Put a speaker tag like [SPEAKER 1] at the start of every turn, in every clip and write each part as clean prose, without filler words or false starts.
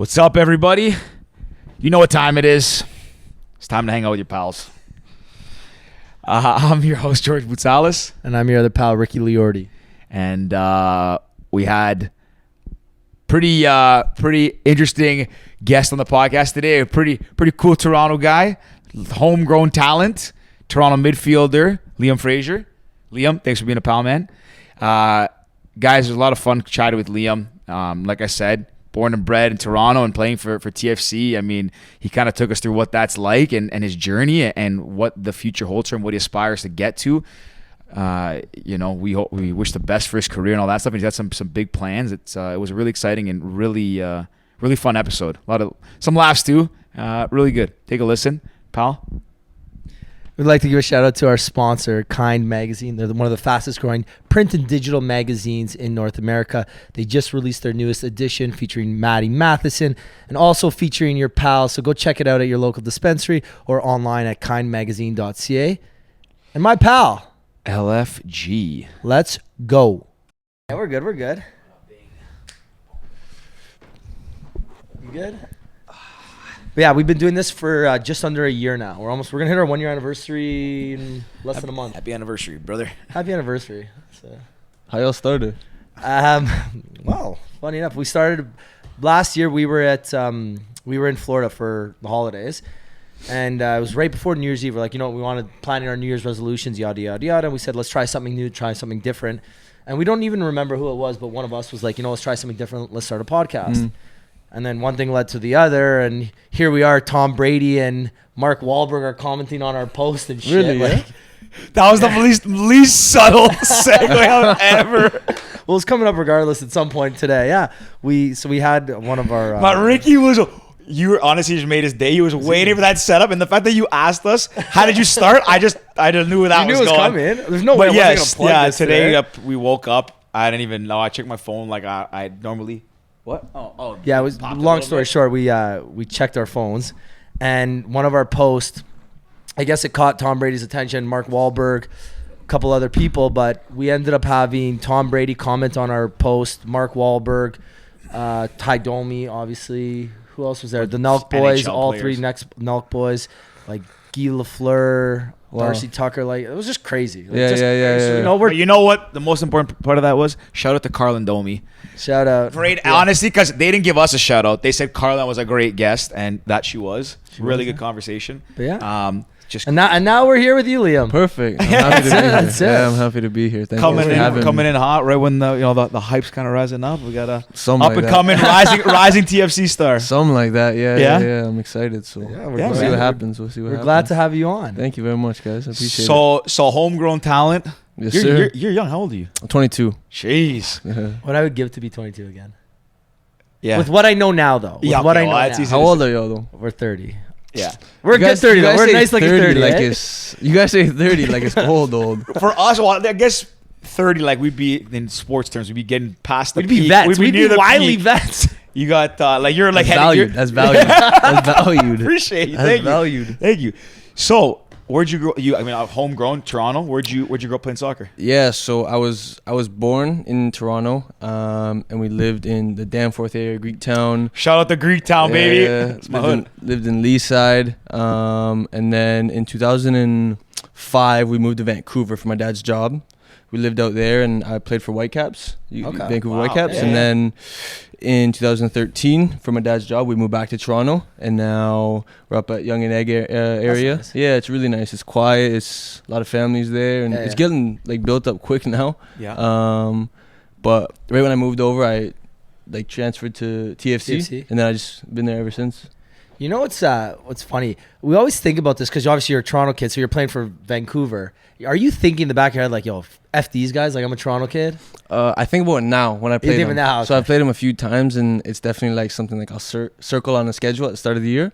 [SPEAKER 1] What's up, everybody? You know what time it is. It's time to hang out with your pals. I'm your host, George Boutsalis.
[SPEAKER 2] And I'm your other pal, Ricky Liordi.
[SPEAKER 1] And we had pretty interesting guest on the podcast today. A pretty cool Toronto guy, homegrown talent, Toronto midfielder, Liam Fraser. Liam, thanks for being a pal, man. Guys, there's a lot of fun chatting with Liam. Like I said, born and bred in Toronto and playing for TFC. I mean, he kind of took us through what that's like and his journey and what the future holds for him, what he aspires to get to. We wish the best for his career and all that stuff. And he's got some big plans. It was a really exciting and really fun episode. Some laughs too. Really good. Take a listen, pal.
[SPEAKER 2] We'd like to give a shout out to our sponsor, Kind Magazine. They're one of the fastest growing print and digital magazines in North America. They just released their newest edition featuring Matty, Matheson, and also featuring your pals. So go check it out at your local dispensary or online at kindmagazine.ca. And my pal,
[SPEAKER 1] LFG.
[SPEAKER 2] Let's go. Yeah, we're good. You good? But yeah, we've been doing this for just under a year now. We're gonna hit our 1 year anniversary in less than a month.
[SPEAKER 1] Happy anniversary, brother.
[SPEAKER 2] Happy anniversary. So,
[SPEAKER 3] how y'all started?
[SPEAKER 2] Well, funny enough, we started last year. We were in Florida for the holidays, and it was right before New Year's Eve. We're like, we wanted planning our New Year's resolutions, yada yada yada. And we said, let's try something new, try something different. And we don't even remember who it was, but one of us was like, let's try something different. Let's start a podcast. And then one thing led to the other, and here we are. Tom Brady and Mark Wahlberg are commenting on our post and shit.
[SPEAKER 3] Really?
[SPEAKER 2] Like,
[SPEAKER 1] that was the least subtle segue I've ever.
[SPEAKER 2] Well, it's coming up regardless at some point today. Yeah, we had one of our.
[SPEAKER 1] But Ricky you were honestly just made his day. He was waiting for that setup, and the fact that you asked us, how did you start? I just knew that was going.
[SPEAKER 2] Coming. There's no way.
[SPEAKER 1] But yes,
[SPEAKER 2] this
[SPEAKER 1] today we woke up. I didn't even know. I checked my phone like I normally. What? Oh.
[SPEAKER 2] Yeah, it was long story short. We checked our phones, and one of our posts, I guess it caught Tom Brady's attention, Mark Wahlberg, a couple other people, but we ended up having Tom Brady comment on our post, Mark Wahlberg, Ty Domi, obviously. Who else was there? The Nelk boys,
[SPEAKER 1] NHL
[SPEAKER 2] all
[SPEAKER 1] players.
[SPEAKER 2] three next Nelk boys, like Guy Lafleur,
[SPEAKER 3] Wow.
[SPEAKER 2] Darcy Tucker. Like, it was just crazy. Like,
[SPEAKER 3] Yeah.
[SPEAKER 1] But you know what? The most important part of that was shout out to Carlin Domi.
[SPEAKER 2] Shout out.
[SPEAKER 1] Great, honestly, because they didn't give us a shout out. They said Carlin was a great guest, and that she was. Really good conversation.
[SPEAKER 2] But yeah.
[SPEAKER 1] And
[SPEAKER 2] now we're here with you, Liam.
[SPEAKER 3] Perfect. I'm happy to be here.
[SPEAKER 2] That's it.
[SPEAKER 3] Yeah, I'm happy to be here. Thank you for having me.
[SPEAKER 1] coming in hot right when the hype's kind of rising up. We got a
[SPEAKER 3] Something
[SPEAKER 1] up
[SPEAKER 3] like
[SPEAKER 1] and
[SPEAKER 3] that.
[SPEAKER 1] coming rising TFC star.
[SPEAKER 3] Something like that. Yeah. I'm excited. So
[SPEAKER 2] we're
[SPEAKER 3] we'll see
[SPEAKER 2] glad.
[SPEAKER 3] what happens.
[SPEAKER 2] We're glad to have you on.
[SPEAKER 3] Thank you very much, guys. I appreciate it.
[SPEAKER 1] So homegrown talent.
[SPEAKER 3] Yes, sir.
[SPEAKER 1] You're young. How old are you?
[SPEAKER 3] I'm 22.
[SPEAKER 1] Jeez.
[SPEAKER 3] Yeah.
[SPEAKER 2] What I would give to be 22 again.
[SPEAKER 1] Yeah.
[SPEAKER 2] With what I know now, though. With
[SPEAKER 1] Yeah,
[SPEAKER 2] what
[SPEAKER 1] okay,
[SPEAKER 2] I know
[SPEAKER 1] well, that's
[SPEAKER 2] now.
[SPEAKER 1] easy.
[SPEAKER 3] How old are y'all though?
[SPEAKER 2] We're 30.
[SPEAKER 1] Yeah.
[SPEAKER 2] We're a good 30. Though. We're
[SPEAKER 3] say
[SPEAKER 2] nice looking 30.
[SPEAKER 3] like
[SPEAKER 2] eh?
[SPEAKER 3] you guys say 30 like it's old.
[SPEAKER 1] For us, well, I guess 30, like we'd be in sports terms, we'd be getting past the
[SPEAKER 2] We'd
[SPEAKER 1] peak.
[SPEAKER 2] be vets. We'd be
[SPEAKER 1] near the
[SPEAKER 2] wildly
[SPEAKER 1] peak.
[SPEAKER 2] vets.
[SPEAKER 1] You got you're like
[SPEAKER 3] That's valued. That's valued. That's valued.
[SPEAKER 1] Appreciate you.
[SPEAKER 3] That's
[SPEAKER 1] Thank
[SPEAKER 3] valued.
[SPEAKER 1] you. Thank you. So, where'd you grow? Homegrown, Toronto. Where'd you grow up playing soccer?
[SPEAKER 3] Yeah, so I was born in Toronto, and we lived in the Danforth area, Greektown.
[SPEAKER 1] Shout out to Greektown, baby. It's my hood.
[SPEAKER 3] Lived in Leaside, and then in 2005 we moved to Vancouver for my dad's job. We lived out there, and I played for Whitecaps, Vancouver
[SPEAKER 1] Wow.
[SPEAKER 3] Whitecaps,
[SPEAKER 1] Yeah.
[SPEAKER 3] and then in 2013 for my dad's job we moved back to Toronto, and now we're up at Yonge and Egg area.
[SPEAKER 2] Nice.
[SPEAKER 3] Yeah, it's really nice. It's quiet. It's a lot of families there, and it's getting like built up quick now.
[SPEAKER 1] Yeah.
[SPEAKER 3] But right when I moved over, I transferred to TFC, and then I just been there ever since.
[SPEAKER 2] You know what's funny? We always think about this because obviously you're a Toronto kid, so you're playing for Vancouver. Are you thinking in the back of your head like, yo, F these guys, like I'm a Toronto kid?
[SPEAKER 3] I think about it now when I play
[SPEAKER 2] think
[SPEAKER 3] them.
[SPEAKER 2] about it now,
[SPEAKER 3] So
[SPEAKER 2] okay.
[SPEAKER 3] I played them a few times, and it's definitely like something like I'll circle on the schedule at the start of the year.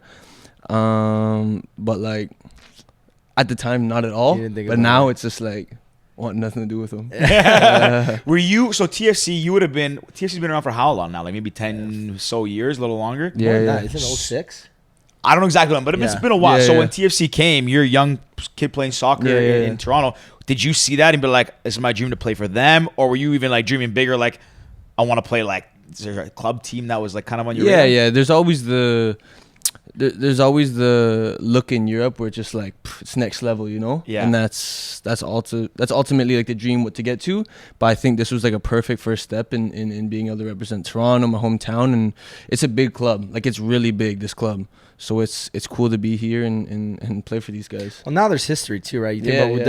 [SPEAKER 3] But like at the time, not at all.
[SPEAKER 2] You didn't think
[SPEAKER 3] But
[SPEAKER 2] about
[SPEAKER 3] now
[SPEAKER 2] it.
[SPEAKER 3] it's just like want nothing to do with them.
[SPEAKER 1] Were you TFC? You would have been. TFC's been around for how long now? Like maybe 10 so years, a little longer.
[SPEAKER 3] Yeah.
[SPEAKER 2] It's in 06.
[SPEAKER 1] I don't know exactly when, but it's
[SPEAKER 2] Yeah.
[SPEAKER 1] been a while.
[SPEAKER 3] Yeah,
[SPEAKER 1] So
[SPEAKER 3] yeah.
[SPEAKER 1] when TFC came, you're a young kid playing soccer in Toronto. Did you see that and be like, "This is my dream to play for them," or were you even like dreaming bigger, like, "I want to play like is there a club team that was like kind of on your
[SPEAKER 3] Yeah,
[SPEAKER 1] radar?
[SPEAKER 3] yeah. There's always the look in Europe where it's just like it's next level, you know.
[SPEAKER 1] Yeah.
[SPEAKER 3] And that's ultimately like the dream what to get to. But I think this was like a perfect first step in being able to represent Toronto, my hometown, and it's a big club. Like it's really big, this club. So it's cool to be here and play for these guys.
[SPEAKER 2] Well, now there's history too, right? You think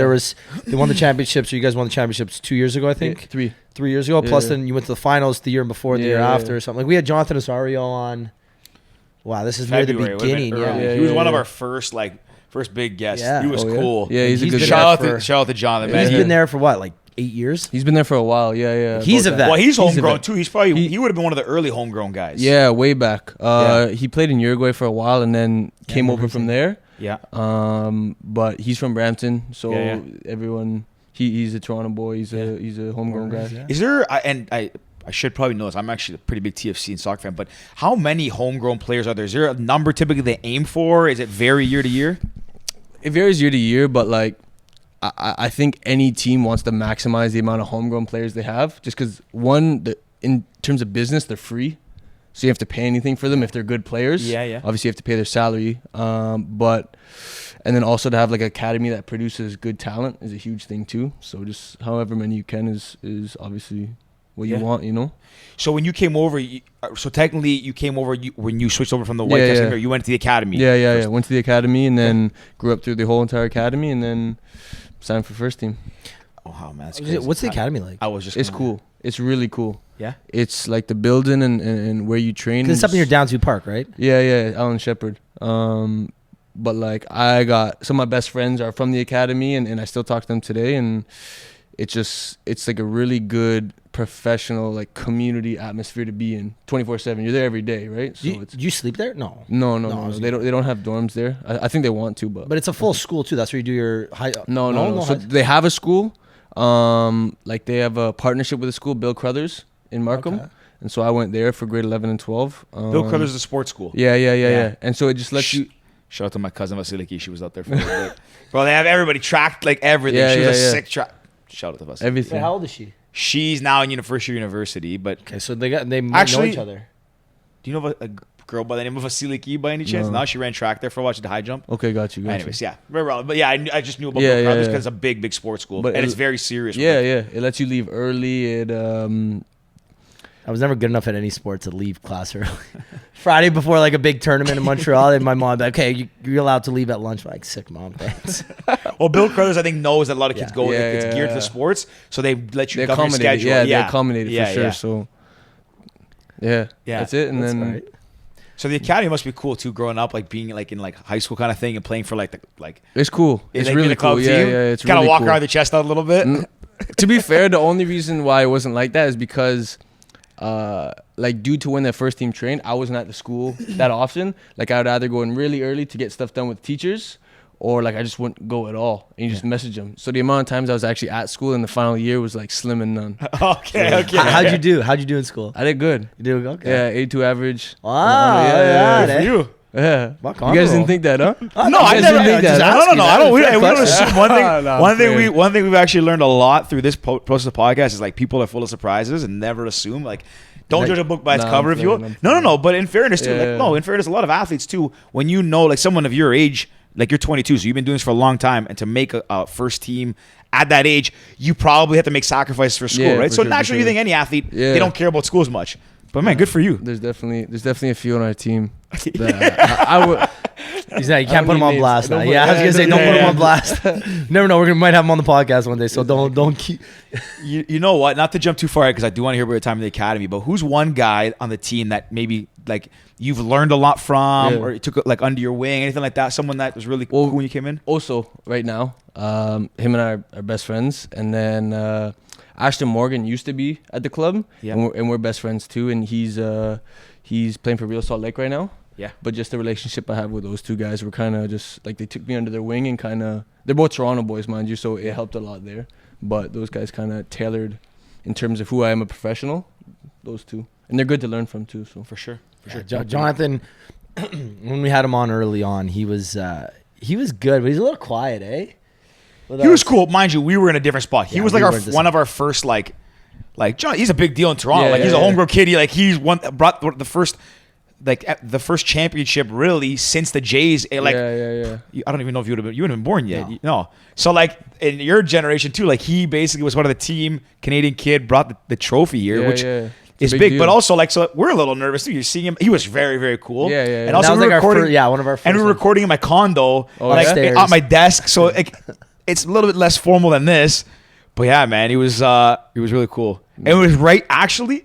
[SPEAKER 2] they won the championships, or you guys won the championships 2 years ago, I think.
[SPEAKER 3] Yeah,
[SPEAKER 2] 3 years ago.
[SPEAKER 3] Yeah.
[SPEAKER 2] Plus, then you went to the finals the year before, the year
[SPEAKER 3] Yeah,
[SPEAKER 2] after,
[SPEAKER 3] yeah.
[SPEAKER 2] or something. Like we had Jonathan Osorio on. Wow, this is near the
[SPEAKER 1] February,
[SPEAKER 2] beginning.
[SPEAKER 1] would've been early.
[SPEAKER 2] Yeah.
[SPEAKER 1] He was one of
[SPEAKER 3] yeah.
[SPEAKER 1] our first big guests.
[SPEAKER 2] Yeah.
[SPEAKER 1] He was
[SPEAKER 3] Oh, yeah?
[SPEAKER 1] cool.
[SPEAKER 3] Yeah, he's a good
[SPEAKER 2] been
[SPEAKER 3] guy.
[SPEAKER 2] there
[SPEAKER 1] Shout out to Jonathan.
[SPEAKER 3] Yeah.
[SPEAKER 2] He's
[SPEAKER 1] Man.
[SPEAKER 2] been there for what, like 8 years?
[SPEAKER 3] He's been there for a while. Yeah.
[SPEAKER 2] He's
[SPEAKER 3] about
[SPEAKER 2] a
[SPEAKER 3] that.
[SPEAKER 2] vet.
[SPEAKER 1] Well, he's
[SPEAKER 3] a
[SPEAKER 1] homegrown
[SPEAKER 3] vet.
[SPEAKER 1] too. He's probably he would have been one of the early homegrown guys.
[SPEAKER 3] Yeah, way back.
[SPEAKER 1] Yeah.
[SPEAKER 3] He played in Uruguay for a while and then came over from there.
[SPEAKER 1] Yeah.
[SPEAKER 3] But he's from Brampton, so
[SPEAKER 1] Yeah.
[SPEAKER 3] everyone he's a Toronto boy. He's a homegrown guy.
[SPEAKER 2] Yeah.
[SPEAKER 1] Is there? I should probably know this. I'm actually a pretty big TFC and soccer fan, but how many homegrown players are there? Is there a number typically they aim for? Is it vary year to year?
[SPEAKER 3] It varies year to year, but like I think any team wants to maximize the amount of homegrown players they have, just because in terms of business they're free, so you have to pay anything for them if they're good players.
[SPEAKER 1] Yeah.
[SPEAKER 3] Obviously you have to pay their salary, and then also to have like an academy that produces good talent is a huge thing too. So just however many you can is obviously what you want, you know.
[SPEAKER 1] So when you came over, so technically you came over when you switched over from the Whitecaps,
[SPEAKER 3] Yeah.
[SPEAKER 1] you went to the academy.
[SPEAKER 3] Yeah. Went to the academy and then grew up through the whole entire academy and then signed for first team.
[SPEAKER 1] Oh, wow, man, that's crazy.
[SPEAKER 2] What's the academy like?
[SPEAKER 1] I was just.
[SPEAKER 3] It's cool. It's really cool.
[SPEAKER 1] Yeah.
[SPEAKER 3] It's like the building and where you train.
[SPEAKER 2] 'Cause it's up in your Downsview Park, right?
[SPEAKER 3] Yeah, Alan Shepherd. But like I got some of my best friends are from the academy and I still talk to them today, and it's like a really good professional like community atmosphere to be in 24/7. You're there every day, right? So
[SPEAKER 2] Do you sleep there? No.
[SPEAKER 3] No. They don't have dorms there. I think they want to, but
[SPEAKER 2] But it's a full school too. That's where you do your high.
[SPEAKER 3] no. So they have a school. Like they have a partnership with a school, Bill Crothers in Markham.
[SPEAKER 2] Okay.
[SPEAKER 3] And so I went there for grade 11 and 12.
[SPEAKER 1] Bill Crothers is a sports school.
[SPEAKER 3] Yeah. And so it just lets you.
[SPEAKER 1] Shout out to my cousin Vasiliki. She was out there for a little bit. Bro, they have everybody tracked like everything.
[SPEAKER 3] Yeah,
[SPEAKER 1] she was a
[SPEAKER 3] yeah.
[SPEAKER 1] sick track. Shout out to Vasiliki.
[SPEAKER 3] Everything.
[SPEAKER 2] Wait, how old is she?
[SPEAKER 1] She's now in first year university, but
[SPEAKER 2] Okay, so they might know
[SPEAKER 1] Actually-
[SPEAKER 2] each other.
[SPEAKER 1] do you know a girl by the name of Vasiliki by any chance?
[SPEAKER 3] No.
[SPEAKER 1] No, she ran track there for a while. She did high jump.
[SPEAKER 3] Okay, got you.
[SPEAKER 1] Anyways, yeah, very relevant. But yeah, I just knew about
[SPEAKER 3] Yeah,
[SPEAKER 1] Bill Crothers
[SPEAKER 3] yeah.
[SPEAKER 1] because it's a big sports school,
[SPEAKER 3] But
[SPEAKER 1] and
[SPEAKER 3] it-
[SPEAKER 1] it's very serious. with
[SPEAKER 3] Yeah,
[SPEAKER 1] it.
[SPEAKER 3] yeah. It lets you leave early. It
[SPEAKER 2] I was never good enough at any sport to leave class early. Friday before like a big tournament in Montreal, and my mom like, okay, you're allowed to leave at lunch. I'm like, sick mom, thanks.
[SPEAKER 1] Well, Bill Crothers, I think, knows that a lot of kids
[SPEAKER 2] Yeah.
[SPEAKER 1] go.
[SPEAKER 3] Yeah,
[SPEAKER 1] it's geared to
[SPEAKER 3] yeah.
[SPEAKER 1] the sports, so they let you
[SPEAKER 3] they
[SPEAKER 1] cover your
[SPEAKER 3] accommodate it.
[SPEAKER 1] schedule.
[SPEAKER 3] Yeah, they accommodate it for sure.
[SPEAKER 1] Yeah.
[SPEAKER 3] So yeah, that's it. And
[SPEAKER 2] That's
[SPEAKER 3] then
[SPEAKER 2] right.
[SPEAKER 1] So the academy must be cool too. Growing up, like being like in like high school kind of thing, and playing for like
[SPEAKER 3] it's cool. It's
[SPEAKER 1] like,
[SPEAKER 3] really
[SPEAKER 1] being a club
[SPEAKER 3] cool.
[SPEAKER 1] team.
[SPEAKER 3] Yeah. It's
[SPEAKER 1] kind of
[SPEAKER 3] really
[SPEAKER 1] walk
[SPEAKER 3] cool.
[SPEAKER 1] around the chest out a little bit.
[SPEAKER 3] To be fair, the only reason why it wasn't like that is because like due to when the first team trained, I wasn't at the school that often. Like I would either go in really early to get stuff done with teachers, or like I just wouldn't go at all and you just message them. So the amount of times I was actually at school in the final year was like slim and none.
[SPEAKER 1] Okay.
[SPEAKER 2] How'd you do? How'd you do in school?
[SPEAKER 3] I did good.
[SPEAKER 2] You did okay.
[SPEAKER 3] Yeah, 82 average.
[SPEAKER 2] Wow.
[SPEAKER 3] Yeah.
[SPEAKER 1] Good for you.
[SPEAKER 3] Yeah.
[SPEAKER 2] Fuck
[SPEAKER 3] You
[SPEAKER 2] on,
[SPEAKER 3] guys
[SPEAKER 2] bro.
[SPEAKER 3] didn't think that, huh?
[SPEAKER 1] No, I
[SPEAKER 3] guys
[SPEAKER 1] never
[SPEAKER 3] didn't think that, huh?
[SPEAKER 1] No. I don't. We don't assume one thing.
[SPEAKER 3] No,
[SPEAKER 1] One thing we've actually learned a lot through this process of podcast is like people are full of surprises and never assume like. Don't
[SPEAKER 2] Like,
[SPEAKER 1] judge a book by its
[SPEAKER 3] nah,
[SPEAKER 1] cover
[SPEAKER 3] I'm
[SPEAKER 1] if you
[SPEAKER 3] fair,
[SPEAKER 1] will. No. But in fairness too,
[SPEAKER 3] Yeah.
[SPEAKER 1] in fairness, a lot of athletes too. When you know, like someone of your age, like you're 22, so you've been doing this for a long time, and to make a first team at that age, you probably have to make sacrifices for school,
[SPEAKER 3] Yeah,
[SPEAKER 1] right?
[SPEAKER 3] for
[SPEAKER 1] So
[SPEAKER 3] sure,
[SPEAKER 1] naturally,
[SPEAKER 3] for
[SPEAKER 1] you
[SPEAKER 3] sure.
[SPEAKER 1] think any athlete
[SPEAKER 3] Yeah.
[SPEAKER 1] they don't care about school as much. But man, good for you.
[SPEAKER 3] There's definitely a few on our team that I would.
[SPEAKER 2] He's not, you
[SPEAKER 3] I
[SPEAKER 2] can't
[SPEAKER 3] don't
[SPEAKER 2] put him
[SPEAKER 3] need
[SPEAKER 2] on
[SPEAKER 3] names.
[SPEAKER 2] blast now.
[SPEAKER 3] Don't put-
[SPEAKER 2] Yeah, I was gonna say don't
[SPEAKER 3] yeah,
[SPEAKER 2] put him
[SPEAKER 3] yeah.
[SPEAKER 2] on blast. Never know. We might have him on the podcast one day. So don't keep.
[SPEAKER 1] You know what? Not to jump too far ahead because I do want to hear about your time in the academy. But who's one guy on the team that maybe like you've learned a lot from,
[SPEAKER 3] Yeah.
[SPEAKER 1] or you took like under your wing, anything like that? Someone that was really cool when you came in.
[SPEAKER 3] Also, right now, him and I are best friends, and then Ashton Morgan used to be at the club,
[SPEAKER 1] Yeah.
[SPEAKER 3] and we're best friends too. And he's playing for Real Salt Lake right now.
[SPEAKER 1] Yeah.
[SPEAKER 3] But just the relationship I have with those two guys, were kind of just like they took me under their wing and kind of they're both Toronto boys, mind you, so it helped a lot there. But those guys kind of tailored in terms of who I am a professional. Those two, and they're good to learn from too. So
[SPEAKER 1] For sure.
[SPEAKER 2] Jonathan, when we had him on early on, he was good, but he's a little quiet, eh?
[SPEAKER 1] He was cool, mind you. We were in a different spot. He
[SPEAKER 2] Yeah,
[SPEAKER 1] was like
[SPEAKER 2] we were just-
[SPEAKER 1] one of our first like Like John, he's a big deal in Toronto.
[SPEAKER 3] Yeah,
[SPEAKER 1] like he's
[SPEAKER 3] yeah,
[SPEAKER 1] a
[SPEAKER 3] yeah.
[SPEAKER 1] homegrown kid. Brought the first. Like the first championship really since the Jays. Like
[SPEAKER 3] yeah.
[SPEAKER 1] I don't even know if you would have been born yet. No. So like in your generation too, like he basically was one of the team. Canadian kid brought the trophy here, which is big.
[SPEAKER 3] deal.
[SPEAKER 1] But also like so we're a little nervous too. You're seeing him. He was very very cool.
[SPEAKER 3] Yeah.
[SPEAKER 1] And also
[SPEAKER 2] That was
[SPEAKER 1] we were
[SPEAKER 2] like
[SPEAKER 1] recording.
[SPEAKER 2] one of our first.
[SPEAKER 1] And we were recording in my condo, like
[SPEAKER 2] Upstairs.
[SPEAKER 1] at my desk. So like it's a little bit less formal than this. But yeah, man, he was really cool. And it was right actually.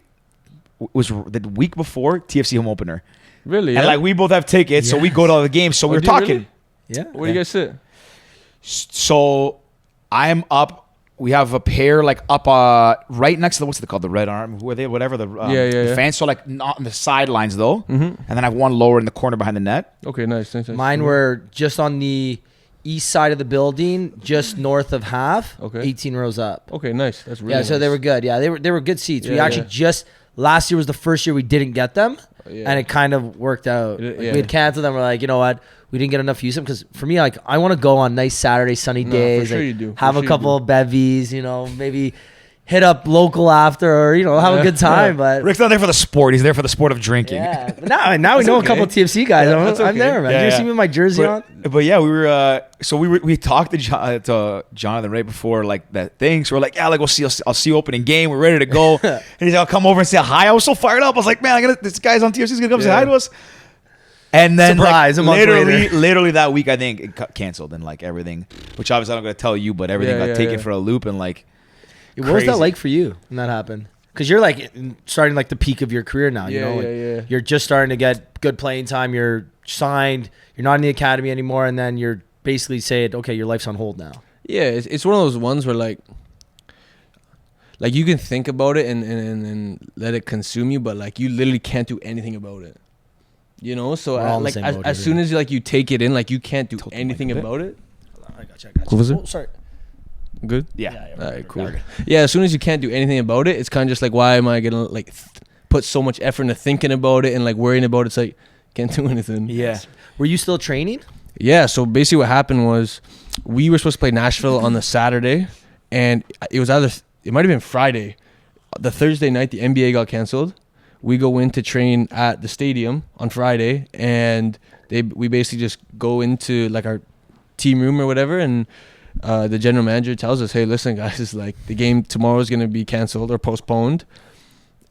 [SPEAKER 1] It was the week before TFC home opener.
[SPEAKER 3] Really?
[SPEAKER 1] And like we both have tickets, so we go to all the games. So we were
[SPEAKER 3] do you
[SPEAKER 1] talking.
[SPEAKER 3] really?
[SPEAKER 2] Yeah.
[SPEAKER 3] Where do you guys sit?
[SPEAKER 1] So I'm up. We have a pair like up right next to the, what's it called? The Red Arm. Who are they? Whatever the
[SPEAKER 3] Yeah.
[SPEAKER 1] fans. So like not on the sidelines though. Mm-hmm. And then I have one lower in the corner behind the net.
[SPEAKER 3] Okay, nice.
[SPEAKER 2] Mine were just on the east side of the building, just north of half.
[SPEAKER 3] Okay.
[SPEAKER 2] 18 rows up.
[SPEAKER 3] Okay, nice. That's really
[SPEAKER 2] Yeah,
[SPEAKER 3] nice.
[SPEAKER 2] so they were good. Yeah, they were good seats. We
[SPEAKER 3] Yeah,
[SPEAKER 2] actually just last year was the first year we didn't get them,
[SPEAKER 3] Yeah.
[SPEAKER 2] and it kind of worked out.
[SPEAKER 3] Yeah.
[SPEAKER 2] Like, we had canceled them. We're like, you know what? We didn't get enough use of them because for me, like, I want to go on nice Saturday, sunny
[SPEAKER 3] No,
[SPEAKER 2] days.
[SPEAKER 3] for sure
[SPEAKER 2] like,
[SPEAKER 3] you do. For
[SPEAKER 2] have
[SPEAKER 3] sure
[SPEAKER 2] a
[SPEAKER 3] you
[SPEAKER 2] couple
[SPEAKER 3] do.
[SPEAKER 2] of bevies, maybe hit up local after, or have a good time. But
[SPEAKER 1] Rick's not there for the sport. He's there for the sport of drinking.
[SPEAKER 2] yeah, but now we know a couple of TFC guys.
[SPEAKER 1] That's
[SPEAKER 2] I'm
[SPEAKER 1] okay.
[SPEAKER 2] there, man.
[SPEAKER 1] Yeah,
[SPEAKER 2] Did you
[SPEAKER 1] yeah.
[SPEAKER 2] see me with my jersey on?
[SPEAKER 1] But yeah, we were. So we talked to Jonathan right before like that thing. So we're like, yeah, like I'll see you opening game. We're ready to go. And he's like, I'll come over and say hi. I was so fired up. I was like, man, this guy's on TFC. He's gonna come say hi to us. And then
[SPEAKER 2] Surprise,
[SPEAKER 1] like,
[SPEAKER 2] a month later.
[SPEAKER 1] literally that week, I think it got canceled and like everything, which obviously I'm not gonna tell you, but everything got taken for a loop and like.
[SPEAKER 2] What was that
[SPEAKER 1] crazy.
[SPEAKER 2] like for you when that happened? Because you're like starting like the peak of your career now.
[SPEAKER 3] Yeah.
[SPEAKER 2] You're just starting to get good playing time. You're signed. You're not in the academy anymore, and then you're basically saying, okay, your life's on hold now.
[SPEAKER 3] Yeah, it's one of those ones where like you can think about it and let it consume you, but like you literally can't do anything about it. So
[SPEAKER 2] We're all in the
[SPEAKER 3] like
[SPEAKER 2] same boat
[SPEAKER 3] as
[SPEAKER 2] here.
[SPEAKER 3] soon as you take it in, like you can't do anything
[SPEAKER 1] mic a bit.
[SPEAKER 3] about it.
[SPEAKER 2] I got you.
[SPEAKER 3] What was it?
[SPEAKER 2] Oh, sorry.
[SPEAKER 3] Good.
[SPEAKER 1] Yeah.
[SPEAKER 3] All right, cool. Yeah, as soon as you can't do anything about it, it's kind of just like, why am I gonna like put so much effort into thinking about it and like worrying about it? It's like can't do anything.
[SPEAKER 1] Yeah.
[SPEAKER 2] Were you still training?
[SPEAKER 3] Yeah. So basically, what happened was we were supposed to play Nashville on the Saturday, and it might have been Friday. The Thursday night, the NBA got canceled. We go in to train at the stadium on Friday, and we basically just go into like our team room or whatever, and the general manager tells us, hey, listen, guys, it's like the game tomorrow is going to be canceled or postponed.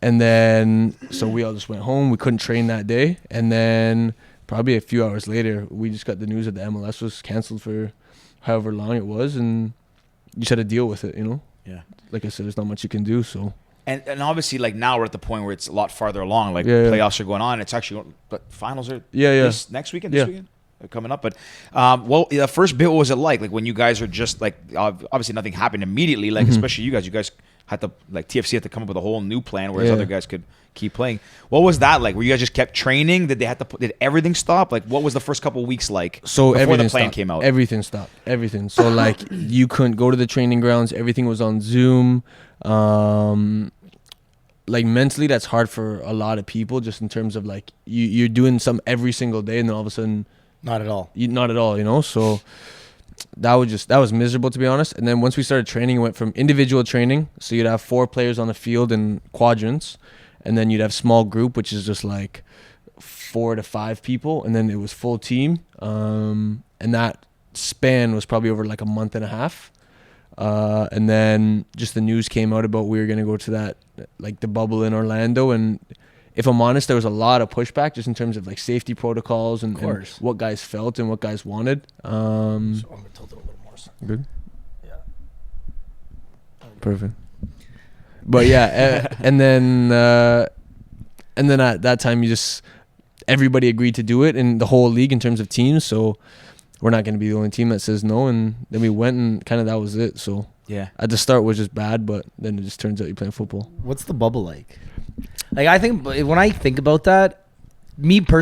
[SPEAKER 3] And then so we all just went home. We couldn't train that day. And then probably a few hours later, we just got the news that the MLS was canceled for however long it was, and you just had to deal with it,
[SPEAKER 1] Yeah.
[SPEAKER 3] Like I said, there's not much you can do, so.
[SPEAKER 1] And obviously, like now we're at the point where it's a lot farther along. Like
[SPEAKER 3] Yeah.
[SPEAKER 1] playoffs are going on. It's actually, but finals are this next weekend. This weekend coming up. But the first bit, what was it like? Like when you guys are just like obviously nothing happened immediately. Like especially you guys had to like TFC had to come up with a whole new plan, whereas other guys could keep playing. What was that like? Were you guys just kept training? Did everything stop? Like what was the first couple of weeks like?
[SPEAKER 3] So
[SPEAKER 1] before
[SPEAKER 3] everything
[SPEAKER 1] the plan
[SPEAKER 3] stopped.
[SPEAKER 1] came out.
[SPEAKER 3] Everything stopped. Everything. So like you couldn't go to the training grounds. Everything was on Zoom. Like mentally, that's hard for a lot of people. Just in terms of like you're doing some every single day, and then all of a sudden,
[SPEAKER 2] Not at all.
[SPEAKER 3] not at all. So that was miserable, to be honest. And then once we started training, it went from individual training. So you'd have 4 players on the field in quadrants, and then you'd have small group, which is just like 4 to 5 people, and then it was full team. And that span was probably over like a month and a half. And then just the news came out about we were gonna go to that like the bubble in Orlando, and if I'm honest, there was a lot of pushback just in terms of like safety protocols and what guys felt and what guys wanted.
[SPEAKER 2] So I'm gonna tilt it a little more.
[SPEAKER 3] Good.
[SPEAKER 2] Yeah.
[SPEAKER 3] Perfect. But yeah, and then at that time, everybody agreed to do it in the whole league in terms of teams. So we're not going to be the only team that says no. And then we went, and kind of that was it. So
[SPEAKER 1] Yeah.
[SPEAKER 3] at the start was just bad, but then it just turns out you're playing football.
[SPEAKER 2] What's the bubble like? Like I think when I think about that,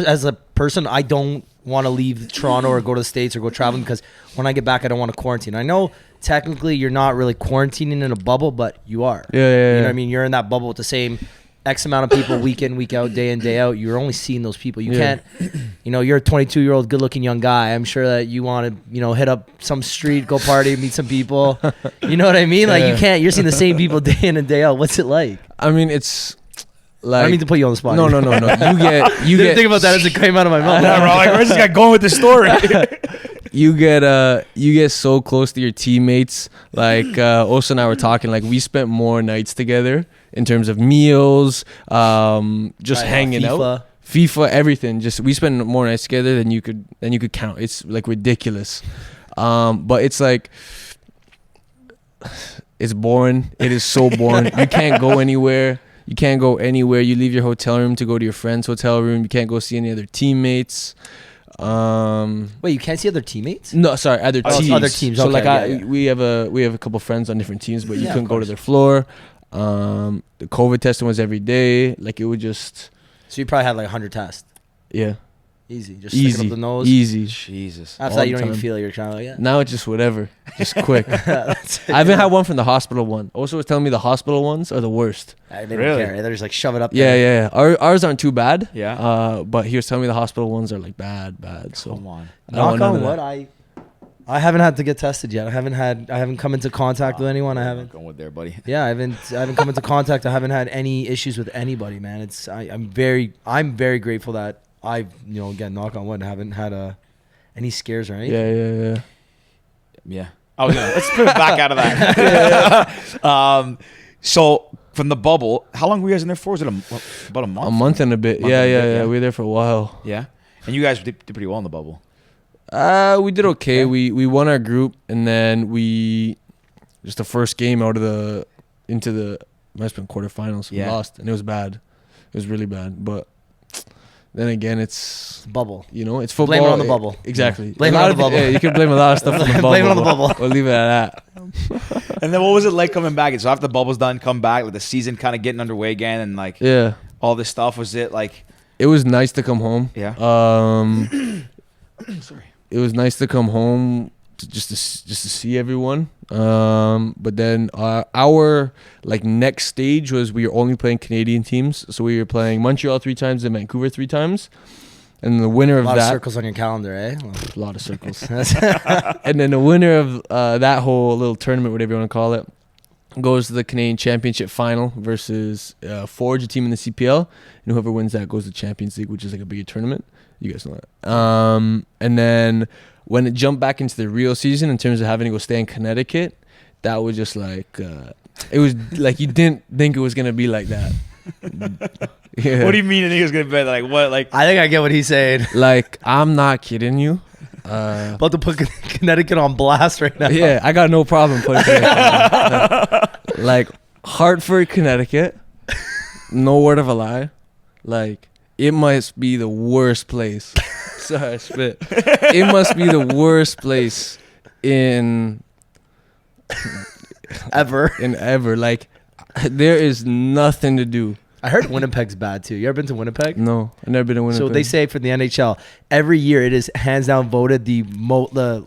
[SPEAKER 2] as a person, I don't want to leave Toronto or go to the States or go traveling because when I get back, I don't want to quarantine. I know technically you're not really quarantining in a bubble, but you are.
[SPEAKER 3] Yeah.
[SPEAKER 2] You know what I mean? You're in that bubble with the same X amount of people week in, week out, day in, day out. You're only seeing those people. You can't, you're a 22-year-old good-looking young guy. I'm sure that you want to, hit up some street, go party, meet some people. You know what I mean? Like, you can't. You're seeing the same people day in and day out. What's it like?
[SPEAKER 3] I mean, it's like...
[SPEAKER 2] I don't mean to put you on the spot.
[SPEAKER 3] No. You
[SPEAKER 2] Didn't think about that as it came out of my mouth.
[SPEAKER 1] Bro, like, where's this guy going with the story?
[SPEAKER 3] You get so close to your teammates. Like Osa and I were talking, like we spent more nights together in terms of meals, just hanging out, FIFA, everything. Just we spend more nights together than you could count. It's like ridiculous. But it's like it's boring. It is so boring. You can't go anywhere. You leave your hotel room to go to your friend's hotel room. You can't go see any other teammates.
[SPEAKER 2] Wait, you can't see other teammates?
[SPEAKER 3] No, sorry, other teams.
[SPEAKER 2] Other teams.
[SPEAKER 3] So
[SPEAKER 2] Okay,
[SPEAKER 3] we have a couple friends on different teams, but you couldn't go to their floor. The COVID testing was every day. Like it would just.
[SPEAKER 2] So you probably had like 100 tests.
[SPEAKER 3] Yeah.
[SPEAKER 2] Easy. Just sticking up the nose.
[SPEAKER 3] Easy.
[SPEAKER 1] Jesus.
[SPEAKER 2] After that, you don't even feel it. You're trying to like, yeah.
[SPEAKER 3] Now it's just whatever. Just quick. I haven't had one from the hospital one. Also was telling me the hospital ones are the worst.
[SPEAKER 2] They don't care. They're just like shove it up
[SPEAKER 3] there. Yeah. Ours aren't too bad.
[SPEAKER 1] Yeah.
[SPEAKER 3] But he was telling me the hospital ones are like bad. So
[SPEAKER 1] come on.
[SPEAKER 2] Knock on wood. I haven't had to get tested yet. I haven't come into contact with anyone. I haven't.
[SPEAKER 1] Going with there, buddy.
[SPEAKER 2] Yeah, I haven't come into contact. I haven't had any issues with anybody, man. I'm very grateful that I've, again, knock on wood, haven't had any scares or anything.
[SPEAKER 1] Yeah. Let's put it back out of that. So from the bubble, how long were you guys in there for? Was it about a month?
[SPEAKER 3] A month and a bit. Yeah. We were there for a while.
[SPEAKER 1] Yeah. And you guys did pretty well in the bubble.
[SPEAKER 3] We did okay. Yeah. We won our group, and then just the first game out of into the might have been quarterfinals. We lost, and it was bad. It was really bad, but. Then again, it's
[SPEAKER 2] bubble.
[SPEAKER 3] It's football.
[SPEAKER 2] Blame it on the bubble.
[SPEAKER 3] Exactly.
[SPEAKER 2] Blame it on the bubble.
[SPEAKER 3] Yeah, you can blame a lot of stuff on the bubble.
[SPEAKER 2] Blame it on the bubble.
[SPEAKER 3] We'll leave it at that.
[SPEAKER 1] And then what was it like coming back? So after the bubble's done, come back, like the season kind of getting underway again, and all this stuff. Was it like?
[SPEAKER 3] It was nice to come home.
[SPEAKER 1] Yeah.
[SPEAKER 3] Sorry. It was nice to come home just to see everyone. But then our next stage was we were only playing Canadian teams. So we were playing Montreal 3 times and Vancouver 3 times. And the winner of that...
[SPEAKER 2] A lot of circles on your calendar, eh?
[SPEAKER 3] A lot of circles. And then the winner of that whole little tournament, whatever you want to call it, goes to the Canadian Championship final versus Forge, a team in the CPL. And whoever wins that goes to Champions League, which is like a bigger tournament. You guys know that. And then when it jumped back into the real season in terms of having to go stay in Connecticut, that was just like... it was like you didn't think it was going to be like that. Yeah.
[SPEAKER 1] What do you mean? I think it was gonna be like what? Like
[SPEAKER 2] I think I get what he's saying.
[SPEAKER 3] Like I'm not kidding you.
[SPEAKER 2] About to put Connecticut on blast right now.
[SPEAKER 3] Yeah, I got no problem putting Connecticut on. Like Hartford, Connecticut. No word of a lie. Like it must be the worst place. Sorry, I spit. It must be the worst place in ever. Like there is nothing to do.
[SPEAKER 2] I heard Winnipeg's bad too. You ever been to Winnipeg?
[SPEAKER 3] No, I've never been to Winnipeg.
[SPEAKER 2] So they say for the NHL, every year it is hands down voted the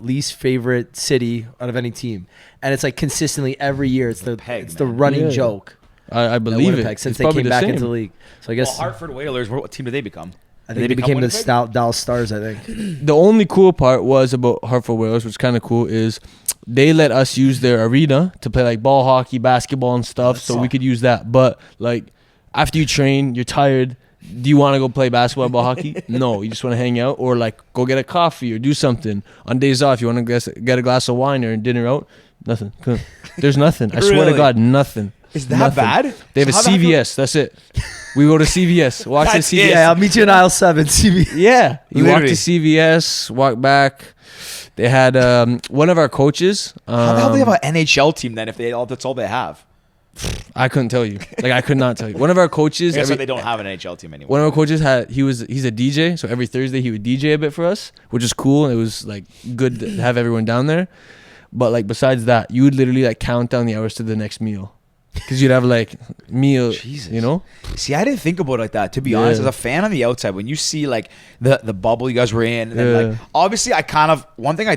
[SPEAKER 2] least favorite city out of any team, and it's like consistently every year it's the running joke.
[SPEAKER 3] I believe
[SPEAKER 2] Winnipeg,
[SPEAKER 3] it.
[SPEAKER 2] since
[SPEAKER 3] it's
[SPEAKER 2] they came back into the league. So I guess
[SPEAKER 1] Hartford Whalers. What team did they become?
[SPEAKER 2] I think they became the Dallas Stars. I think
[SPEAKER 3] the only cool part was about Hartford Whalers, which is kind of cool, is they let us use their arena to play like ball hockey, basketball, and stuff. So we could use that, but like. After you train, you're tired. Do you want to go play basketball, ball, hockey? No, you just want to hang out or like go get a coffee or do something. On days off, you want to get a glass of wine or dinner out? Nothing. There's nothing. I swear to God, nothing.
[SPEAKER 1] Is that bad?
[SPEAKER 3] They have a CVS. That's it. We go to CVS. Watch the CVS.
[SPEAKER 2] Yeah, I'll meet you in aisle 7. CVS.
[SPEAKER 3] Yeah, you walk to CVS, walk back. They had one of our coaches.
[SPEAKER 1] How the hell do they have an NHL team then if that's all they have?
[SPEAKER 3] I couldn't tell you. Like I could not tell you. One of our coaches.
[SPEAKER 1] I guess they don't have an NHL team anymore.
[SPEAKER 3] One of our coaches he's a DJ, so every Thursday he would DJ a bit for us, which is cool. It was like good to have everyone down there. But like besides that, you would literally like count down the hours to the next meal. Because you'd have like meal,
[SPEAKER 1] Jesus.
[SPEAKER 3] You know?
[SPEAKER 1] See, I didn't think about it like that. To be honest, as a fan on the outside, when you see like the bubble you guys were in, and then like obviously one thing I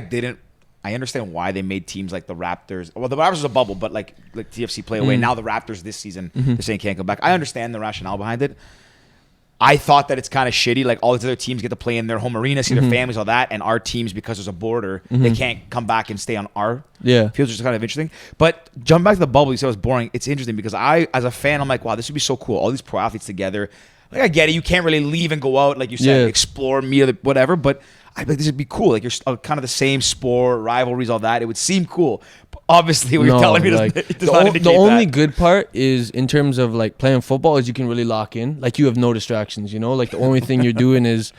[SPEAKER 1] I understand why they made teams like the Raptors. Well, the Raptors was a bubble, but like TFC play away. Now the Raptors this season, they're saying can't come back. I understand the rationale behind it. I thought that it's kind of shitty. Like all these other teams get to play in their home arena, see their families, all that, and our teams, because there's a border, they can't come back and stay on our fields, which is kind of interesting. But jump back to the bubble, you said it was boring. It's interesting because I, as a fan, I'm like, wow, this would be so cool. All these pro athletes together. Like I get it, you can't really leave and go out, like you said, explore, meet, whatever. But I think this would be cool. Like you're kind of the same sport, rivalries, all that. It would seem cool. But obviously, what you're telling me does not indicate
[SPEAKER 3] the only
[SPEAKER 1] that.
[SPEAKER 3] good part is in terms of like playing football is you can really lock in. Like you have no distractions. Like the only thing you're doing is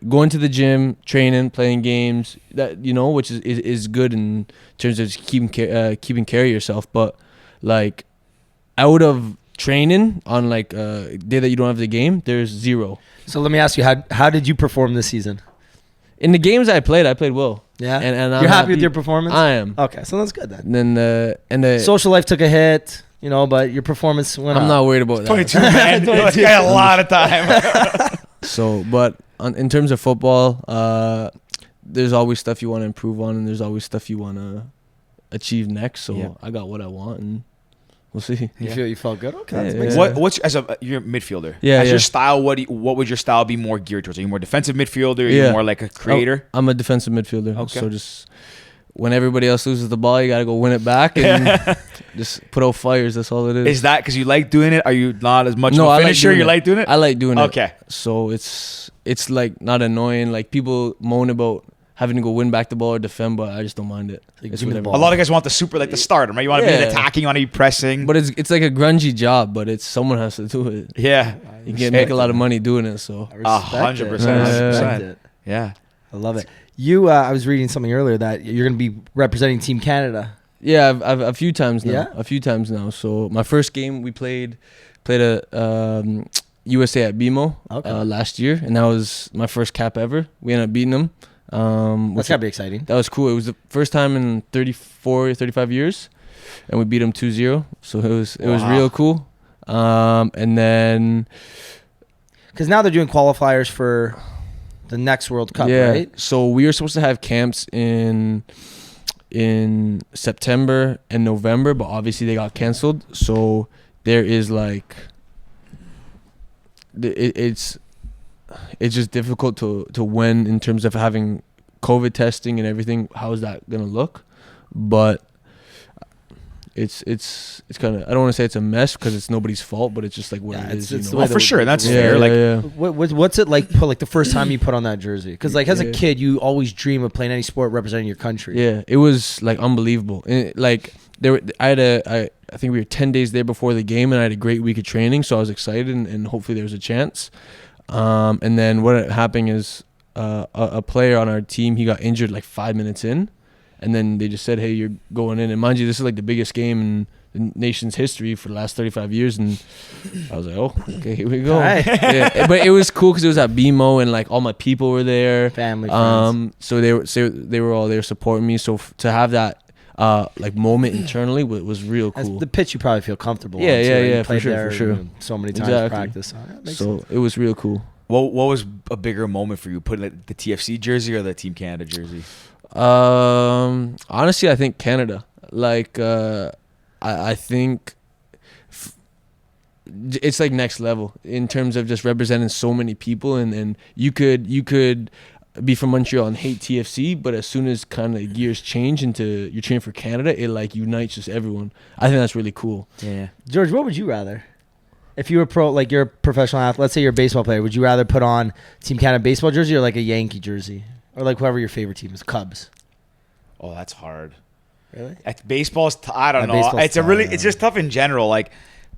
[SPEAKER 3] going to the gym, training, playing games. That which is good in terms of keeping care of yourself. But like out of training on like a day that you don't have the game, there's zero.
[SPEAKER 2] So let me ask you, how did you perform this season?
[SPEAKER 3] In the games I played well.
[SPEAKER 2] Yeah,
[SPEAKER 3] and
[SPEAKER 2] you're happy with your performance?
[SPEAKER 3] I am.
[SPEAKER 2] Okay, so that's good then.
[SPEAKER 3] And then the
[SPEAKER 2] social life took a hit, but your performance went up.
[SPEAKER 3] I'm not worried about that.
[SPEAKER 1] 22, man. I got a lot of time.
[SPEAKER 3] So, but in terms of football, there's always stuff you want to improve on, and there's always stuff you want to achieve next. So I got what I want, and we'll see.
[SPEAKER 2] You felt good? Okay.
[SPEAKER 1] What's you're a midfielder?
[SPEAKER 3] Yeah.
[SPEAKER 1] As your style, what would your style be more geared towards? Are you more defensive midfielder? Are you more like a creator?
[SPEAKER 3] I'm a defensive midfielder.
[SPEAKER 1] Okay.
[SPEAKER 3] So just when everybody else loses the ball, you gotta go win it back and just put out fires. That's all it is.
[SPEAKER 1] Is that because you like doing it? Are you not as much of a finisher? You like doing it?
[SPEAKER 3] I like doing it.
[SPEAKER 1] Okay.
[SPEAKER 3] So it's like not annoying. Like people moan about having to go win back the ball or defend, but I just don't mind it. It's
[SPEAKER 1] a lot of guys want the super, like the starter, right? You want to be attacking, you want to be pressing.
[SPEAKER 3] But it's like a grungy job, but someone has to do it.
[SPEAKER 1] Yeah.
[SPEAKER 3] You can't make a lot of money doing it, so.
[SPEAKER 1] 100%. Yeah.
[SPEAKER 2] I love it. I was reading something earlier that you're going to be representing Team Canada.
[SPEAKER 3] Yeah, I've a few times now.
[SPEAKER 2] Yeah?
[SPEAKER 3] A few times now. So my first game we played a USA at BMO last year, and that was my first cap ever. We ended up beating them.
[SPEAKER 2] That's gotta be exciting.
[SPEAKER 3] That was cool. It was the first time in 35 years, and we beat them 2-0. So it was real cool. And then
[SPEAKER 2] because now they're doing qualifiers for the next World Cup, right?
[SPEAKER 3] So we were supposed to have camps in September and November, but obviously they got canceled. So there is like it's just difficult to win in terms of having COVID testing and everything. How is that gonna look? But it's kind of, I don't want to say it's a mess because it's nobody's fault, but it's just like what it is.
[SPEAKER 1] For sure, that's fair.
[SPEAKER 2] What's it like? Like the first time you put on that jersey? Because like as a kid, you always dream of playing any sport representing your country.
[SPEAKER 3] Yeah, it was like unbelievable. And I think we were 10 days there before the game, and I had a great week of training, so I was excited, and hopefully there was a chance. And then what happened is a player on our team, he got injured like 5 minutes in, and then they just said, hey, you're going in. And mind you, this is like the biggest game in the nation's history for the last 35 years. And I was like, oh, okay, here we go.
[SPEAKER 2] Right.
[SPEAKER 3] Yeah, but it was cool because it was at BMO, and like all my people were there.
[SPEAKER 2] Family, friends.
[SPEAKER 3] So they were all there supporting me. So to have that like moment internally was real cool.
[SPEAKER 2] As the pitch you probably feel comfortable on.
[SPEAKER 3] Yeah, for sure.
[SPEAKER 2] So many times practice.
[SPEAKER 3] So it was real cool.
[SPEAKER 1] What was a bigger moment for you, putting like the TFC jersey or the Team Canada jersey?
[SPEAKER 3] Honestly, I think Canada. Like I think it's like next level in terms of just representing so many people, and you could be from Montreal and hate TFC, but as soon as kind of gears change into you're cheering for Canada, it like unites just everyone. I think that's really cool.
[SPEAKER 2] Yeah. George, what would you rather? If you were like you're a professional athlete, let's say you're a baseball player, would you rather put on Team Canada baseball jersey or like a Yankee jersey? Or like whoever your favorite team is, Cubs?
[SPEAKER 1] Oh, that's hard.
[SPEAKER 2] Really?
[SPEAKER 1] Baseball's I don't know. It's just tough in general. Like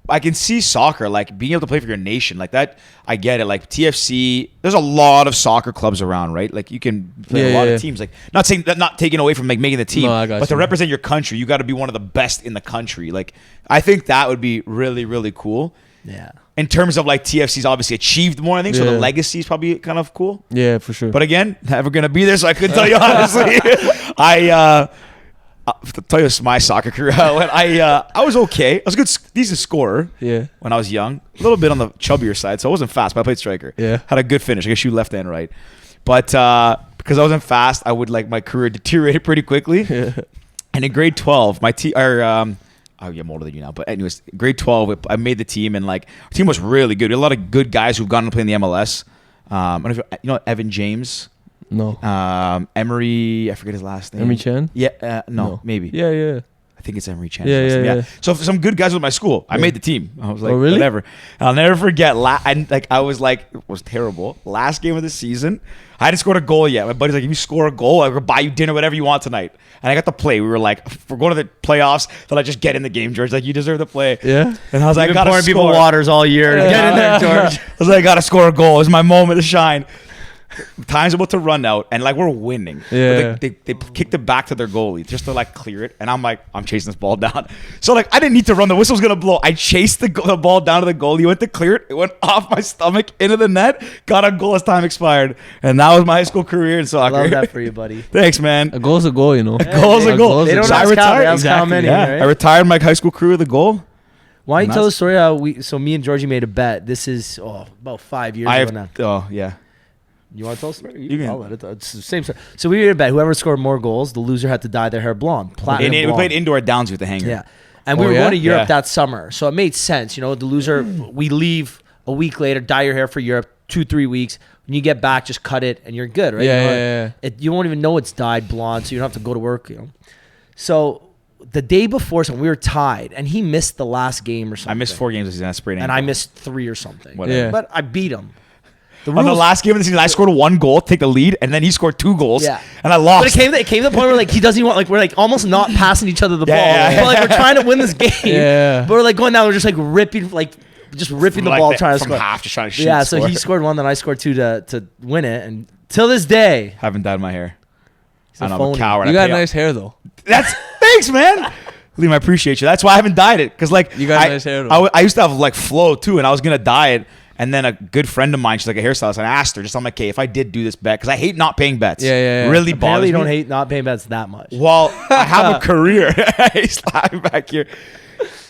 [SPEAKER 1] I can see soccer, like being able to play for your nation, like that. I get it. Like TFC, there's a lot of soccer clubs around, right? Like you can play a lot of teams. Like not saying that, not taking away from like making the team, but to represent your country, you got to be one of the best in the country. Like I think that would be really, really cool.
[SPEAKER 2] Yeah. In
[SPEAKER 1] terms of like TFC's obviously achieved more, I think. So the legacy is probably kind of cool.
[SPEAKER 3] Yeah, for sure.
[SPEAKER 1] But again, never gonna be there, so I couldn't tell you honestly. To tell you my soccer career, I was okay. I was a good, decent scorer.
[SPEAKER 3] Yeah.
[SPEAKER 1] When I was young, a little bit on the chubbier side, so I wasn't fast, but I played striker.
[SPEAKER 3] Yeah.
[SPEAKER 1] Had a good finish. I guess shoot left and right. But because I wasn't fast, I would like my career deteriorated pretty quickly. And in grade 12, my team, I'm older than you now, but anyways, grade 12, I made the team, and like our team was really good. We had a lot of good guys who've gone to play in the MLS. I don't know if you know Evan James.
[SPEAKER 3] No.
[SPEAKER 1] Emery, I forget his last name.
[SPEAKER 3] Emery Chen?
[SPEAKER 1] Yeah, no, maybe.
[SPEAKER 3] Yeah.
[SPEAKER 1] I think it's Emery Chen.
[SPEAKER 3] Yeah.
[SPEAKER 1] So some good guys with my school. I made the team. I was like,
[SPEAKER 3] Oh, really?
[SPEAKER 1] whatever. And I'll never forget. I was like, it was terrible. Last game of the season, I hadn't scored a goal yet. My buddy's like, if you score a goal, I'm gonna buy you dinner, whatever you want tonight. And I got to play. We were like, if we're going to the playoffs, then I just get in the game, George. Like, you deserve to play.
[SPEAKER 3] Yeah.
[SPEAKER 1] And I was like,
[SPEAKER 2] You've
[SPEAKER 1] I
[SPEAKER 2] been
[SPEAKER 1] gotta
[SPEAKER 2] pouring
[SPEAKER 1] score.
[SPEAKER 2] people waters all year. Get in there, George.
[SPEAKER 1] I was like, I gotta score a goal. It was my moment to shine. Time's about to run out, and like we're winning.
[SPEAKER 3] Yeah.
[SPEAKER 1] But they kicked it back to their goalie just to like clear it, and I'm like, I'm chasing this ball down. So like I didn't need to run. The whistle's gonna blow. I chased the ball down to the goalie. He went to clear it. It went off my stomach into the net. Got a goal as time expired, and that was my high school career in
[SPEAKER 2] I
[SPEAKER 1] soccer.
[SPEAKER 2] love that for you, buddy.
[SPEAKER 1] Thanks, man.
[SPEAKER 3] A goal's a goal, you know.
[SPEAKER 1] A goal's a goal.
[SPEAKER 2] They don't
[SPEAKER 1] So I
[SPEAKER 2] ask how,
[SPEAKER 1] retired.
[SPEAKER 2] they ask how many,
[SPEAKER 1] Yeah.
[SPEAKER 2] right?
[SPEAKER 1] I retired my high school career with a goal.
[SPEAKER 2] Why don't you
[SPEAKER 1] And
[SPEAKER 2] tell the
[SPEAKER 1] that's-
[SPEAKER 2] story how me and Georgie made a bet. This is about 5 years ago now.
[SPEAKER 1] Oh yeah.
[SPEAKER 2] You want to tell the story?
[SPEAKER 1] You can.
[SPEAKER 2] I'll let it. It's the same story. So we made a bet. Whoever scored more goals, the loser had to dye their hair blonde. Platinum
[SPEAKER 1] We
[SPEAKER 2] blonde.
[SPEAKER 1] played indoor at Downsview with the hanger.
[SPEAKER 2] Yeah. And we
[SPEAKER 3] Oh,
[SPEAKER 2] were
[SPEAKER 3] yeah?
[SPEAKER 2] going to Europe
[SPEAKER 1] Yeah.
[SPEAKER 2] that summer. So it made sense. You know, the loser, we leave a week later, dye your hair for Europe, 2-3 weeks. When you get back, just cut it and you're good, right?
[SPEAKER 3] Yeah,
[SPEAKER 2] You know,
[SPEAKER 3] yeah.
[SPEAKER 2] you won't even know it's dyed blonde, so you don't have to go to work, you know. So the day before, we were tied, and he missed the last game or something.
[SPEAKER 1] I missed 4 games this season. I sprained
[SPEAKER 2] And
[SPEAKER 1] ankle.
[SPEAKER 2] I missed 3 or something.
[SPEAKER 1] Whatever.
[SPEAKER 3] Yeah.
[SPEAKER 2] But I beat him.
[SPEAKER 1] On the last game of the season, I scored 1 goal, take the lead, and then he scored 2 goals.
[SPEAKER 2] Yeah.
[SPEAKER 1] And I lost.
[SPEAKER 2] But it came to the point where like he doesn't even want, like we're like almost not passing each other the ball.
[SPEAKER 1] Yeah.
[SPEAKER 2] But like we're trying to win this game.
[SPEAKER 3] Yeah.
[SPEAKER 2] But we're like going down, we're just like ripping the ball trying to
[SPEAKER 1] from
[SPEAKER 2] score.
[SPEAKER 1] half, just trying to shoot.
[SPEAKER 2] Yeah, so
[SPEAKER 1] score.
[SPEAKER 2] he scored 1, then I scored 2 to win it. And till this day,
[SPEAKER 1] Haven't dyed my hair.
[SPEAKER 2] a
[SPEAKER 1] I'm a
[SPEAKER 2] phony.
[SPEAKER 1] coward.
[SPEAKER 3] You
[SPEAKER 1] I
[SPEAKER 3] got
[SPEAKER 1] pay
[SPEAKER 3] nice hair though.
[SPEAKER 1] That's thanks, man. Liam, I appreciate you. That's why I haven't dyed it, because like
[SPEAKER 3] You got nice hair, though.
[SPEAKER 1] I used to have like flow too, and I was gonna dye it. And then a good friend of mine, she's like a hairstylist, and I asked her, just I'm like, okay, if I did do this bet, because I hate not paying bets.
[SPEAKER 3] Yeah.
[SPEAKER 1] Really
[SPEAKER 2] Apparently
[SPEAKER 1] bothers
[SPEAKER 2] you don't
[SPEAKER 1] me.
[SPEAKER 2] hate not paying bets that much.
[SPEAKER 1] Well, I have a career. He's laughing back here.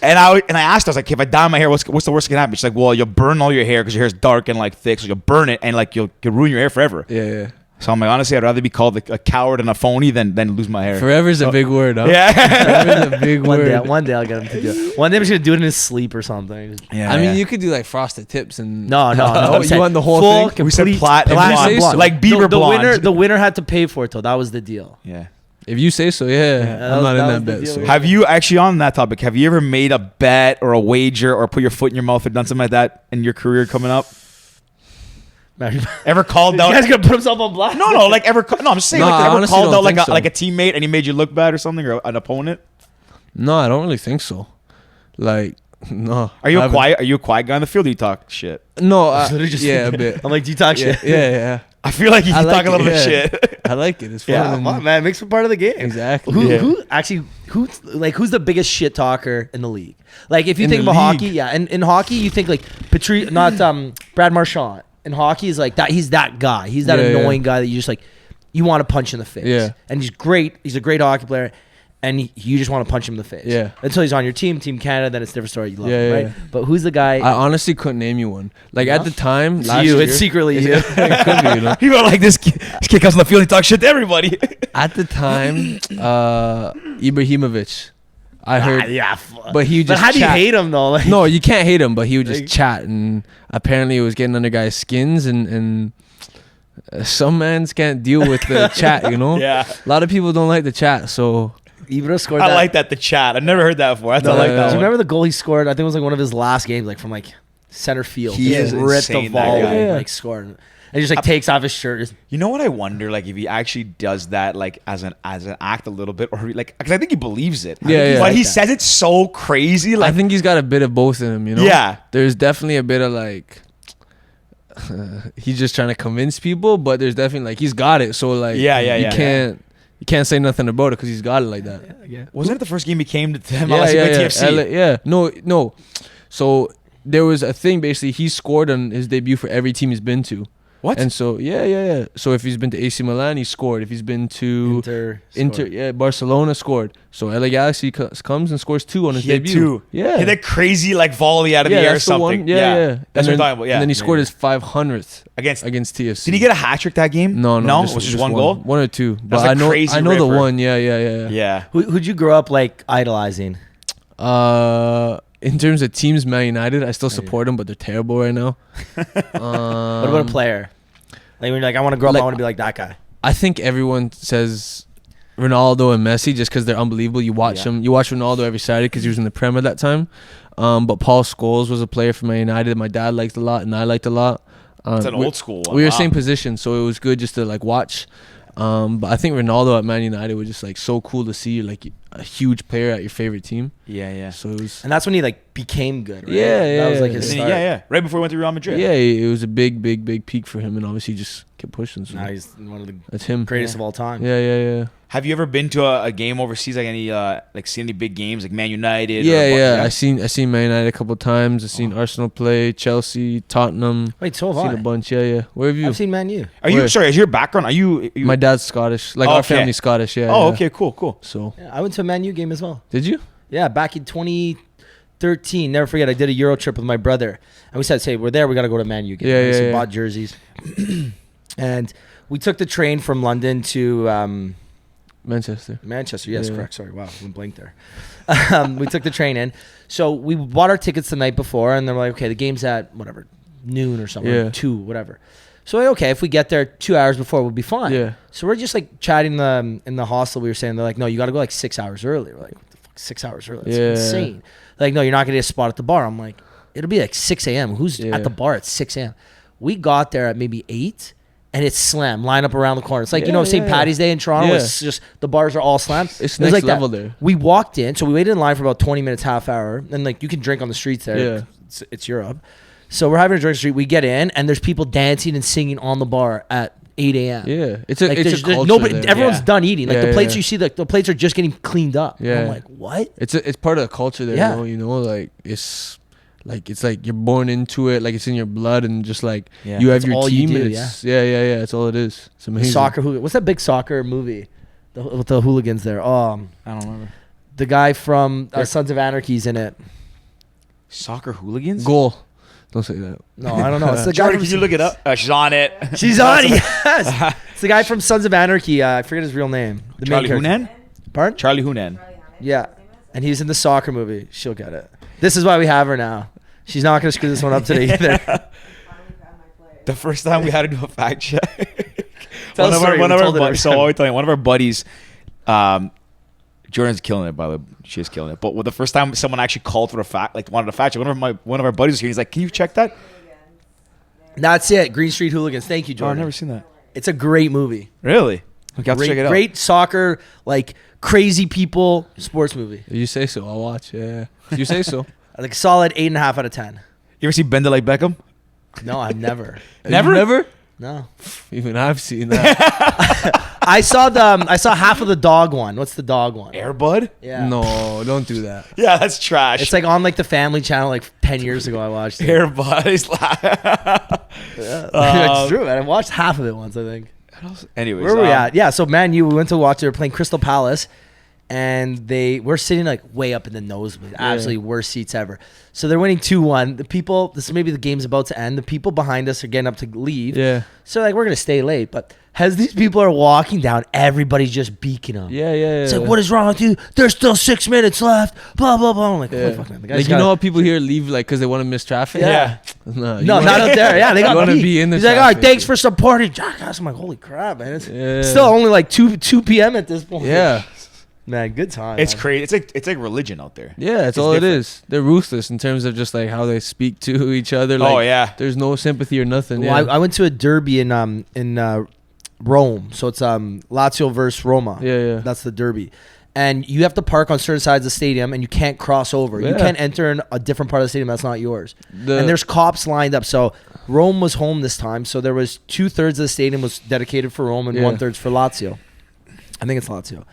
[SPEAKER 1] And I asked her, I was like, if I dye my hair, what's the worst that can happen? She's like, well, you'll burn all your hair because your hair's dark and like thick, so you'll burn it and like you'll ruin your hair forever.
[SPEAKER 3] Yeah.
[SPEAKER 1] So I'm like, honestly, I'd rather be called a coward and a phony than lose my hair.
[SPEAKER 3] Forever's a big word, huh?
[SPEAKER 1] Yeah.
[SPEAKER 3] Forever's a big word.
[SPEAKER 2] One day I'll get him to do it. One day I'm just gonna do it in his sleep or something.
[SPEAKER 1] Yeah,
[SPEAKER 3] I mean,
[SPEAKER 1] yeah.
[SPEAKER 3] you could do like frosted tips and
[SPEAKER 2] No.
[SPEAKER 3] Oh,
[SPEAKER 2] I'm
[SPEAKER 3] you
[SPEAKER 2] saying
[SPEAKER 3] want the whole
[SPEAKER 2] full,
[SPEAKER 3] thing?
[SPEAKER 1] We said
[SPEAKER 2] complete
[SPEAKER 1] platinum
[SPEAKER 3] blonde.
[SPEAKER 2] blonde.
[SPEAKER 1] like Bieber blonde.
[SPEAKER 2] The winner had to pay for it though. That was the deal.
[SPEAKER 1] Yeah.
[SPEAKER 3] If you say so, yeah.
[SPEAKER 2] that
[SPEAKER 3] I'm
[SPEAKER 2] was-
[SPEAKER 3] not
[SPEAKER 2] that
[SPEAKER 3] in
[SPEAKER 2] was
[SPEAKER 3] that
[SPEAKER 2] the
[SPEAKER 3] bet.
[SPEAKER 2] deal,
[SPEAKER 3] So.
[SPEAKER 2] yeah.
[SPEAKER 1] Have you actually, on that topic, have you ever made a bet or a wager or put your foot in your mouth or done something like that in your career coming up? Ever called
[SPEAKER 2] This
[SPEAKER 1] out?
[SPEAKER 2] guy's gonna put himself on blast.
[SPEAKER 1] No, like ever. No, I'm just saying.
[SPEAKER 3] No,
[SPEAKER 1] like,
[SPEAKER 3] I
[SPEAKER 1] ever
[SPEAKER 3] honestly
[SPEAKER 1] called
[SPEAKER 3] don't
[SPEAKER 1] out like
[SPEAKER 3] think so.
[SPEAKER 1] like a teammate and he made you look bad or something, or an opponent?
[SPEAKER 3] No, I don't really think so. Like, no.
[SPEAKER 1] Are you
[SPEAKER 3] I
[SPEAKER 1] a
[SPEAKER 3] haven't-
[SPEAKER 1] quiet? Are you a quiet guy on the field? Or you talk shit.
[SPEAKER 3] No,
[SPEAKER 2] Literally just-
[SPEAKER 3] yeah, a bit.
[SPEAKER 2] I'm like, do you talk
[SPEAKER 3] Yeah,
[SPEAKER 2] shit?
[SPEAKER 3] yeah.
[SPEAKER 1] I feel like you
[SPEAKER 3] I
[SPEAKER 1] talk
[SPEAKER 3] like
[SPEAKER 1] a little
[SPEAKER 3] it,
[SPEAKER 1] bit
[SPEAKER 3] yeah.
[SPEAKER 1] shit.
[SPEAKER 3] I like it. It's fun.
[SPEAKER 2] Yeah,
[SPEAKER 3] and-
[SPEAKER 2] come on, man, it makes it part of the game.
[SPEAKER 3] Exactly.
[SPEAKER 2] Who's the biggest shit talker in the league? Like if you
[SPEAKER 3] In
[SPEAKER 2] think
[SPEAKER 3] the
[SPEAKER 2] about
[SPEAKER 3] league?
[SPEAKER 2] hockey, yeah, and in hockey you think like Brad Marchand. In hockey is like that. He's that guy. He's that
[SPEAKER 3] Yeah, yeah.
[SPEAKER 2] annoying guy that you just like you want to punch in the face.
[SPEAKER 3] Yeah.
[SPEAKER 2] And he's great. He's a great hockey player. And you just want to punch him in the face.
[SPEAKER 3] Yeah.
[SPEAKER 2] Until he's on your team, Team Canada, then it's a different story. You love
[SPEAKER 3] Yeah,
[SPEAKER 2] him,
[SPEAKER 3] yeah,
[SPEAKER 2] right?
[SPEAKER 3] yeah.
[SPEAKER 2] But who's the guy?
[SPEAKER 3] I honestly couldn't name you one. Like at the time,
[SPEAKER 2] It's
[SPEAKER 3] last
[SPEAKER 2] you.
[SPEAKER 3] year,
[SPEAKER 2] It's secretly you.
[SPEAKER 3] it could be, you know.
[SPEAKER 1] You go like this kid comes on the field, he talks shit to everybody.
[SPEAKER 3] At the time, Ibrahimovic, I heard,
[SPEAKER 2] yeah.
[SPEAKER 3] but he would
[SPEAKER 2] But
[SPEAKER 3] just
[SPEAKER 2] how do you
[SPEAKER 3] chat.
[SPEAKER 2] hate him though? Like,
[SPEAKER 3] No, you can't hate him, but he would just
[SPEAKER 2] Like-
[SPEAKER 3] chat, and apparently it was getting under guys' skins, and some mans can't deal with the chat, you know.
[SPEAKER 1] Yeah.
[SPEAKER 3] A lot of people don't like the chat, so
[SPEAKER 2] Ibra scored
[SPEAKER 1] I
[SPEAKER 2] that.
[SPEAKER 1] like that, the chat. I've never heard that before. I
[SPEAKER 3] No,
[SPEAKER 1] like
[SPEAKER 3] yeah.
[SPEAKER 1] that
[SPEAKER 2] Do you
[SPEAKER 1] one.
[SPEAKER 2] remember the goal he scored? I think it was like one of his last games, like from like center field.
[SPEAKER 1] He
[SPEAKER 2] just
[SPEAKER 1] is
[SPEAKER 2] ripped
[SPEAKER 1] insane,
[SPEAKER 2] the
[SPEAKER 1] that
[SPEAKER 2] ball
[SPEAKER 1] guy.
[SPEAKER 2] and
[SPEAKER 3] Yeah.
[SPEAKER 2] like scored. And he just like takes off his shirt. Just-
[SPEAKER 1] You know what I wonder, like if he actually does that, like as an act a little bit, or like because I think he believes it.
[SPEAKER 3] Yeah, yeah.
[SPEAKER 1] But he
[SPEAKER 2] Like that.
[SPEAKER 1] says it so crazy, like
[SPEAKER 3] I think he's got a bit of both in him, you know.
[SPEAKER 1] Yeah.
[SPEAKER 3] There's definitely a bit of like. He's just trying to convince people, but there's definitely like he's got it. So like, you can't say nothing about it because he's got it like that.
[SPEAKER 1] wasn't it the first game he came to MLS TFC?
[SPEAKER 3] Yeah. No. So there was a thing basically. He scored on his debut for every team he's been to.
[SPEAKER 1] What?
[SPEAKER 3] And so yeah. So if he's been to AC Milan, he scored. If he's been to
[SPEAKER 2] Inter,
[SPEAKER 3] Barcelona, scored. So LA Galaxy comes and scores 2 on his
[SPEAKER 1] He had
[SPEAKER 3] debut.
[SPEAKER 1] 2.
[SPEAKER 3] Yeah.
[SPEAKER 1] He had that crazy like volley out of the air or
[SPEAKER 3] that's the
[SPEAKER 1] something.
[SPEAKER 3] one. Yeah.
[SPEAKER 1] That's
[SPEAKER 3] And
[SPEAKER 1] what I'm
[SPEAKER 3] then,
[SPEAKER 1] talking about. Yeah.
[SPEAKER 3] and then he scored his 500th
[SPEAKER 1] against
[SPEAKER 3] TFC.
[SPEAKER 1] Did he get a hat trick that game?
[SPEAKER 3] No.
[SPEAKER 1] It was just one goal.
[SPEAKER 3] 1 or 2. But
[SPEAKER 1] was a
[SPEAKER 3] I know
[SPEAKER 1] crazy
[SPEAKER 3] the
[SPEAKER 1] ripper.
[SPEAKER 3] one. Yeah.
[SPEAKER 1] Yeah.
[SPEAKER 2] Who'd you grow up like idolizing?
[SPEAKER 3] In terms of teams, Man United, I still support them, but they're terrible right now.
[SPEAKER 2] What about a player? Like when you're like, I want to grow up, I want to be like that guy.
[SPEAKER 3] I think everyone says Ronaldo and Messi just because they're unbelievable. You watch them. You watch Ronaldo every Saturday because he was in the Prem at that time. But Paul Scholes was a player for Man United that my dad liked a lot and I liked a lot.
[SPEAKER 1] It's an old school one.
[SPEAKER 3] We were same position, so it was good just to like watch. But I think Ronaldo at Man United was just like so cool to see, like a huge player at your favorite team.
[SPEAKER 1] Yeah.
[SPEAKER 3] So it was.
[SPEAKER 2] And that's when he like became good, right?
[SPEAKER 3] Yeah,
[SPEAKER 2] That was like
[SPEAKER 3] yeah.
[SPEAKER 2] his
[SPEAKER 1] And then,
[SPEAKER 2] start.
[SPEAKER 1] Right before he went to Real Madrid.
[SPEAKER 3] Yeah, it was a big peak for him, and obviously he just kept pushing. So
[SPEAKER 2] Now he's one of the
[SPEAKER 3] that's him.
[SPEAKER 2] greatest of all time.
[SPEAKER 3] Yeah.
[SPEAKER 1] Have you ever been to a game overseas, like any seen any big games like Man United?
[SPEAKER 3] Yeah. I seen Man United a couple of times. I seen Arsenal play, Chelsea, Tottenham.
[SPEAKER 2] Wait, so have
[SPEAKER 3] Seen
[SPEAKER 2] I.
[SPEAKER 3] a bunch. Yeah. Where have you?
[SPEAKER 2] I've seen Man U.
[SPEAKER 1] Are you
[SPEAKER 3] Where?
[SPEAKER 1] sorry? Is your background? Are you?
[SPEAKER 3] My dad's Scottish. Like our
[SPEAKER 1] Okay.
[SPEAKER 3] family's Scottish. Yeah.
[SPEAKER 1] Oh,
[SPEAKER 3] yeah.
[SPEAKER 1] okay, cool.
[SPEAKER 3] So
[SPEAKER 2] Yeah, I went to a Man U game as well.
[SPEAKER 3] did you?
[SPEAKER 2] Yeah, back in 2013. Never forget, I did a Euro trip with my brother. And we said, hey, we're there. We got to go to Man U game.
[SPEAKER 3] Yeah,
[SPEAKER 2] So
[SPEAKER 3] yeah,
[SPEAKER 2] we
[SPEAKER 3] yeah.
[SPEAKER 2] bought jerseys. And we took the train from London to
[SPEAKER 3] Manchester.
[SPEAKER 2] Manchester. Yes,
[SPEAKER 3] Yeah.
[SPEAKER 2] correct. Sorry. Wow. We blinked there. We took the train in. So we bought our tickets the night before. And they're like, okay, the game's at whatever, noon or something.
[SPEAKER 3] Yeah.
[SPEAKER 2] 2, whatever. So, like, okay, if we get there 2 hours before, we'll be fine.
[SPEAKER 3] Yeah.
[SPEAKER 2] So we're just like chatting in the hostel. We were saying, they're like, no, you got to go like 6 hours early. We're like, what the fuck, 6 hours early? That's
[SPEAKER 3] Yeah.
[SPEAKER 2] insane. Like, no, you're not going to get a spot at the bar. I'm like, it'll be like 6 a.m. Who's
[SPEAKER 3] Yeah.
[SPEAKER 2] at the bar at 6 a.m.? We got there at maybe 8 and it's slammed. Line up around the corner. It's like,
[SPEAKER 3] Yeah,
[SPEAKER 2] St.
[SPEAKER 3] yeah.
[SPEAKER 2] It's Day in Toronto.
[SPEAKER 3] Yeah.
[SPEAKER 2] It's just the bars are all slammed.
[SPEAKER 3] It's
[SPEAKER 2] It was
[SPEAKER 3] next
[SPEAKER 2] like that.
[SPEAKER 3] level there.
[SPEAKER 2] We walked in. So we waited in line for about 20 minutes, half hour. And like you can drink on the streets there.
[SPEAKER 3] Yeah.
[SPEAKER 2] It's Europe. So we're having a drink on the street. We get in and there's people dancing and singing on the bar at 8 a.m.
[SPEAKER 3] Yeah. It's a
[SPEAKER 2] Like
[SPEAKER 3] it's
[SPEAKER 2] there's
[SPEAKER 3] a culture
[SPEAKER 2] nobody.
[SPEAKER 3] there.
[SPEAKER 2] Everyone's
[SPEAKER 1] Yeah.
[SPEAKER 2] done eating. Like
[SPEAKER 3] Yeah,
[SPEAKER 2] the plates
[SPEAKER 3] yeah.
[SPEAKER 2] you see, like the plates are just getting cleaned up.
[SPEAKER 3] Yeah.
[SPEAKER 2] I'm like, what?
[SPEAKER 3] It's part of the culture there.
[SPEAKER 2] Yeah.
[SPEAKER 3] You know, like it's like you're born into it. Like it's in your blood, and just like
[SPEAKER 1] Yeah.
[SPEAKER 3] you have
[SPEAKER 2] It's
[SPEAKER 3] your
[SPEAKER 2] all you
[SPEAKER 3] team.
[SPEAKER 2] do,
[SPEAKER 3] and it's, yeah. That's all it is. It's amazing.
[SPEAKER 2] Soccer. What's that big soccer movie with the hooligans there?
[SPEAKER 1] I don't remember.
[SPEAKER 2] The guy from Sons of Anarchy's in it.
[SPEAKER 1] Soccer hooligans?
[SPEAKER 3] Goal. Don't say that.
[SPEAKER 2] No, I don't know. It's the guy
[SPEAKER 1] Jordan,
[SPEAKER 2] from
[SPEAKER 1] could you look it up? She's on it.
[SPEAKER 2] She's on. Yes. It's the guy from Sons of Anarchy. I forget his real name. The
[SPEAKER 1] Charlie
[SPEAKER 2] main character.
[SPEAKER 1] Hunnam?
[SPEAKER 2] Pardon?
[SPEAKER 1] Charlie Hunnam.
[SPEAKER 2] Yeah. And he's in the soccer movie. She'll get it. This is why we have her now. She's not going to screw this one up today either.
[SPEAKER 1] The first time we had to do a fact check.
[SPEAKER 2] Tell the story.
[SPEAKER 1] one
[SPEAKER 2] We
[SPEAKER 1] of our
[SPEAKER 2] told it
[SPEAKER 1] buddies.
[SPEAKER 2] every
[SPEAKER 1] So
[SPEAKER 2] time.
[SPEAKER 1] I'll tell you, one of our buddies, Jordan's killing it, by the way. She is killing it. But the first time someone actually called for a fact, like wanted a fact check, one of our buddies was here. He's like, "Can you check that?"
[SPEAKER 2] That's it. Green Street Hooligans. Thank you,
[SPEAKER 1] Oh, I've
[SPEAKER 2] Jordan.
[SPEAKER 1] never seen that.
[SPEAKER 2] It's a great movie.
[SPEAKER 1] Really? Okay, I'll have to check it out.
[SPEAKER 2] Great soccer, like crazy people sports movie.
[SPEAKER 3] If you say so, I'll watch. Yeah. If you say so.
[SPEAKER 2] Like solid 8.5 out of 10.
[SPEAKER 1] You ever see Bend It Like Beckham?
[SPEAKER 2] No, I've never.
[SPEAKER 1] Never?
[SPEAKER 3] Never.
[SPEAKER 2] No.
[SPEAKER 3] Even I've seen that.
[SPEAKER 2] I saw half of the dog one. What's the dog one?
[SPEAKER 1] Air Bud?
[SPEAKER 2] Yeah.
[SPEAKER 3] No, don't do that.
[SPEAKER 1] Yeah, that's trash.
[SPEAKER 2] It's like on like the Family Channel like 10 years ago I watched it.
[SPEAKER 1] Air Bud. It's
[SPEAKER 2] It's true, man. I watched half of it once, I think.
[SPEAKER 1] Anyways,
[SPEAKER 2] Where were we at? Yeah, so Man U, we went to watch. They were playing Crystal Palace, and we're sitting like way up in the nosebleed, absolutely worst seats ever. So they're winning 2-1. The people, this is maybe the game's about to end. The people behind us are getting up to leave.
[SPEAKER 3] Yeah.
[SPEAKER 2] So like we're gonna stay late, but as these people are walking down, everybody's just beaking them.
[SPEAKER 3] Yeah.
[SPEAKER 2] It's like, what is wrong with you? There's still 6 minutes left. Blah blah blah. I'm like, holy fuck, man. The guy's
[SPEAKER 3] Like, you know how people here leave like because they want to miss traffic?
[SPEAKER 2] Yeah.
[SPEAKER 3] No,
[SPEAKER 2] No, not out there. Yeah, they got
[SPEAKER 3] You wanna
[SPEAKER 2] beat.
[SPEAKER 3] be in the
[SPEAKER 2] He's like, all right,
[SPEAKER 3] traffic.
[SPEAKER 2] thanks for supporting Jackass. I'm like, holy crap, man. It's
[SPEAKER 3] Yeah.
[SPEAKER 2] still only like 2 p.m. at this point.
[SPEAKER 3] Yeah.
[SPEAKER 2] Man, good time.
[SPEAKER 1] It's
[SPEAKER 2] man.
[SPEAKER 1] crazy. It's like religion out there.
[SPEAKER 3] Yeah, that's
[SPEAKER 1] It's
[SPEAKER 3] all
[SPEAKER 1] different.
[SPEAKER 3] it is. They're ruthless in terms of just like how they speak to each other. Like,
[SPEAKER 1] Oh, yeah.
[SPEAKER 3] There's no sympathy or nothing.
[SPEAKER 2] Well,
[SPEAKER 3] Yeah.
[SPEAKER 2] I went to a derby in Rome. So it's Lazio versus Roma.
[SPEAKER 3] Yeah.
[SPEAKER 2] That's the derby. And you have to park on certain sides of the stadium and you can't cross over. You
[SPEAKER 3] Yeah.
[SPEAKER 2] can't enter in a different part of the stadium that's not yours.
[SPEAKER 3] The-
[SPEAKER 2] And there's cops lined up. So Rome was home this time. So there was 2/3 of the stadium was dedicated for Rome and
[SPEAKER 3] Yeah.
[SPEAKER 2] 1/3 for Lazio. I think it's Lazio.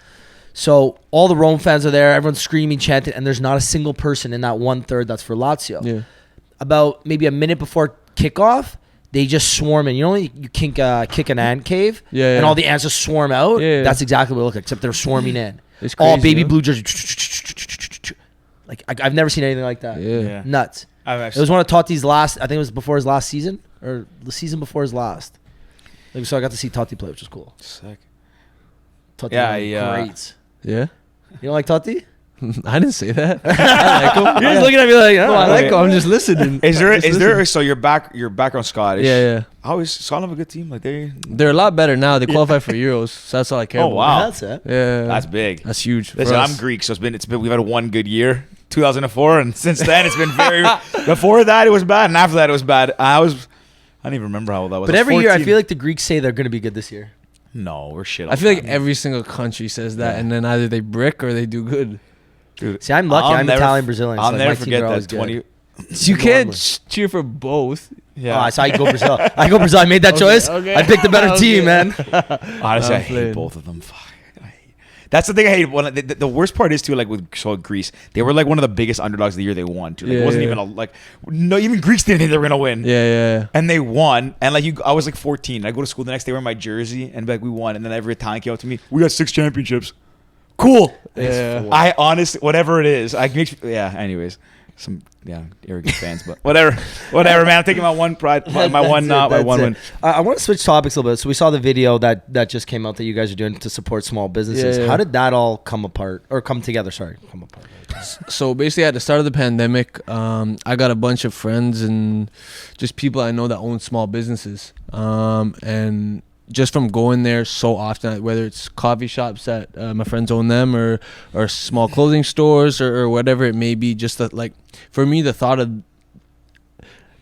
[SPEAKER 2] So all the Rome fans are there. Everyone's screaming, chanting, and there's not a single person in that 1/3 that's for Lazio.
[SPEAKER 3] Yeah.
[SPEAKER 2] About maybe a minute before kickoff, they just swarm in. You know, you kick an ant cave,
[SPEAKER 3] Yeah,
[SPEAKER 2] and
[SPEAKER 3] yeah.
[SPEAKER 2] all the ants just swarm out.
[SPEAKER 3] Yeah.
[SPEAKER 2] That's exactly what it looks like, except they're swarming in.
[SPEAKER 3] It's
[SPEAKER 2] All
[SPEAKER 3] crazy,
[SPEAKER 2] baby
[SPEAKER 3] huh?
[SPEAKER 2] blue jersey. Like I've never seen anything like that.
[SPEAKER 3] Yeah.
[SPEAKER 2] Nuts.
[SPEAKER 1] I've
[SPEAKER 2] It
[SPEAKER 1] actually,
[SPEAKER 2] was one of Totti's last. I think it was before his last season, or the season before his last. Like, so I got to see Totti play, which was cool.
[SPEAKER 1] sick.
[SPEAKER 2] Totti,
[SPEAKER 1] Yeah,
[SPEAKER 2] great.
[SPEAKER 3] Yeah.
[SPEAKER 2] You don't like Totti?
[SPEAKER 3] I didn't say that. I like him.
[SPEAKER 2] You're just looking at me like,
[SPEAKER 3] No, I
[SPEAKER 2] oh,
[SPEAKER 3] like him. I'm just listening.
[SPEAKER 1] Is there?
[SPEAKER 3] Just
[SPEAKER 1] Is there?
[SPEAKER 3] listening.
[SPEAKER 1] So your background Scottish.
[SPEAKER 3] Yeah, yeah.
[SPEAKER 1] How is Scotland have a good team? Like
[SPEAKER 3] They're a lot better now. They qualify for Euros, so that's all I care
[SPEAKER 1] Oh,
[SPEAKER 3] about.
[SPEAKER 1] wow.
[SPEAKER 2] That's it.
[SPEAKER 3] Yeah.
[SPEAKER 1] that's big.
[SPEAKER 3] That's huge. for
[SPEAKER 1] Listen, I'm
[SPEAKER 3] us.
[SPEAKER 1] Greek, so it's been we've had one good year, 2004, and since then it's been very. Before that it was bad, and after that it was bad. I don't even remember how old that was.
[SPEAKER 2] But
[SPEAKER 1] I was
[SPEAKER 2] every year, I
[SPEAKER 1] 14.
[SPEAKER 2] feel like the Greeks say they're going to be good this year.
[SPEAKER 1] No, we're shit. all
[SPEAKER 3] I feel
[SPEAKER 1] the
[SPEAKER 3] like
[SPEAKER 1] time.
[SPEAKER 3] every single country says that,
[SPEAKER 1] Yeah.
[SPEAKER 3] and then either they brick or they do good.
[SPEAKER 1] Dude,
[SPEAKER 2] See, I'm lucky.
[SPEAKER 1] I'll
[SPEAKER 2] I'm
[SPEAKER 1] never-
[SPEAKER 2] Italian Brazilian. So
[SPEAKER 1] I'll
[SPEAKER 2] like,
[SPEAKER 1] never
[SPEAKER 2] my teams
[SPEAKER 1] forget
[SPEAKER 2] are always
[SPEAKER 1] that
[SPEAKER 2] good.
[SPEAKER 1] 20.
[SPEAKER 3] So you can't
[SPEAKER 2] Normally.
[SPEAKER 3] cheer for both.
[SPEAKER 1] Yeah,
[SPEAKER 2] Oh, so I go Brazil. I go Brazil. I made that
[SPEAKER 3] Okay,
[SPEAKER 2] choice.
[SPEAKER 3] okay.
[SPEAKER 2] I picked a better team, man.
[SPEAKER 1] honestly, I
[SPEAKER 3] I'm
[SPEAKER 1] hate
[SPEAKER 3] playing.
[SPEAKER 1] both of them. Fuck. That's the thing I hate. The worst part is too, like with Greece, they were like one of the biggest underdogs the year they won. Too. Like, it wasn't
[SPEAKER 3] Yeah.
[SPEAKER 1] even no, even Greeks didn't think they were gonna win.
[SPEAKER 3] Yeah, yeah.
[SPEAKER 1] And they won, and I was like 14. I go to school the next day wearing my jersey, and be like, we won. And then every Italian came up to me, we got 6 championships. Cool.
[SPEAKER 3] Yeah.
[SPEAKER 1] I honestly, whatever it is, anyways, some arrogant fans, but whatever, man. I'm taking my one pride, my one win.
[SPEAKER 2] I want to switch topics a little bit. So we saw the video that just came out that you guys are doing to support small businesses.
[SPEAKER 3] Yeah, yeah.
[SPEAKER 2] How did that all come together? Sorry, come apart.
[SPEAKER 3] So basically, at the start of the pandemic, I got a bunch of friends and just people I know that own small businesses. And just from going there so often, whether it's coffee shops that my friends own them, or small clothing stores, or whatever it may be, just that, like, for me, the thought of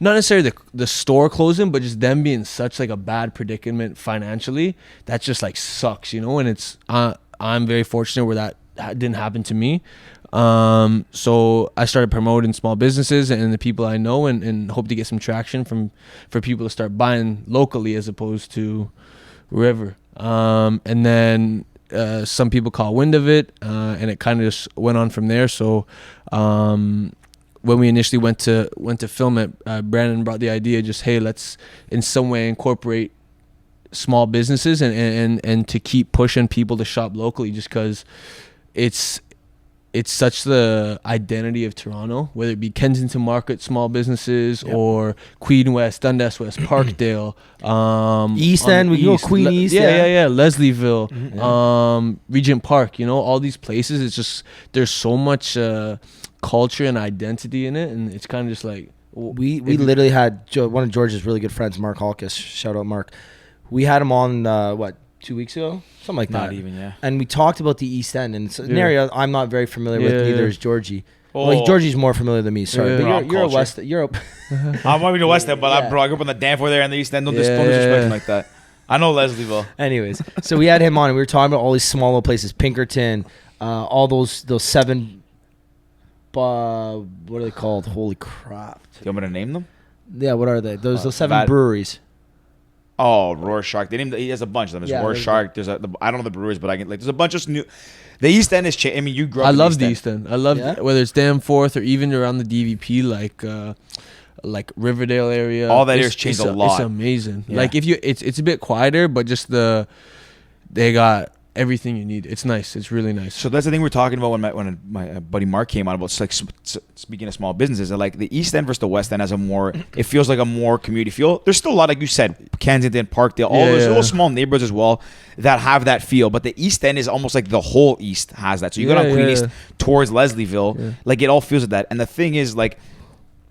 [SPEAKER 3] not necessarily the store closing, but just them being such like a bad predicament financially, that just like sucks, you know. And it's I'm very fortunate where that didn't happen to me. So I started promoting small businesses and the people I know, and hope to get some traction for people to start buying locally as opposed to wherever. And then some people caught wind of it, and it kind of just went on from there. So when we initially went to film it, Brandon brought the idea, just, hey, let's in some way incorporate small businesses and to keep pushing people to shop locally, just because it's such the identity of Toronto, whether it be Kensington Market small businesses,
[SPEAKER 1] Yep.
[SPEAKER 3] or Queen West, Dundas West, Parkdale,
[SPEAKER 2] East
[SPEAKER 3] on
[SPEAKER 2] End,
[SPEAKER 3] the
[SPEAKER 2] we go
[SPEAKER 3] east.
[SPEAKER 2] Queen East,
[SPEAKER 3] yeah, Leslieville,
[SPEAKER 2] Mhm.
[SPEAKER 3] Regent Park, all these places. It's just, there's so much culture and identity in it, and it's kind of just like,
[SPEAKER 2] We literally had one of George's really good friends, Mark Halkis. Shout out, Mark. We had him on 2 weeks ago, something like that.
[SPEAKER 1] Not even, yeah.
[SPEAKER 2] And we talked about the East End, and it's an
[SPEAKER 3] Yeah.
[SPEAKER 2] area I'm not very familiar with.
[SPEAKER 3] Yeah,
[SPEAKER 2] Neither
[SPEAKER 3] yeah.
[SPEAKER 2] is Georgie.
[SPEAKER 1] Oh.
[SPEAKER 2] Well, Georgie's more familiar than me. Sorry,
[SPEAKER 3] Yeah.
[SPEAKER 2] but
[SPEAKER 1] Wrong
[SPEAKER 2] you're a
[SPEAKER 1] culture.
[SPEAKER 2] West. You're a
[SPEAKER 1] I'm moving to West End, but
[SPEAKER 2] Yeah.
[SPEAKER 1] I grew up on the Danforth there and the East End. Don't
[SPEAKER 3] Yeah.
[SPEAKER 1] disrespect me like that. I know Leslieville.
[SPEAKER 2] Anyways, so we had him on, and we were talking about all these small little places, Pinkerton, all those 7. What are they called? Holy crap!
[SPEAKER 1] Do you want me to name them?
[SPEAKER 2] Yeah, what are they? Those 7
[SPEAKER 1] Bad-
[SPEAKER 2] breweries.
[SPEAKER 1] Oh, Rorschach. He has a bunch of them. There's
[SPEAKER 2] Yeah,
[SPEAKER 1] Rorschach. I don't know the breweries, but there's a bunch of new. The East End is changing. I mean, you grew up.
[SPEAKER 3] I
[SPEAKER 1] in
[SPEAKER 3] love
[SPEAKER 1] the
[SPEAKER 3] the East End. I love
[SPEAKER 2] Yeah?
[SPEAKER 3] whether it's Danforth or even around the DVP, like Riverdale area.
[SPEAKER 1] All that
[SPEAKER 3] It's-
[SPEAKER 1] area's changed
[SPEAKER 3] it's
[SPEAKER 1] a lot.
[SPEAKER 3] It's amazing.
[SPEAKER 1] Yeah.
[SPEAKER 3] Like, it's a bit quieter, but just they got everything you need. It's nice. It's really nice.
[SPEAKER 1] So that's the thing we're talking about when my buddy Mark came on about, like, speaking of small businesses. Like, the East End versus the West End has it feels like a more community feel. There's still a lot, like you said, Kensington, Parkdale, all those little small neighborhoods as well that have that feel. But the East End is almost like the whole East has that. So you go down Queen East towards Leslieville, like, it all feels like that. And the thing is, like,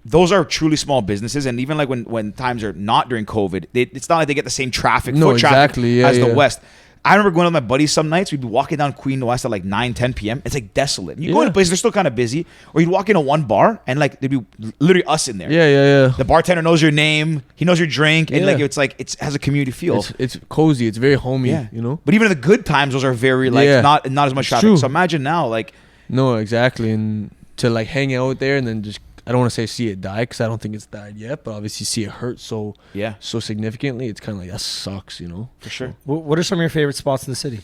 [SPEAKER 1] those are truly small businesses, and even like when times are not during COVID, it's not like they get the same traffic,
[SPEAKER 3] No,
[SPEAKER 1] foot traffic
[SPEAKER 3] exactly. Yeah,
[SPEAKER 1] as the
[SPEAKER 3] yeah.
[SPEAKER 1] West. I remember going with my buddies some nights. We'd be walking down Queen West at like 9, 10 p.m. It's like desolate. You go
[SPEAKER 3] Yeah.
[SPEAKER 1] into places, they're still kind of busy. Or you'd walk into one bar and like there'd be literally us in there.
[SPEAKER 3] Yeah.
[SPEAKER 1] The bartender knows your name. He knows your drink. And
[SPEAKER 3] Yeah.
[SPEAKER 1] it has a community feel.
[SPEAKER 3] It's cozy. It's very homey.
[SPEAKER 1] Yeah. But even in the good times, those are very like
[SPEAKER 3] Yeah.
[SPEAKER 1] not as much
[SPEAKER 3] It's
[SPEAKER 1] traffic.
[SPEAKER 3] true.
[SPEAKER 1] So imagine now, like,
[SPEAKER 3] No, exactly. And to like hang out there and then just, I don't want to say see it die, because I don't think it's died yet, but obviously see it hurt so significantly. It's kind of like, that sucks,
[SPEAKER 1] for sure.
[SPEAKER 2] What are some of your favorite spots in the city?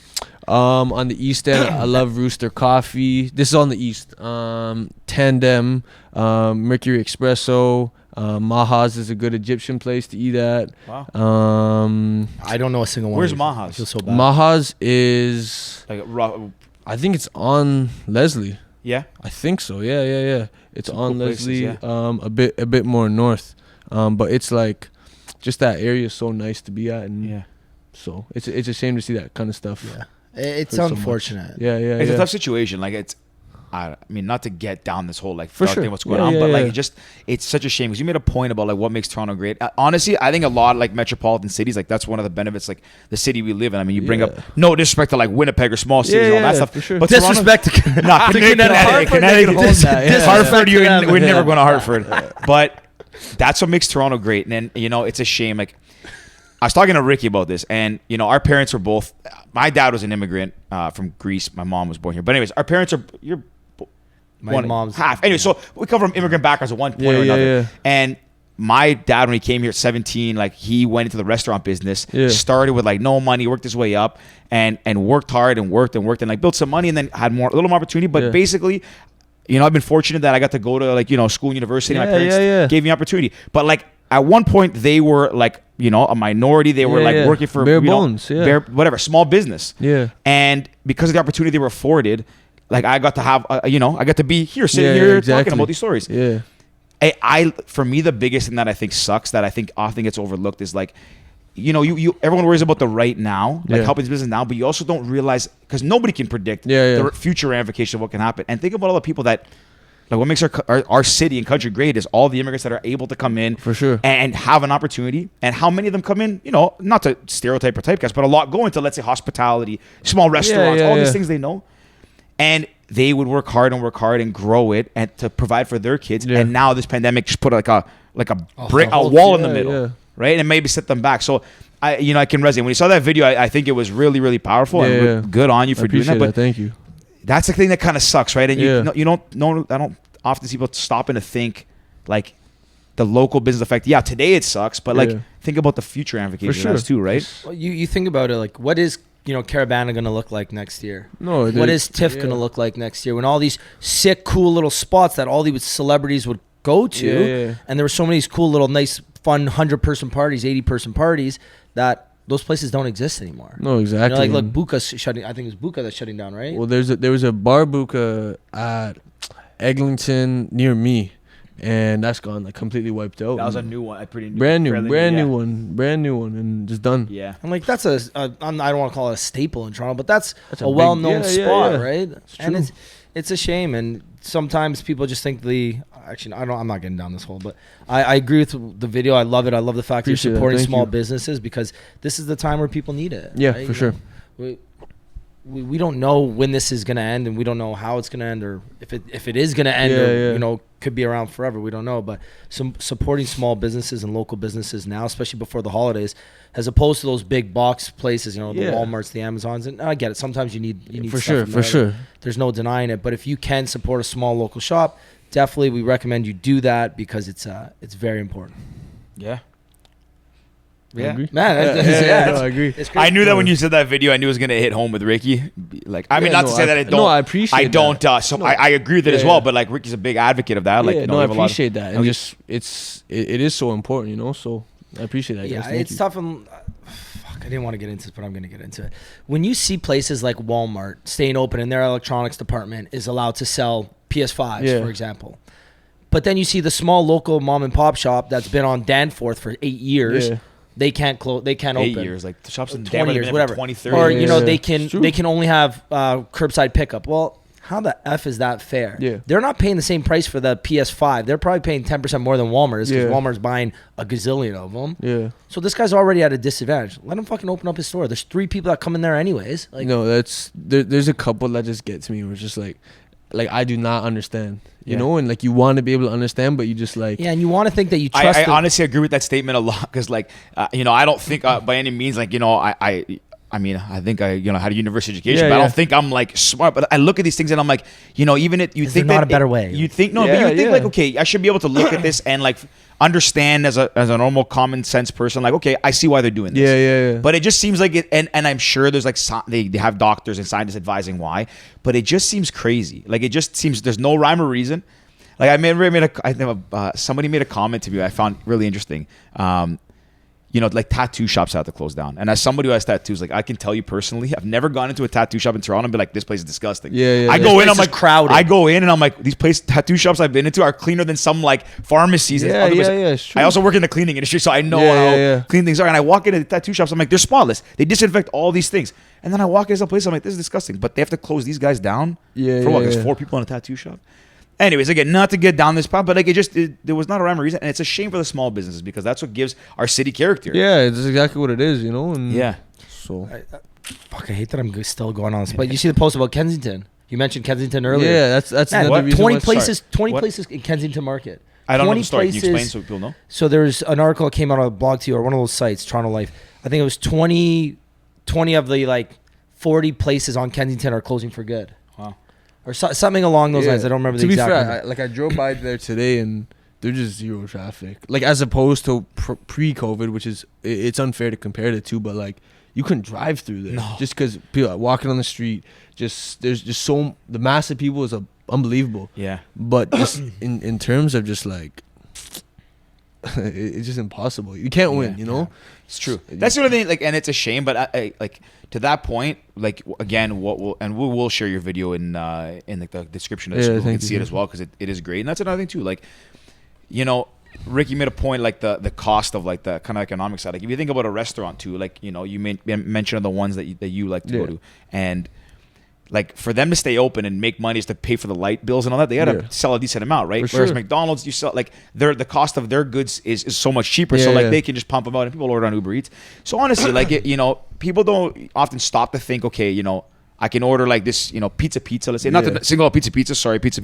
[SPEAKER 3] On the East End, I love Rooster Coffee. This is on the East. Tandem, Mercury Espresso, Maha's is a good Egyptian place to eat at.
[SPEAKER 1] Wow.
[SPEAKER 2] I don't know a single one.
[SPEAKER 1] Where's
[SPEAKER 2] of these.
[SPEAKER 1] Maha's?
[SPEAKER 2] I feel so bad.
[SPEAKER 3] Maha's is,
[SPEAKER 1] Like
[SPEAKER 3] I think it's on Leslie.
[SPEAKER 1] yeah.
[SPEAKER 3] I think so. Yeah. It's
[SPEAKER 1] Some
[SPEAKER 3] on
[SPEAKER 1] cool places,
[SPEAKER 3] Leslie,
[SPEAKER 1] yeah.
[SPEAKER 3] a bit more north. But it's like, just that area is so nice to be at, and
[SPEAKER 1] Yeah.
[SPEAKER 3] so it's a shame to see that kind of stuff.
[SPEAKER 2] Yeah, it's
[SPEAKER 3] Hurt so much.
[SPEAKER 2] unfortunate.
[SPEAKER 3] Yeah.
[SPEAKER 1] It's a tough situation. Like I mean, not to get down this whole like
[SPEAKER 3] For
[SPEAKER 1] dark
[SPEAKER 3] sure.
[SPEAKER 1] thing, what's going
[SPEAKER 3] Yeah,
[SPEAKER 1] on,
[SPEAKER 3] yeah,
[SPEAKER 1] but like
[SPEAKER 3] yeah.
[SPEAKER 1] it's such a shame because you made a point about like what makes Toronto great. Honestly, I think a lot of, like metropolitan cities, like that's one of the benefits, like the city we live in. I mean, you bring
[SPEAKER 3] Yeah.
[SPEAKER 1] up no disrespect to like Winnipeg or small cities and all that stuff,
[SPEAKER 3] for sure.
[SPEAKER 1] but
[SPEAKER 2] Disrespect to
[SPEAKER 1] Nah, Connecticut,
[SPEAKER 2] Hartford, they can hold that, yeah.
[SPEAKER 1] Hartford,
[SPEAKER 2] Yeah.
[SPEAKER 1] we're never going to Hartford, but that's what makes Toronto great. And then it's a shame. Like I was talking to Ricky about this, and our parents were both. My dad was an immigrant from Greece. My mom was born here, but anyways, our parents are
[SPEAKER 2] My mom's
[SPEAKER 1] half. Anyway, so we come from immigrant backgrounds at one point or
[SPEAKER 3] Yeah,
[SPEAKER 1] another.
[SPEAKER 3] yeah.
[SPEAKER 1] And my dad, when he came here at 17, like he went into the restaurant business,
[SPEAKER 3] Yeah.
[SPEAKER 1] started with like no money, worked his way up, and worked hard and worked and like built some money, and then had a little more opportunity. But
[SPEAKER 3] Yeah.
[SPEAKER 1] basically, I've been fortunate that I got to go to like school and university. And my
[SPEAKER 3] Yeah,
[SPEAKER 1] parents
[SPEAKER 3] yeah.
[SPEAKER 1] gave me opportunity. But like at one point, they were like a minority. They were
[SPEAKER 3] Yeah,
[SPEAKER 1] like
[SPEAKER 3] yeah.
[SPEAKER 1] working for
[SPEAKER 3] Bare bones, yeah.
[SPEAKER 1] whatever, small business.
[SPEAKER 3] Yeah.
[SPEAKER 1] And because of the opportunity they were afforded, like I got to have, I got to be here, sitting here talking about these stories.
[SPEAKER 3] Yeah.
[SPEAKER 1] I for me, the biggest thing that I think sucks, that I think often gets overlooked, is like, you everyone worries about the right now, like
[SPEAKER 3] Yeah.
[SPEAKER 1] helping this business now, but you also don't realize, because nobody can predict
[SPEAKER 3] Yeah.
[SPEAKER 1] the future ramification of what can happen. And think about all the people that, like, what makes our city and country great is all the immigrants that are able to come in
[SPEAKER 3] For sure.
[SPEAKER 1] and have an opportunity. And how many of them come in, not to stereotype or typecast, but a lot go into, let's say, hospitality, small restaurants, all these things they know. And they would work hard and grow it and to provide for their kids.
[SPEAKER 3] Yeah.
[SPEAKER 1] And now this pandemic just put like a
[SPEAKER 2] whole-
[SPEAKER 1] wall in the
[SPEAKER 3] yeah,
[SPEAKER 1] middle,
[SPEAKER 3] yeah.
[SPEAKER 1] right? And maybe set them back. So I can resonate. When you saw that video, I think it was really, really powerful, and
[SPEAKER 3] Yeah.
[SPEAKER 1] good on you
[SPEAKER 3] I
[SPEAKER 1] for doing that.
[SPEAKER 3] appreciate
[SPEAKER 1] But
[SPEAKER 3] that. Thank you.
[SPEAKER 1] that's the thing that kind of sucks, right? And
[SPEAKER 3] Yeah.
[SPEAKER 1] you don't know. I don't often see people stopping to think like the local business effect. Yeah, today it sucks, but like
[SPEAKER 3] Yeah.
[SPEAKER 1] think about the future ramifications
[SPEAKER 3] sure.
[SPEAKER 1] of that too, right?
[SPEAKER 2] Well, you think about it, like, what is Caravana going to look like next year?
[SPEAKER 3] No,
[SPEAKER 2] What is TIFF going to look like next year when all these sick, cool little spots that all these celebrities would go to,
[SPEAKER 3] Yeah.
[SPEAKER 2] and there were so many of these cool little nice, fun 100-person parties, 80-person parties, that those places don't exist anymore.
[SPEAKER 3] No, exactly.
[SPEAKER 2] Like Buka's shutting. I think it's Buka that's shutting down, right?
[SPEAKER 3] Well, there was a bar Buka at Eglinton near me, and that's gone, like completely wiped out.
[SPEAKER 1] That was a new one, pretty new,
[SPEAKER 3] brand new
[SPEAKER 1] fairly new,
[SPEAKER 3] one, and just done.
[SPEAKER 1] Yeah.
[SPEAKER 2] I'm like, that's I don't want to call it a staple in Toronto, but that's
[SPEAKER 3] a
[SPEAKER 2] a
[SPEAKER 3] big-
[SPEAKER 2] well-known
[SPEAKER 3] yeah,
[SPEAKER 2] spot,
[SPEAKER 3] yeah.
[SPEAKER 2] right? And
[SPEAKER 3] true.
[SPEAKER 2] it's a shame, and sometimes people just think I'm not getting down this hole, but I agree with the video. I love it. I love the fact that
[SPEAKER 3] Appreciate
[SPEAKER 2] you're
[SPEAKER 3] that.
[SPEAKER 2] supporting
[SPEAKER 3] Thank
[SPEAKER 2] small
[SPEAKER 3] you.
[SPEAKER 2] businesses, because this is the time where people need it.
[SPEAKER 3] Yeah,
[SPEAKER 2] right?
[SPEAKER 3] for sure.
[SPEAKER 2] We don't know when this is going to end, and we don't know how it's going to end, or if it is going to end,
[SPEAKER 3] Yeah,
[SPEAKER 2] or
[SPEAKER 3] yeah.
[SPEAKER 2] could be around forever. We don't know, but supporting small businesses and local businesses now, especially before the holidays, as opposed to those big box places, the
[SPEAKER 3] Yeah.
[SPEAKER 2] Walmarts, the Amazons, and I get it. Sometimes you need
[SPEAKER 3] For
[SPEAKER 2] stuff
[SPEAKER 3] sure,
[SPEAKER 2] from
[SPEAKER 3] for
[SPEAKER 2] there.
[SPEAKER 3] sure.
[SPEAKER 2] There's no denying it, but if you can support a small local shop, definitely we recommend you do that, because it's very important.
[SPEAKER 1] Yeah.
[SPEAKER 3] I agree.
[SPEAKER 2] Man,
[SPEAKER 3] No, I agree.
[SPEAKER 2] it's
[SPEAKER 1] I knew that when you said that video, I knew it was gonna hit home with Ricky. Like, I mean,
[SPEAKER 3] Yeah,
[SPEAKER 1] not
[SPEAKER 3] no,
[SPEAKER 1] to say that I don't.
[SPEAKER 3] no, I appreciate
[SPEAKER 1] I don't.
[SPEAKER 3] that.
[SPEAKER 1] So
[SPEAKER 3] No.
[SPEAKER 1] I agree with it
[SPEAKER 3] Yeah,
[SPEAKER 1] as well.
[SPEAKER 3] yeah.
[SPEAKER 1] But like, Ricky's a big advocate of that. Like,
[SPEAKER 3] Yeah, no,
[SPEAKER 1] we
[SPEAKER 3] I
[SPEAKER 1] have a lot of-
[SPEAKER 3] appreciate that, and
[SPEAKER 1] we-
[SPEAKER 3] just it is so important, So I appreciate that.
[SPEAKER 2] Yeah,
[SPEAKER 3] guys. Thank
[SPEAKER 2] it's
[SPEAKER 3] you.
[SPEAKER 2] tough. And I didn't want to get into this, but I'm going to get into it. When you see places like Walmart staying open and their electronics department is allowed to sell PS5s,
[SPEAKER 3] Yeah.
[SPEAKER 2] for example, but then you see the small local mom and pop shop that's been on Danforth for 8 years.
[SPEAKER 3] Yeah.
[SPEAKER 2] They can't close. They can't
[SPEAKER 1] 8
[SPEAKER 2] open.
[SPEAKER 1] years, like the shops in
[SPEAKER 2] 20 years, whatever.
[SPEAKER 1] 20, 30
[SPEAKER 2] Or
[SPEAKER 1] years.
[SPEAKER 3] Yeah.
[SPEAKER 2] they
[SPEAKER 3] It's true.
[SPEAKER 2] can only have curbside pickup. Well, how the F is that fair?
[SPEAKER 3] Yeah.
[SPEAKER 2] They're not paying the same price for the PS5. They're probably paying 10% more than Walmart is, because
[SPEAKER 3] Yeah.
[SPEAKER 2] Walmart's buying a gazillion of them.
[SPEAKER 3] Yeah.
[SPEAKER 2] So this guy's already at a disadvantage. Let him fucking open up his store. There's 3 people that come in there anyways. Like,
[SPEAKER 3] No, there's a couple that just get to me where it's just like I do not understand,
[SPEAKER 1] Yeah.
[SPEAKER 3] and like you want to be able to understand, but you just like
[SPEAKER 2] yeah, and you want to think that you trust
[SPEAKER 1] I
[SPEAKER 2] them.
[SPEAKER 1] honestly agree with that statement a lot, because like I don't think by any means like I mean, I think I had a university education,
[SPEAKER 3] Yeah,
[SPEAKER 1] but I
[SPEAKER 3] yeah.
[SPEAKER 1] don't think I'm like smart. But I look at these things and I'm like, even if you
[SPEAKER 2] Is
[SPEAKER 1] think
[SPEAKER 2] there not
[SPEAKER 1] that
[SPEAKER 2] a better way?
[SPEAKER 1] You think no, but
[SPEAKER 3] Yeah,
[SPEAKER 1] you think
[SPEAKER 3] yeah.
[SPEAKER 1] like, okay, I should be able to look at this and like understand as a normal common sense person, like, okay, I see why they're doing this.
[SPEAKER 3] yeah.
[SPEAKER 1] But it just seems like it, and I'm sure there's like they have doctors and scientists advising why, but it just seems crazy. Like it just seems there's no rhyme or reason. Like somebody made a comment to me I found really interesting. Like tattoo shops have to close down. And as somebody who has tattoos, like I can tell you personally, I've never gone into a tattoo shop in Toronto and be like, this place is disgusting. I go in, I'm like
[SPEAKER 2] crowded.
[SPEAKER 1] I go in and I'm like, these tattoo shops I've been into are cleaner than some like pharmacies. And other places.
[SPEAKER 3] It's true.
[SPEAKER 1] I also work in the cleaning industry, so I know how clean things are. And I walk into the tattoo shops, I'm like, they're spotless. They disinfect all these things. And then I walk into some place, I'm like, this is disgusting. But they have to close these guys down for what? There's 4 people in a tattoo shop. Anyways, again, not to get down this path, but like there was not a rhyme or reason, and it's a shame for the small businesses because that's what gives our city character.
[SPEAKER 3] Yeah, it's exactly what it is, you know. And so
[SPEAKER 2] I hate that I'm still going on this. But you see the post about Kensington. You mentioned Kensington earlier.
[SPEAKER 3] Yeah, that's another reason.
[SPEAKER 2] 20 places, 20 places in Kensington Market.
[SPEAKER 1] I don't know the story. Can you explain so people know?
[SPEAKER 2] So there's an article that came out on a blog to you or one of those sites, Toronto Life. I think it was 20 of the like 40 places on Kensington are closing for good.
[SPEAKER 1] Wow.
[SPEAKER 2] Or something along those lines. I don't remember the exact number.
[SPEAKER 3] To be fair, I drove by there today and there's just zero traffic. Like as opposed to pre-COVID, which is it's unfair to compare the two, but like you couldn't drive through there just because people are walking on the street. Just there's just the mass of people is unbelievable.
[SPEAKER 1] Yeah.
[SPEAKER 3] But just in terms of just like it's just impossible. You can't win, you know.
[SPEAKER 1] Yeah. It's true. That's the only thing. Like, and it's a shame, but I like to that point. Like again, we will share your video in like the description of this. You can see it as well because it is great. And that's another thing too. Like, Ricky made a point like the cost of like the kind of economic side. Like if you think about a restaurant too, like you mentioned the ones that you like to go to, and like for them to stay open and make money is to pay for the light bills and all that. They got to sell a decent amount, right?
[SPEAKER 3] For
[SPEAKER 1] Whereas
[SPEAKER 3] sure.
[SPEAKER 1] McDonald's, you sell like the cost of their goods is so much cheaper. So like they can just pump them out and people order on Uber Eats. So honestly, like people don't often stop to think, okay, I can order like this, pizza. Let's say not to single out pizza. Sorry, pizza.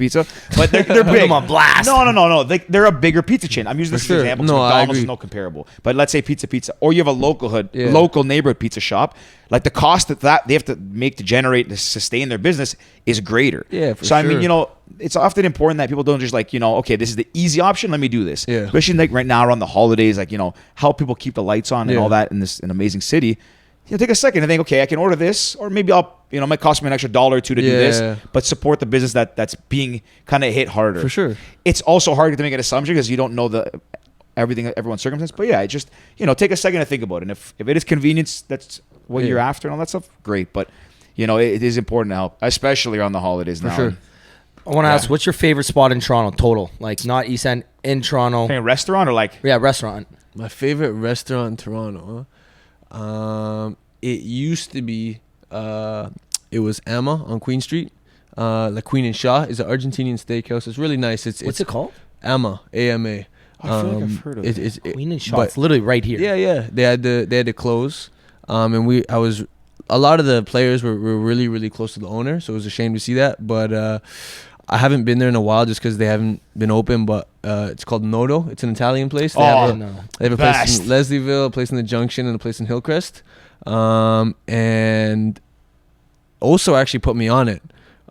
[SPEAKER 1] But they're big.
[SPEAKER 2] Put them on blast.
[SPEAKER 1] No. They're a bigger pizza chain. I'm using this as an example.
[SPEAKER 3] No,
[SPEAKER 1] McDonald's is no comparable. But let's say pizza, or you have a local neighborhood pizza shop. Like the cost that they have to make to generate to sustain their business is greater.
[SPEAKER 3] Yeah, for
[SPEAKER 1] so
[SPEAKER 3] sure.
[SPEAKER 1] I mean, it's often important that people don't just like, okay, this is the easy option. Let me do this.
[SPEAKER 3] Yeah.
[SPEAKER 1] Especially like right now around the holidays, like help people keep the lights on and all that in this amazing city. Take a second and think, okay, I can order this, or maybe it might cost me an extra $1 or $2 to do this, but support the business that's being kind of hit harder.
[SPEAKER 3] For sure.
[SPEAKER 1] It's also hard to make an assumption because you don't know everyone's circumstance. But yeah, just take a second to think about it. And if it is convenience, that's what you're after and all that stuff, great. But it is important to help, especially around the holidays now.
[SPEAKER 3] For sure.
[SPEAKER 2] I want to ask, what's your favorite spot in Toronto total? Like not East End, in Toronto.
[SPEAKER 1] Okay, restaurant or like?
[SPEAKER 2] Yeah, restaurant.
[SPEAKER 3] My favorite restaurant in Toronto. It used to be it was Emma on Queen Street. Like Queen and Shaw is an Argentinian steakhouse. It's really nice. What's
[SPEAKER 2] it called?
[SPEAKER 3] Emma, AMA.
[SPEAKER 1] I feel like I've heard of it.
[SPEAKER 2] Queen and Shaw. It's literally right here.
[SPEAKER 3] Yeah. They had to close. And a lot of the players were really, really close to the owner, so it was a shame to see that. But I haven't been there in a while just because they haven't been open. But it's called Nodo. It's an Italian place. They have a place in Leslieville, a place in the Junction, and a place in Hillcrest. And also actually put me on it.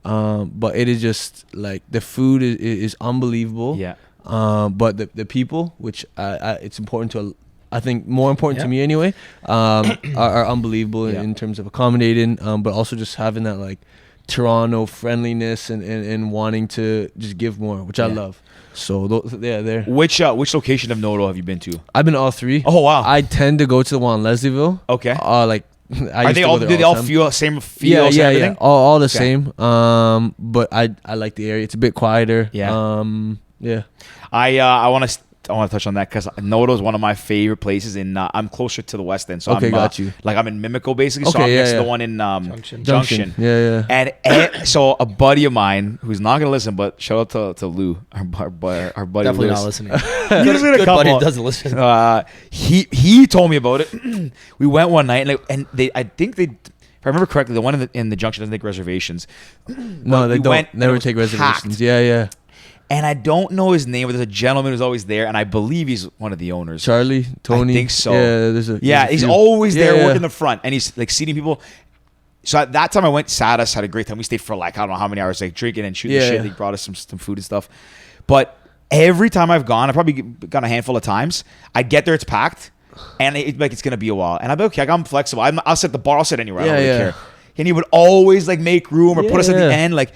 [SPEAKER 3] But it is just like the food is unbelievable.
[SPEAKER 1] Yeah.
[SPEAKER 3] But the people, which it's important to, I think more important to me anyway, are unbelievable in terms of accommodating, but also just having that like Toronto friendliness and wanting to just give more, which I love. So there.
[SPEAKER 1] Which location of Nodo have you been to?
[SPEAKER 3] I've been to all three.
[SPEAKER 1] Oh wow.
[SPEAKER 3] I tend to go to the one in Leslieville.
[SPEAKER 1] Okay.
[SPEAKER 3] Like
[SPEAKER 1] do they all feel same feels and everything?
[SPEAKER 3] Yeah. All the same. But I like the area. It's a bit quieter.
[SPEAKER 1] Yeah.
[SPEAKER 3] Yeah.
[SPEAKER 1] I want to touch on that because Nodo is one of my favorite places. I'm closer to the West End, so
[SPEAKER 3] got you.
[SPEAKER 1] Like I'm in Mimico basically, so I'm next to the one in Junction.
[SPEAKER 3] Yeah.
[SPEAKER 1] And so a buddy of mine who's not gonna listen, but shout out to Lou, our buddy.
[SPEAKER 2] Definitely
[SPEAKER 1] Lewis.
[SPEAKER 2] not listening.
[SPEAKER 1] He's
[SPEAKER 2] Good buddy doesn't listen.
[SPEAKER 1] He told me about it. We went one night and I think they. If I remember correctly, the one in the Junction doesn't take reservations.
[SPEAKER 3] No, they don't. Never take reservations.
[SPEAKER 1] Packed.
[SPEAKER 3] Yeah.
[SPEAKER 1] And I don't know his name, but there's a gentleman who's always there, and I believe he's one of the owners.
[SPEAKER 3] Charlie, Tony.
[SPEAKER 1] I think so.
[SPEAKER 3] Yeah,
[SPEAKER 1] he's always there working the front, and he's like seating people. So at that time I went, sat us, had a great time. We stayed for like I don't know how many hours, like drinking and shooting shit. He brought us some food and stuff. But every time I've gone, I've probably gone a handful of times. I get there, it's packed, and it's gonna be a while. And I'm like, okay, I'm flexible. I'll sit at the bar. I'll sit anywhere. I don't really care. And he would always like make room or put us at the end, like.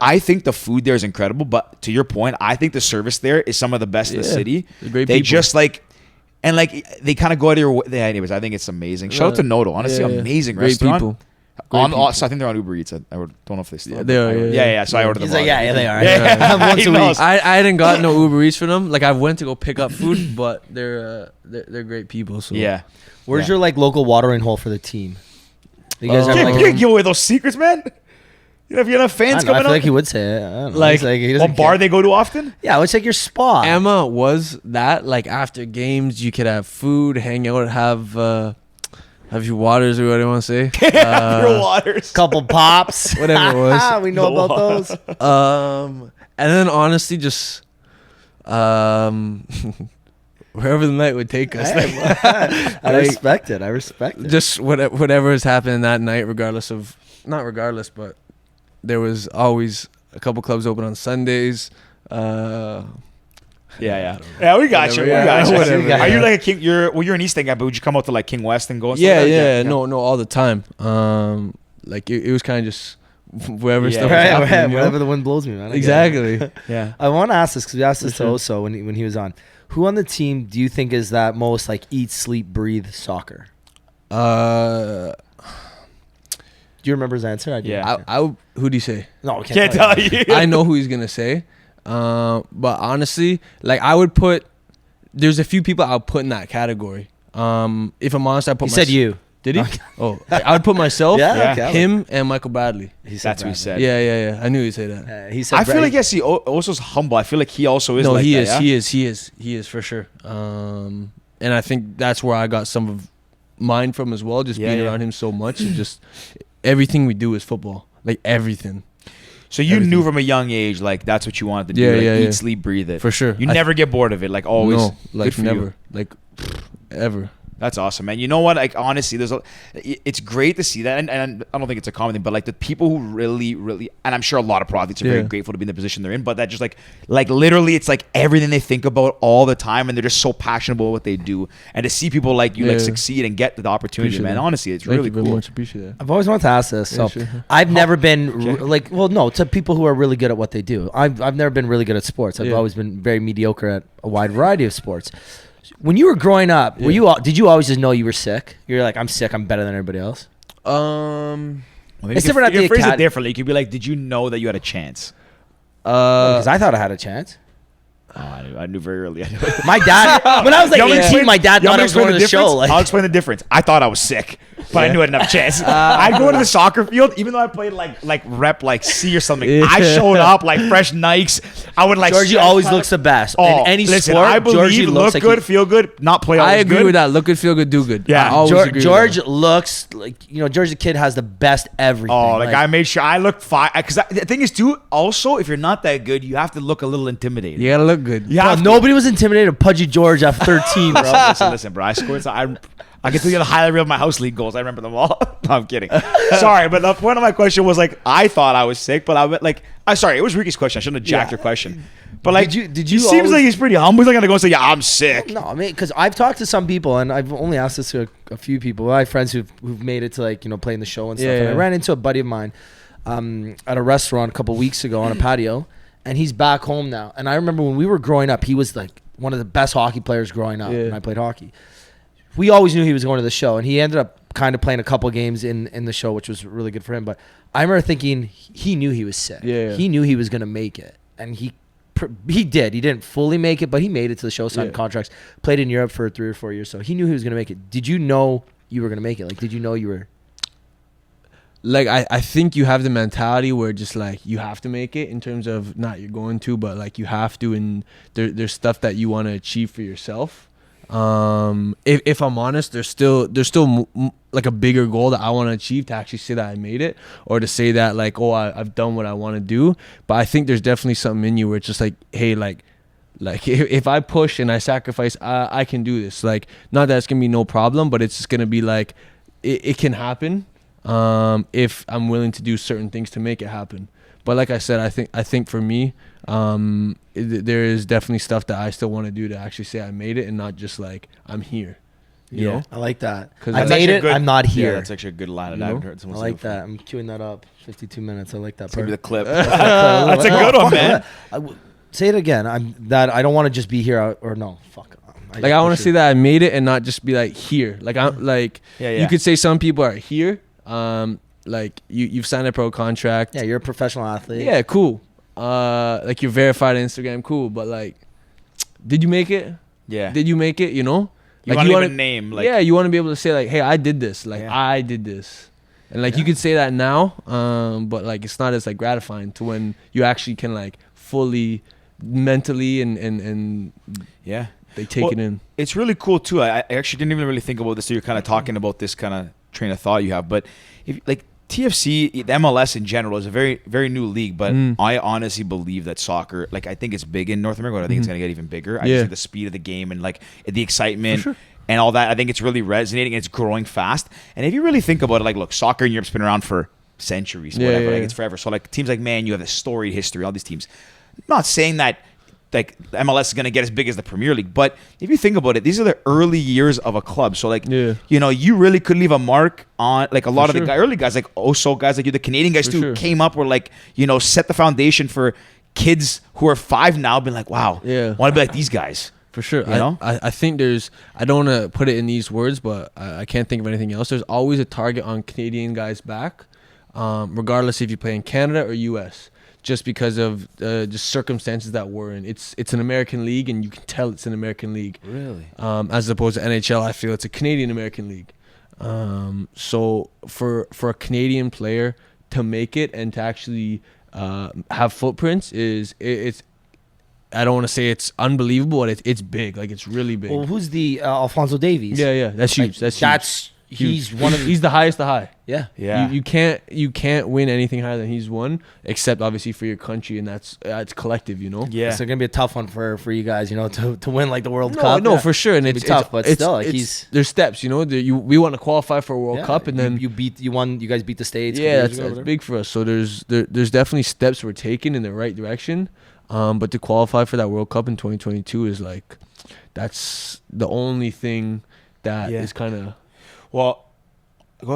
[SPEAKER 1] I think the food there is incredible, but to your point, I think the service there is some of the best in the city.
[SPEAKER 3] They're great
[SPEAKER 1] They
[SPEAKER 3] people.
[SPEAKER 1] just they kind of go out of your way. Yeah, anyways, I think it's amazing. Shout out to Noto. Honestly, amazing
[SPEAKER 3] Great
[SPEAKER 1] restaurant.
[SPEAKER 3] people.
[SPEAKER 1] So I think they're on Uber Eats. I don't know if they still.
[SPEAKER 3] Yeah, they are,
[SPEAKER 1] Yeah. So I ordered them.
[SPEAKER 2] He's like, yeah, they are.
[SPEAKER 1] Yeah.
[SPEAKER 2] Once
[SPEAKER 1] He
[SPEAKER 2] a
[SPEAKER 1] knows.
[SPEAKER 2] week.
[SPEAKER 3] I hadn't got no Uber Eats for them. Like I went to go pick up food, but they're great people. So
[SPEAKER 1] Yeah.
[SPEAKER 2] Where's your like local watering hole for the team? You guys have
[SPEAKER 1] You
[SPEAKER 2] like.
[SPEAKER 1] can't give away those secrets, man. You know, if you have
[SPEAKER 2] I
[SPEAKER 1] fans
[SPEAKER 2] don't know, I
[SPEAKER 1] coming
[SPEAKER 2] feel
[SPEAKER 1] up,
[SPEAKER 2] like he would say it. I don't know.
[SPEAKER 3] Like,
[SPEAKER 2] He's he doesn't
[SPEAKER 1] what bar
[SPEAKER 2] care.
[SPEAKER 1] they go to often?
[SPEAKER 2] Yeah, it's like your spot.
[SPEAKER 3] Emma was that. Like after games, you could have food, hang out, have your waters or what do you want to say?
[SPEAKER 1] Your waters.
[SPEAKER 2] Couple pops.
[SPEAKER 3] Whatever it was.
[SPEAKER 2] We know
[SPEAKER 1] No.
[SPEAKER 2] about those.
[SPEAKER 3] And then honestly, just wherever the night would take us.
[SPEAKER 2] I respect it. I respect it.
[SPEAKER 3] Just whatever is happening that night, but there was always a couple clubs open on Sundays.
[SPEAKER 1] Yeah, we got you.
[SPEAKER 3] Whatever,
[SPEAKER 1] We
[SPEAKER 3] yeah,
[SPEAKER 1] got you.
[SPEAKER 3] whatever,
[SPEAKER 1] Are you
[SPEAKER 2] yeah.
[SPEAKER 1] like a King? You're an East End guy, but would you come out to like King West and go? And
[SPEAKER 3] Yeah,
[SPEAKER 1] stuff like
[SPEAKER 3] yeah,
[SPEAKER 1] that?
[SPEAKER 3] no, all the time. Like it was kind of just wherever
[SPEAKER 1] Yeah,
[SPEAKER 3] stuff
[SPEAKER 1] yeah.
[SPEAKER 3] was
[SPEAKER 2] Right,
[SPEAKER 3] happening. you know?
[SPEAKER 2] whatever the wind blows me, man. I get it.
[SPEAKER 3] Exactly.
[SPEAKER 1] Yeah.
[SPEAKER 2] I want to ask this because we asked this to
[SPEAKER 3] For sure.
[SPEAKER 2] Oso when he was on. Who on the team do you think is that most like eat, sleep, breathe soccer? Do you remember his answer? I do.
[SPEAKER 1] Yeah.
[SPEAKER 3] Who do you say?
[SPEAKER 2] No, I
[SPEAKER 1] Can't tell you.
[SPEAKER 3] I know who he's gonna say. But honestly, like I would put. There's a few people I would put in that category. If I'm honest, I put.
[SPEAKER 2] He said you.
[SPEAKER 3] Did he?
[SPEAKER 2] Okay.
[SPEAKER 3] Oh, I would put myself,
[SPEAKER 2] Yeah, okay, I like-
[SPEAKER 3] him, and Michael Bradley.
[SPEAKER 2] He said
[SPEAKER 1] That's what he
[SPEAKER 2] Bradley.
[SPEAKER 1] said.
[SPEAKER 3] Yeah. I knew he'd say that.
[SPEAKER 2] He said.
[SPEAKER 1] I feel like yes, he Oso's humble. I feel like he also is.
[SPEAKER 3] No,
[SPEAKER 1] like
[SPEAKER 3] he
[SPEAKER 1] that,
[SPEAKER 3] is.
[SPEAKER 1] yeah?
[SPEAKER 3] He is for sure. And I think that's where I got some of mine from as well. Just
[SPEAKER 1] Yeah,
[SPEAKER 3] being
[SPEAKER 1] yeah.
[SPEAKER 3] around him so much, and just everything we do is football. Like everything,
[SPEAKER 1] So you
[SPEAKER 3] Everything.
[SPEAKER 1] knew from a young age, like that's what you wanted to do.
[SPEAKER 3] Yeah,
[SPEAKER 1] like,
[SPEAKER 3] yeah,
[SPEAKER 1] eat,
[SPEAKER 3] yeah.
[SPEAKER 1] sleep, breathe it.
[SPEAKER 3] for sure.
[SPEAKER 1] You never get bored of it. Like always.
[SPEAKER 3] No,
[SPEAKER 1] Good
[SPEAKER 3] like
[SPEAKER 1] for
[SPEAKER 3] never,
[SPEAKER 1] you.
[SPEAKER 3] like ever.
[SPEAKER 1] That's awesome, man. You know what? Like honestly, it's great to see that, and I don't think it's a common thing, but like the people who really, and I'm sure a lot of pro athletes are very
[SPEAKER 3] Yeah.
[SPEAKER 1] grateful to be in the position they're in, but that just like literally, it's like everything they think about all the time, and they're just so passionate about what they do, and to see people like you like
[SPEAKER 3] Yeah.
[SPEAKER 1] succeed and get the opportunity,
[SPEAKER 3] Appreciate
[SPEAKER 1] man.
[SPEAKER 3] that.
[SPEAKER 1] Honestly, it's
[SPEAKER 3] Thank
[SPEAKER 1] really
[SPEAKER 3] you very
[SPEAKER 1] cool.
[SPEAKER 3] much. Appreciate that.
[SPEAKER 2] I've always wanted to ask this.
[SPEAKER 3] Yeah,
[SPEAKER 2] So
[SPEAKER 3] sure.
[SPEAKER 2] I've never been
[SPEAKER 1] Okay.
[SPEAKER 2] to people who are really good at what they do. I've never been really good at sports. I've
[SPEAKER 3] Yeah.
[SPEAKER 2] always been very mediocre at a wide variety of sports. When you were growing up, did you always just know you were sick? You're like, I'm sick. I'm better than everybody else.
[SPEAKER 1] Well, maybe
[SPEAKER 2] It's
[SPEAKER 1] you
[SPEAKER 2] different at
[SPEAKER 1] can
[SPEAKER 2] the
[SPEAKER 1] phrase it
[SPEAKER 2] acad-
[SPEAKER 1] differently. You could be like, did you know that you had a chance?
[SPEAKER 2] Because I thought I had a chance.
[SPEAKER 1] Oh, I knew very early.
[SPEAKER 2] My dad, when I was like
[SPEAKER 1] You want me to
[SPEAKER 2] 18,
[SPEAKER 1] explain-
[SPEAKER 2] my dad
[SPEAKER 1] you want
[SPEAKER 2] thought
[SPEAKER 1] me
[SPEAKER 2] I was
[SPEAKER 1] to explain
[SPEAKER 2] going to the show.
[SPEAKER 1] difference?
[SPEAKER 2] Like,
[SPEAKER 1] I'll explain the difference. I thought I was sick, but I knew I had enough chance. I'd go to the soccer field, even though I played like rep like C or something. I showed up like fresh Nikes. I would like.
[SPEAKER 2] Georgie always looks the best.
[SPEAKER 1] Oh,
[SPEAKER 2] In any
[SPEAKER 1] listen,
[SPEAKER 2] sport,
[SPEAKER 1] I believe
[SPEAKER 2] Georgie
[SPEAKER 1] look
[SPEAKER 2] looks like
[SPEAKER 1] good, feel good, not play.
[SPEAKER 3] I
[SPEAKER 1] always
[SPEAKER 3] agree
[SPEAKER 1] good.
[SPEAKER 3] with that. Look good, feel good, do good.
[SPEAKER 1] Yeah.
[SPEAKER 3] I always agree
[SPEAKER 2] George
[SPEAKER 3] with
[SPEAKER 2] looks like, George the kid has the best everything.
[SPEAKER 1] Oh, like I made sure I looked fine. Because the thing is, too, also, if you're not that good, you have to look a little intimidating.
[SPEAKER 3] that. You gotta look good.
[SPEAKER 1] You have to.
[SPEAKER 2] nobody was intimidated of Pudgy George at 13, bro.
[SPEAKER 1] Listen, bro. I scored. I can tell you the highlight reel of my house league goals. I remember them all. No, I'm kidding. Sorry, but the point of my question was like, I thought I was sick, but I went like, sorry, it was Ricky's question. I shouldn't have jacked your question. But like,
[SPEAKER 2] Did
[SPEAKER 1] he
[SPEAKER 2] you
[SPEAKER 1] seems
[SPEAKER 2] always-
[SPEAKER 1] like he's pretty humble. He's not gonna go and say, yeah, I'm sick.
[SPEAKER 2] No, I mean, because I've talked to some people, and I've only asked this to a few people. I have friends who've made it to like play in the show and stuff.
[SPEAKER 3] Yeah,
[SPEAKER 2] And I
[SPEAKER 3] yeah.
[SPEAKER 2] ran into a buddy of mine at a restaurant a couple weeks ago on a patio, and he's back home now. And I remember when we were growing up, he was like one of the best hockey players growing up.
[SPEAKER 3] Yeah.
[SPEAKER 2] And I played hockey. We always knew he was going to the show, and he ended up kind of playing a couple games in the show, which was really good for him. But I remember thinking he knew he was sick.
[SPEAKER 3] Yeah, yeah.
[SPEAKER 2] He knew he was going to make it, and he did. He didn't fully make it, but he made it to the show, signed
[SPEAKER 3] Yeah.
[SPEAKER 2] contracts, played in Europe for 3 or 4 years. So he knew he was going to make it. Did you know you were going to make it? Like, did you know you were?
[SPEAKER 3] Like I think you have the mentality where just like you have to make it in terms of not you're going to, but like you have to, and there's stuff that you want to achieve for yourself. If I'm honest, there's still like a bigger goal that I want to achieve to actually say that I made it, or to say that like, oh, I've done what I want to do. But I think there's definitely something in you where it's just like, hey, like if I push and I sacrifice, I can do this. Like, not that it's gonna be no problem, but it's just gonna be like it can happen if I'm willing to do certain things to make it happen. But like I said, I think for me, there is definitely stuff that I still want to do to actually say I made it, and not just like I'm here. You know?
[SPEAKER 2] I like that.
[SPEAKER 3] 'Cause
[SPEAKER 2] I
[SPEAKER 3] that's
[SPEAKER 2] made
[SPEAKER 1] actually
[SPEAKER 2] it.
[SPEAKER 1] good-
[SPEAKER 2] I'm not
[SPEAKER 1] Yeah,
[SPEAKER 2] here.
[SPEAKER 1] that's actually a good line that I
[SPEAKER 3] You
[SPEAKER 1] haven't
[SPEAKER 3] know?
[SPEAKER 1] heard
[SPEAKER 2] I
[SPEAKER 1] someone say
[SPEAKER 2] like
[SPEAKER 1] before.
[SPEAKER 2] that. I'm queuing that up. 52 minutes. I like that
[SPEAKER 1] It's gonna be the
[SPEAKER 2] part.
[SPEAKER 1] clip. That's a good one, man.
[SPEAKER 2] Say it again. I don't want to just be here or no. Fuck.
[SPEAKER 3] Like I want to say that I made it and not just be like here. Like I'm like
[SPEAKER 1] Yeah, yeah.
[SPEAKER 3] you could say some people are here. Like you've signed a pro contract.
[SPEAKER 2] Yeah, you're a professional athlete.
[SPEAKER 3] Yeah, cool. Like you're verified on Instagram, cool. But like, did you make it?
[SPEAKER 1] Yeah.
[SPEAKER 3] Did you make it? You know?
[SPEAKER 1] You
[SPEAKER 3] Like
[SPEAKER 1] want to
[SPEAKER 3] wanna-
[SPEAKER 1] leave a name, like
[SPEAKER 3] yeah, you want to be able to say like, hey, I did this. Like
[SPEAKER 1] Yeah.
[SPEAKER 3] I did this. And like you could say that now, but like it's not as like gratifying to when you actually can like fully mentally and
[SPEAKER 1] yeah.
[SPEAKER 3] they take
[SPEAKER 1] Well,
[SPEAKER 3] it in.
[SPEAKER 1] It's really cool too. I actually didn't even really think about this. So you're kind of talking about this kind of train of thought you have, but if like TFC, the MLS in general is a very, very new league, but I honestly believe that soccer, like I think it's big in North America, but I think it's going to get even bigger. I just think the speed of the game and like the excitement and all that, I think it's really resonating and it's growing fast. And if you really think about it, like look, soccer in Europe's been around for centuries, whatever, like it's forever. So like teams like Man, you have a storied history, all these teams. I'm not saying that like MLS is going to get as big as the Premier League, but if you think about it, these are the early years of a club. So like, you know, you really could leave a mark on like a lot of the early guys, like Oso guys, like you, the Canadian guys too, came up were like, you know, set the foundation for kids who are 5 now, being like, wow, want to be like these guys.
[SPEAKER 3] For sure.
[SPEAKER 1] You know?
[SPEAKER 3] I think there's, I don't want to put it in these words, but I can't think of anything else. There's always a target on Canadian guys' back, regardless if you play in Canada or US, just because of just circumstances that we're in. It's an American league, and you can tell it's an American league.
[SPEAKER 1] Really?
[SPEAKER 3] As opposed to NHL, I feel it's a Canadian American league. So for a Canadian player to make it and to actually have footprints it's I don't want to say it's unbelievable, but it's big. Like it's really big.
[SPEAKER 2] Well, who's the Alfonso Davies?
[SPEAKER 3] Yeah, that's huge.
[SPEAKER 2] Like,
[SPEAKER 3] That's
[SPEAKER 2] he's one of
[SPEAKER 3] he's the highest high.
[SPEAKER 2] Yeah.
[SPEAKER 3] You can't win anything higher than he's won, except obviously for your country, and that's collective, you know.
[SPEAKER 1] Yeah.
[SPEAKER 2] It's gonna be a tough one for you guys, you know, to win like the World
[SPEAKER 3] No,
[SPEAKER 2] Cup.
[SPEAKER 3] no, for sure, and it's
[SPEAKER 2] tough, but still, like
[SPEAKER 3] there's steps, you know. We want to qualify for a World Cup, and then
[SPEAKER 2] you guys beat the States.
[SPEAKER 3] yeah, that's big for us. So there's definitely steps we're taking in the right direction. But to qualify for that World Cup in 2022 is like, that's the only thing that is kind of.
[SPEAKER 1] Well,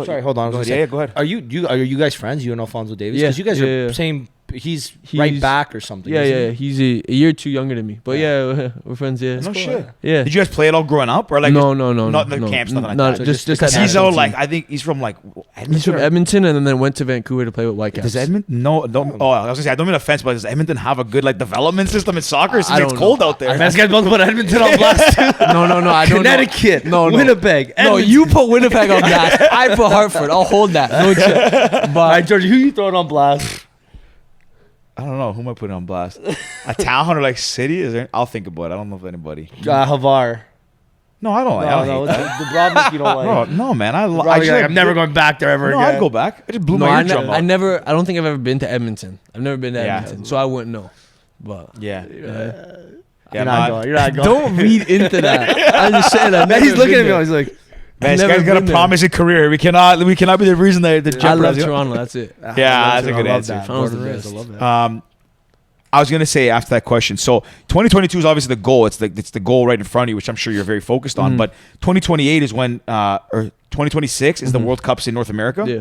[SPEAKER 2] Sorry, hold on.
[SPEAKER 1] Go ahead. Go ahead.
[SPEAKER 2] Are you guys friends? You and Alfonso Davies?
[SPEAKER 3] Yeah,
[SPEAKER 2] Because you guys are
[SPEAKER 3] yeah.
[SPEAKER 2] same. He's right back or something.
[SPEAKER 3] Yeah,
[SPEAKER 2] isn't
[SPEAKER 3] yeah.
[SPEAKER 2] he?
[SPEAKER 3] He's a year too younger than me, but yeah, we're friends. Yeah,
[SPEAKER 1] No shit.
[SPEAKER 3] yeah.
[SPEAKER 1] Did you guys play it all growing up, or like
[SPEAKER 3] No,
[SPEAKER 1] not in the camps, nothing like
[SPEAKER 3] not
[SPEAKER 1] that?
[SPEAKER 3] just
[SPEAKER 1] Because
[SPEAKER 3] at
[SPEAKER 1] he's
[SPEAKER 3] national
[SPEAKER 1] like
[SPEAKER 3] team.
[SPEAKER 1] I think he's from like Edmonton.
[SPEAKER 3] He's from
[SPEAKER 1] or-
[SPEAKER 3] Edmonton, and then went to Vancouver to play with Whitecaps.
[SPEAKER 1] Does Edmonton? No, don't. Oh, I was gonna say I don't mean offense, but does Edmonton have a good like development system in soccer? It seems
[SPEAKER 3] I
[SPEAKER 1] like it's
[SPEAKER 3] don't
[SPEAKER 1] cold
[SPEAKER 3] know.
[SPEAKER 1] out there.
[SPEAKER 2] Man, this guy's both put Edmonton on blast too.
[SPEAKER 3] No, I don't know.
[SPEAKER 2] Connecticut,
[SPEAKER 3] No,
[SPEAKER 2] Winnipeg.
[SPEAKER 3] No,
[SPEAKER 2] Edmonton.
[SPEAKER 3] you put Winnipeg on blast. I put Hartford. I'll hold that. No shit.
[SPEAKER 2] All right, Georgie, who you throwing on blast?
[SPEAKER 1] I don't know who am I putting on blast. A town or like city? Is there? I'll think about it. I don't know if anybody.
[SPEAKER 2] Havar.
[SPEAKER 1] No, I don't. I don't
[SPEAKER 2] No,
[SPEAKER 1] hate that.
[SPEAKER 2] the Dubrovnik you don't like.
[SPEAKER 1] No, man. I
[SPEAKER 2] Dubrovnik,
[SPEAKER 1] actually
[SPEAKER 2] like, I'm never going back there ever
[SPEAKER 1] No,
[SPEAKER 2] again.
[SPEAKER 1] I'd go back. I just blew
[SPEAKER 3] No,
[SPEAKER 1] my
[SPEAKER 3] I
[SPEAKER 1] eardrum out.
[SPEAKER 3] don't think I've ever been to Edmonton. I've never been to
[SPEAKER 1] Yeah.
[SPEAKER 3] Edmonton, so I wouldn't know. But
[SPEAKER 1] Yeah.
[SPEAKER 2] You're not going. You're not going.
[SPEAKER 3] don't read into that. I'm just saying.
[SPEAKER 2] Man, he's looking at me. He's like,
[SPEAKER 1] Man, this
[SPEAKER 3] Never
[SPEAKER 1] guy's got a
[SPEAKER 3] been there.
[SPEAKER 1] promising career. We cannot be the reason that the
[SPEAKER 3] I love
[SPEAKER 1] jeopardize-
[SPEAKER 3] Toronto. That's it.
[SPEAKER 1] Yeah, that's a good answer.
[SPEAKER 3] Toronto's the best.
[SPEAKER 2] I love that.
[SPEAKER 1] I was gonna say after that question. So 2022 is obviously the goal. It's the goal right in front of you, which I'm sure you're very focused on. But 2028 is when, or 2026 is the World Cups in North America.
[SPEAKER 3] Yeah.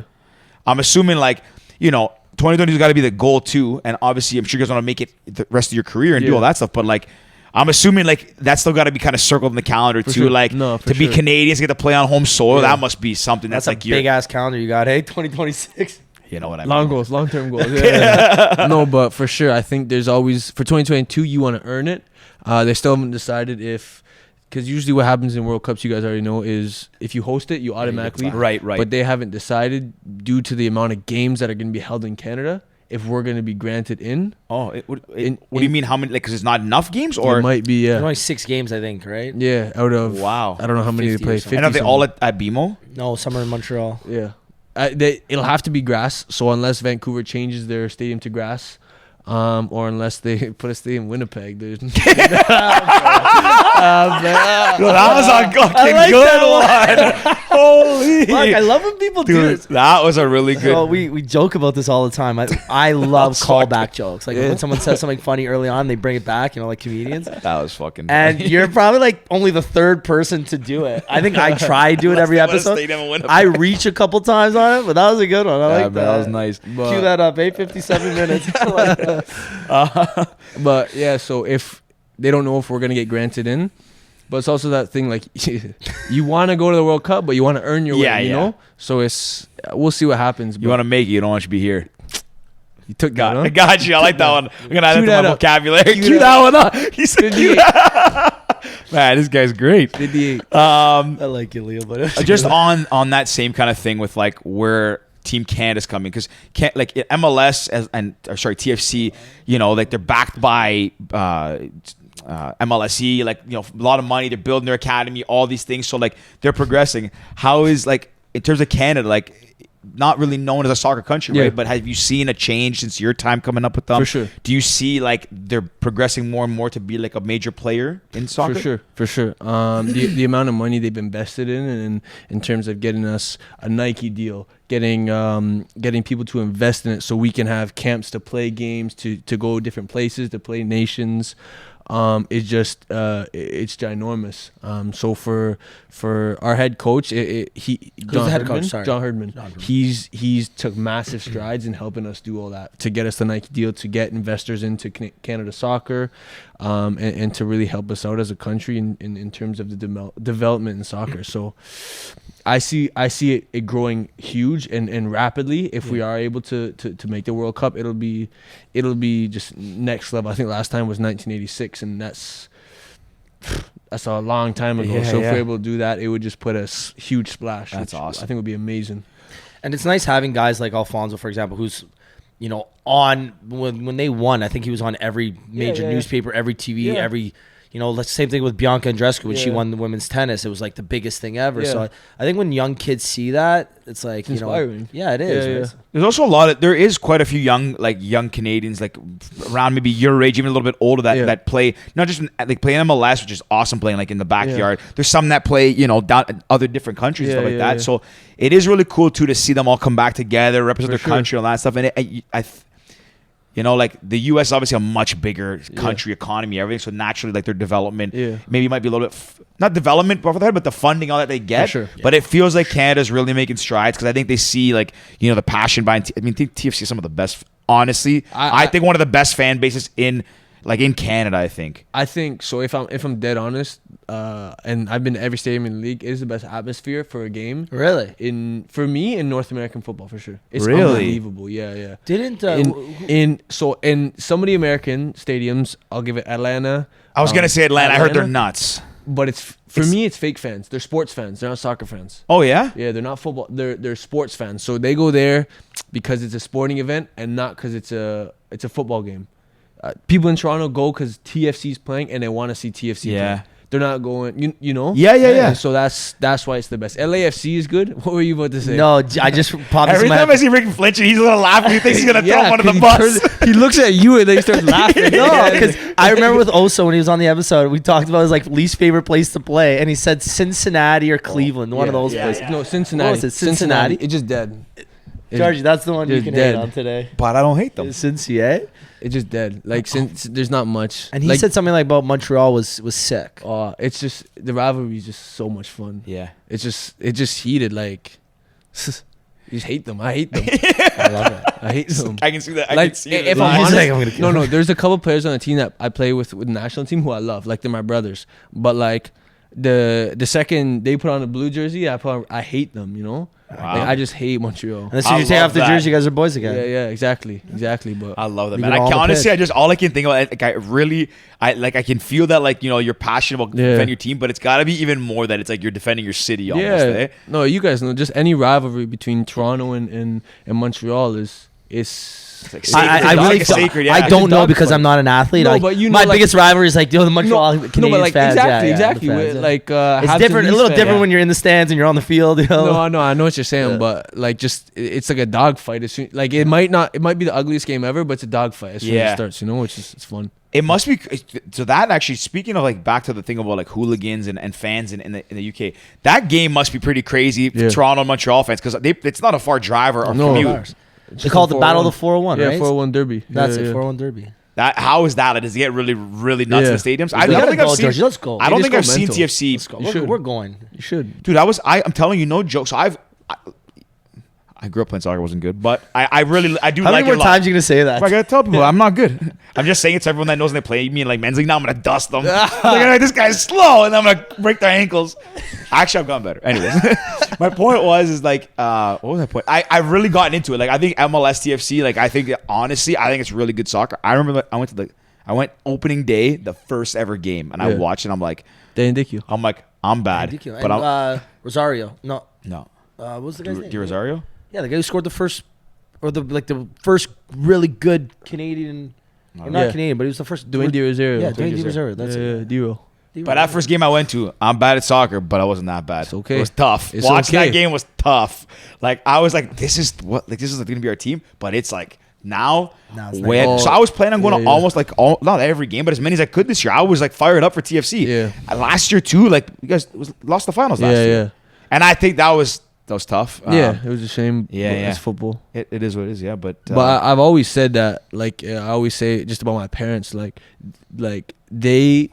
[SPEAKER 1] I'm assuming 2020 has got to be the goal too, and obviously I'm sure you guys want to make it the rest of your career and do all that stuff. But I'm assuming that's still got to be kind of circled in the calendar too.
[SPEAKER 3] sure.
[SPEAKER 1] To be Canadians, get to play on home soil. That must be something that's
[SPEAKER 2] That's a
[SPEAKER 1] like your,
[SPEAKER 2] big ass calendar you got. Hey, 2026.
[SPEAKER 1] you know what I mean?
[SPEAKER 3] Long goals, long-term goals. Yeah. No, but for sure, I think there's always, for 2022, you want to earn it. They still haven't decided because usually what happens in World Cups, you guys already know, is if you host it, you automatically.
[SPEAKER 1] Right.
[SPEAKER 3] But they haven't decided due to the amount of games that are going to be held in Canada if we're going to be granted in.
[SPEAKER 1] Oh, what do you mean? How many? Because it's not enough games,
[SPEAKER 3] It
[SPEAKER 1] or
[SPEAKER 3] might be,
[SPEAKER 2] There's
[SPEAKER 3] yeah.
[SPEAKER 2] only 6 games, I think, right?
[SPEAKER 3] Yeah, out of,
[SPEAKER 1] Wow.
[SPEAKER 3] I don't know how many they
[SPEAKER 2] 50 or
[SPEAKER 3] play.
[SPEAKER 2] something.
[SPEAKER 3] 50
[SPEAKER 1] and are they all
[SPEAKER 3] something.
[SPEAKER 1] at BMO?
[SPEAKER 2] No, somewhere in Montreal.
[SPEAKER 3] Yeah. It'll have to be grass. So unless Vancouver changes their stadium to grass, or unless they put a stadium in Winnipeg, there's.
[SPEAKER 1] That was a fucking good one. Holy.
[SPEAKER 2] Fuck, I love when people do
[SPEAKER 1] Dude,
[SPEAKER 2] this.
[SPEAKER 1] that was a really good.
[SPEAKER 2] So we joke about this all the time. I love callback jokes. Like when someone says something funny early on, they bring it back. You know, like comedians.
[SPEAKER 1] That was fucking.
[SPEAKER 2] And
[SPEAKER 1] funny.
[SPEAKER 2] you're probably like only the third person to do it. I think I try to do it every episode. I reach a couple times on it, but that was a good one. I like that.
[SPEAKER 1] That was nice.
[SPEAKER 2] Cue that up. 8:57 minutes. I like that.
[SPEAKER 3] But yeah, so if they don't know if we're gonna get granted in, but it's also that thing like you want to go to the World Cup, but you want to earn your way. You know. So we'll see what happens.
[SPEAKER 1] You want to make it. You don't want to be here.
[SPEAKER 3] You took that.
[SPEAKER 1] I got you. I like that one. I'm gonna add that to my vocabulary.
[SPEAKER 3] Cue
[SPEAKER 1] Cue that one up. He said cue that. Man, this guy's great.
[SPEAKER 2] I like it, Leo. But
[SPEAKER 1] Just on that same kind of thing with like where Team Canada's coming, because like MLS TFC, you know, like they're backed by MLSE, like, you know, a lot of money. They're building their academy, all these things. So like they're progressing. How is, like, in terms of Canada, like, not really known as a soccer country, right? But have you seen a change since your time coming up with them?
[SPEAKER 3] For sure.
[SPEAKER 1] Do you see like they're progressing more and more to be like a major player in soccer?
[SPEAKER 3] For sure. The amount of money they've invested in terms of getting us a Nike deal, getting people to invest in it so we can have camps to play games, to go different places, to play nations. It's just it's ginormous. So for our head coach, John Herdman, he's took massive strides in helping us do all that, to get us the Nike deal, to get investors into Canada soccer, and to really help us out as a country in terms of the development in soccer. So I see it growing huge and rapidly. If we are able to make the World Cup, it'll be just next level. I think last time was 1986, and that's a long time ago. So if we're able to do that, it would just put a huge splash.
[SPEAKER 1] That's awesome.
[SPEAKER 3] I think would be amazing.
[SPEAKER 2] And it's nice having guys like Alfonso, for example, who's, you know, on when they won. I think he was on every major newspaper, every TV, every. You know, same thing with Bianca Andreescu when she won the women's tennis. It was like the biggest thing ever. So I think when young kids see that, it's like,
[SPEAKER 3] it's inspiring.
[SPEAKER 2] It is.
[SPEAKER 3] Yeah.
[SPEAKER 1] There's also there is quite a few young Canadians, like around maybe your age, even a little bit older, that play, not just like play in MLS, which is awesome, playing like in the backyard. There's some that play, you know, down in other different countries, stuff like that. Yeah. So it is really cool too to see them all come back together, represent their country, and all that stuff. And you know, like the U.S. is obviously a much bigger country, economy, everything. So naturally, like their development maybe might be a little bit, not development over there, but the funding, all that they get.
[SPEAKER 3] Sure.
[SPEAKER 1] But it feels like Canada's really making strides, because I think they see, like, you know, the passion behind. I mean, TFC is some of the best. Honestly, I think one of the best fan bases in Canada. I think
[SPEAKER 3] so. If I'm dead honest, and I've been to every stadium in the league, it is the best atmosphere for a game.
[SPEAKER 2] Really?
[SPEAKER 3] For me in North American football, for sure. It's
[SPEAKER 1] really
[SPEAKER 3] unbelievable. Yeah.
[SPEAKER 2] Didn't
[SPEAKER 3] in some of the American stadiums, I'll give it Atlanta.
[SPEAKER 1] I was gonna say Atlanta. I heard they're nuts.
[SPEAKER 3] But for me, it's fake fans. They're sports fans. They're not soccer fans.
[SPEAKER 1] Oh yeah?
[SPEAKER 3] Yeah, they're not football. They're sports fans. So they go there because it's a sporting event and not because it's a football game. People in Toronto go because TFC is playing and they want to see TFC play. They're not going, you know?
[SPEAKER 1] Yeah.
[SPEAKER 3] So that's why it's the best. LAFC is good. What were you about to say?
[SPEAKER 2] No, I just popped
[SPEAKER 1] Every time I see Rick flinching, he's a little laughing. He thinks he's going to throw him under the bus.
[SPEAKER 3] He looks at you and then he starts laughing.
[SPEAKER 2] No, because I remember with Oso when he was on the episode, we talked about his like least favorite place to play, and he said Cincinnati or Cleveland, one of those places.
[SPEAKER 3] No, Cincinnati.
[SPEAKER 2] What was it? Cincinnati?
[SPEAKER 3] It's just dead.
[SPEAKER 2] Georgie, that's the one you can hate on today.
[SPEAKER 1] But I don't hate them.
[SPEAKER 2] Cincy, eh?
[SPEAKER 3] It's just dead. Like, since there's not much.
[SPEAKER 2] And he said something like about Montreal was sick.
[SPEAKER 3] Oh, it's just the rivalry is just so much fun.
[SPEAKER 1] Yeah,
[SPEAKER 3] it just heated. Like, you just hate them. I hate them.
[SPEAKER 2] I love it.
[SPEAKER 3] I hate them.
[SPEAKER 1] I can see that. I
[SPEAKER 3] like,
[SPEAKER 1] can see it.
[SPEAKER 3] if I'm honest,
[SPEAKER 2] no.
[SPEAKER 3] There's a couple players on the team that I play with the national team who I love. Like, they're my brothers. But like the second they put on a blue jersey, I hate them. You know.
[SPEAKER 1] Wow.
[SPEAKER 3] Like, I just hate Montreal.
[SPEAKER 2] And as soon as you take off the jersey, you guys are boys again.
[SPEAKER 3] Yeah, exactly. But
[SPEAKER 1] I love that, man. Honestly, all I can think about, like, I can feel that, like, you know, you're passionate about defending your team, but it's got to be even more that it's like you're defending your city almost. Eh?
[SPEAKER 3] No, you guys know, just any rivalry between Toronto and Montreal is
[SPEAKER 1] like
[SPEAKER 2] I really
[SPEAKER 1] sacred, yeah.
[SPEAKER 2] I don't
[SPEAKER 3] It's a
[SPEAKER 2] know
[SPEAKER 3] dog
[SPEAKER 2] because
[SPEAKER 3] fight.
[SPEAKER 2] I'm not an athlete.
[SPEAKER 3] No,
[SPEAKER 2] Like,
[SPEAKER 3] but you know,
[SPEAKER 2] my
[SPEAKER 3] like-
[SPEAKER 2] biggest rivalry is like the Montreal Canadiens
[SPEAKER 3] but like
[SPEAKER 2] fans.
[SPEAKER 3] exactly.
[SPEAKER 2] The fans,
[SPEAKER 3] With,
[SPEAKER 2] yeah.
[SPEAKER 3] like
[SPEAKER 2] It's
[SPEAKER 3] Habs
[SPEAKER 2] different,
[SPEAKER 3] and
[SPEAKER 2] a little
[SPEAKER 3] Leafs
[SPEAKER 2] different
[SPEAKER 3] fans.
[SPEAKER 2] when you're in the stands and you're on the field. You know?
[SPEAKER 3] No, I know what you're saying,
[SPEAKER 2] Yeah.
[SPEAKER 3] but like just it's like a dog fight. Like it might be the ugliest game ever, but it's a dog fight as soon as
[SPEAKER 1] Yeah.
[SPEAKER 3] it starts. You know, which is it's fun.
[SPEAKER 1] It must be so that actually. Speaking of like back to the thing about like hooligans and fans in the UK, that game must be pretty crazy.
[SPEAKER 3] Yeah.
[SPEAKER 1] Toronto and Montreal fans because it's not a far drive or
[SPEAKER 3] No,
[SPEAKER 1] commute.
[SPEAKER 2] They call it the Battle of the 401,
[SPEAKER 3] Yeah,
[SPEAKER 2] right?
[SPEAKER 3] 401 Derby.
[SPEAKER 2] That's
[SPEAKER 3] yeah,
[SPEAKER 2] it,
[SPEAKER 3] yeah.
[SPEAKER 2] 401 Derby.
[SPEAKER 1] How is that? Does it get really nuts
[SPEAKER 3] Yeah.
[SPEAKER 1] in the stadiums?
[SPEAKER 3] We
[SPEAKER 1] I
[SPEAKER 2] We
[SPEAKER 1] don't
[SPEAKER 2] gotta
[SPEAKER 1] think I've
[SPEAKER 2] go,
[SPEAKER 1] seen.
[SPEAKER 2] Georgie. Let's go.
[SPEAKER 1] I don't
[SPEAKER 3] We
[SPEAKER 1] think
[SPEAKER 3] just
[SPEAKER 1] I've
[SPEAKER 3] go
[SPEAKER 1] seen
[SPEAKER 3] mental.
[SPEAKER 1] TFC.
[SPEAKER 2] Let's go.
[SPEAKER 3] You should.
[SPEAKER 2] We're going.
[SPEAKER 3] You should.
[SPEAKER 1] Dude, I'm telling you, no joke. So I grew up playing soccer, wasn't good, but I do
[SPEAKER 2] How
[SPEAKER 1] like
[SPEAKER 2] many more
[SPEAKER 1] it a lot.
[SPEAKER 2] times are you gonna say that?
[SPEAKER 1] I gotta tell people I'm not good. I'm just saying it to everyone that knows when they play me in like men's league. Now I'm gonna dust them. Like, this guy's slow, and I'm gonna break their ankles. Actually, I've gotten better. Anyways, my point was like, what was my point? I really gotten into it. Like I think MLS TFC. Like I think honestly, I think it's really good soccer. I remember I went opening day, the first ever game, and I
[SPEAKER 3] Yeah.
[SPEAKER 1] watched it. I'm like,
[SPEAKER 3] They indict you.
[SPEAKER 1] I'm bad,
[SPEAKER 2] And,
[SPEAKER 1] but I'm
[SPEAKER 2] Rosario. No.
[SPEAKER 1] no.
[SPEAKER 2] What was the guy's name?
[SPEAKER 1] Di Rosario.
[SPEAKER 2] Yeah, the guy who scored the first, or the first really good Canadian, or not
[SPEAKER 3] Yeah.
[SPEAKER 2] Canadian, but he was the first.
[SPEAKER 3] Dwayne Di Rosario.
[SPEAKER 2] Yeah, Dwayne Di Rosario. That's it.
[SPEAKER 3] Diro.
[SPEAKER 1] But that first game I went to, I'm bad at soccer, but I wasn't that bad.
[SPEAKER 3] It's okay.
[SPEAKER 1] It was tough.
[SPEAKER 3] It's
[SPEAKER 1] Watching
[SPEAKER 3] okay.
[SPEAKER 1] that game was tough. Like I was like, this is gonna be our team, but it's like now
[SPEAKER 2] Now it's
[SPEAKER 1] when
[SPEAKER 3] like-
[SPEAKER 1] so I was planning on going
[SPEAKER 3] Yeah,
[SPEAKER 1] to
[SPEAKER 3] yeah.
[SPEAKER 1] almost like not every game, but as many as I could this year. I was like fired up for TFC.
[SPEAKER 3] Yeah.
[SPEAKER 1] And last year too, like you guys lost the finals last
[SPEAKER 3] Yeah,
[SPEAKER 1] year.
[SPEAKER 3] yeah.
[SPEAKER 1] And I think that was tough.
[SPEAKER 3] Yeah, it was a shame.
[SPEAKER 1] yeah, yeah.
[SPEAKER 3] It's football.
[SPEAKER 1] It is what it is. Yeah, but
[SPEAKER 3] I've always said that. Like I always say just about my parents. Like they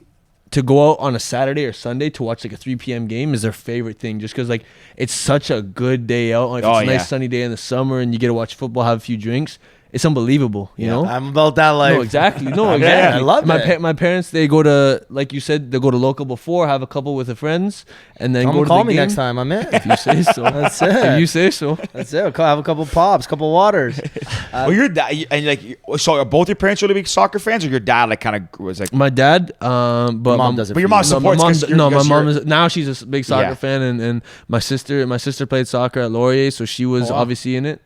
[SPEAKER 3] to go out on a Saturday or Sunday to watch like a 3 p.m. game is their favorite thing. Just because like it's such a good day out. Like
[SPEAKER 1] Oh,
[SPEAKER 3] it's a
[SPEAKER 1] yeah.
[SPEAKER 3] nice sunny day in the summer and you get to watch football, have a few drinks. It's unbelievable. You know.
[SPEAKER 2] I'm about that life.
[SPEAKER 3] No, exactly. No,
[SPEAKER 2] Yeah,
[SPEAKER 3] exactly.
[SPEAKER 2] I love it.
[SPEAKER 3] My parents, they go to, like you said, they go to local before, have a couple with their friends, and then go to
[SPEAKER 2] Call
[SPEAKER 3] the
[SPEAKER 2] me
[SPEAKER 3] game.
[SPEAKER 2] next time. I'm in.
[SPEAKER 3] If you say so.
[SPEAKER 2] That's it.
[SPEAKER 3] If you say so.
[SPEAKER 2] That's it. Have a couple pops, couple waters.
[SPEAKER 1] well, your dad and like so are both your parents really big soccer fans, or your dad like kind of was like?
[SPEAKER 3] My dad, but
[SPEAKER 2] Mom does it.
[SPEAKER 1] But your
[SPEAKER 2] for
[SPEAKER 1] mom
[SPEAKER 2] you.
[SPEAKER 3] No, my
[SPEAKER 1] supports.
[SPEAKER 3] mom,
[SPEAKER 1] 'cause you're-
[SPEAKER 3] no, my
[SPEAKER 1] because
[SPEAKER 3] mom
[SPEAKER 1] you're-
[SPEAKER 3] is now she's a big soccer
[SPEAKER 1] Yeah.
[SPEAKER 3] fan, and my sister played soccer at Laurier, so she was
[SPEAKER 2] Oh, wow.
[SPEAKER 3] obviously in it.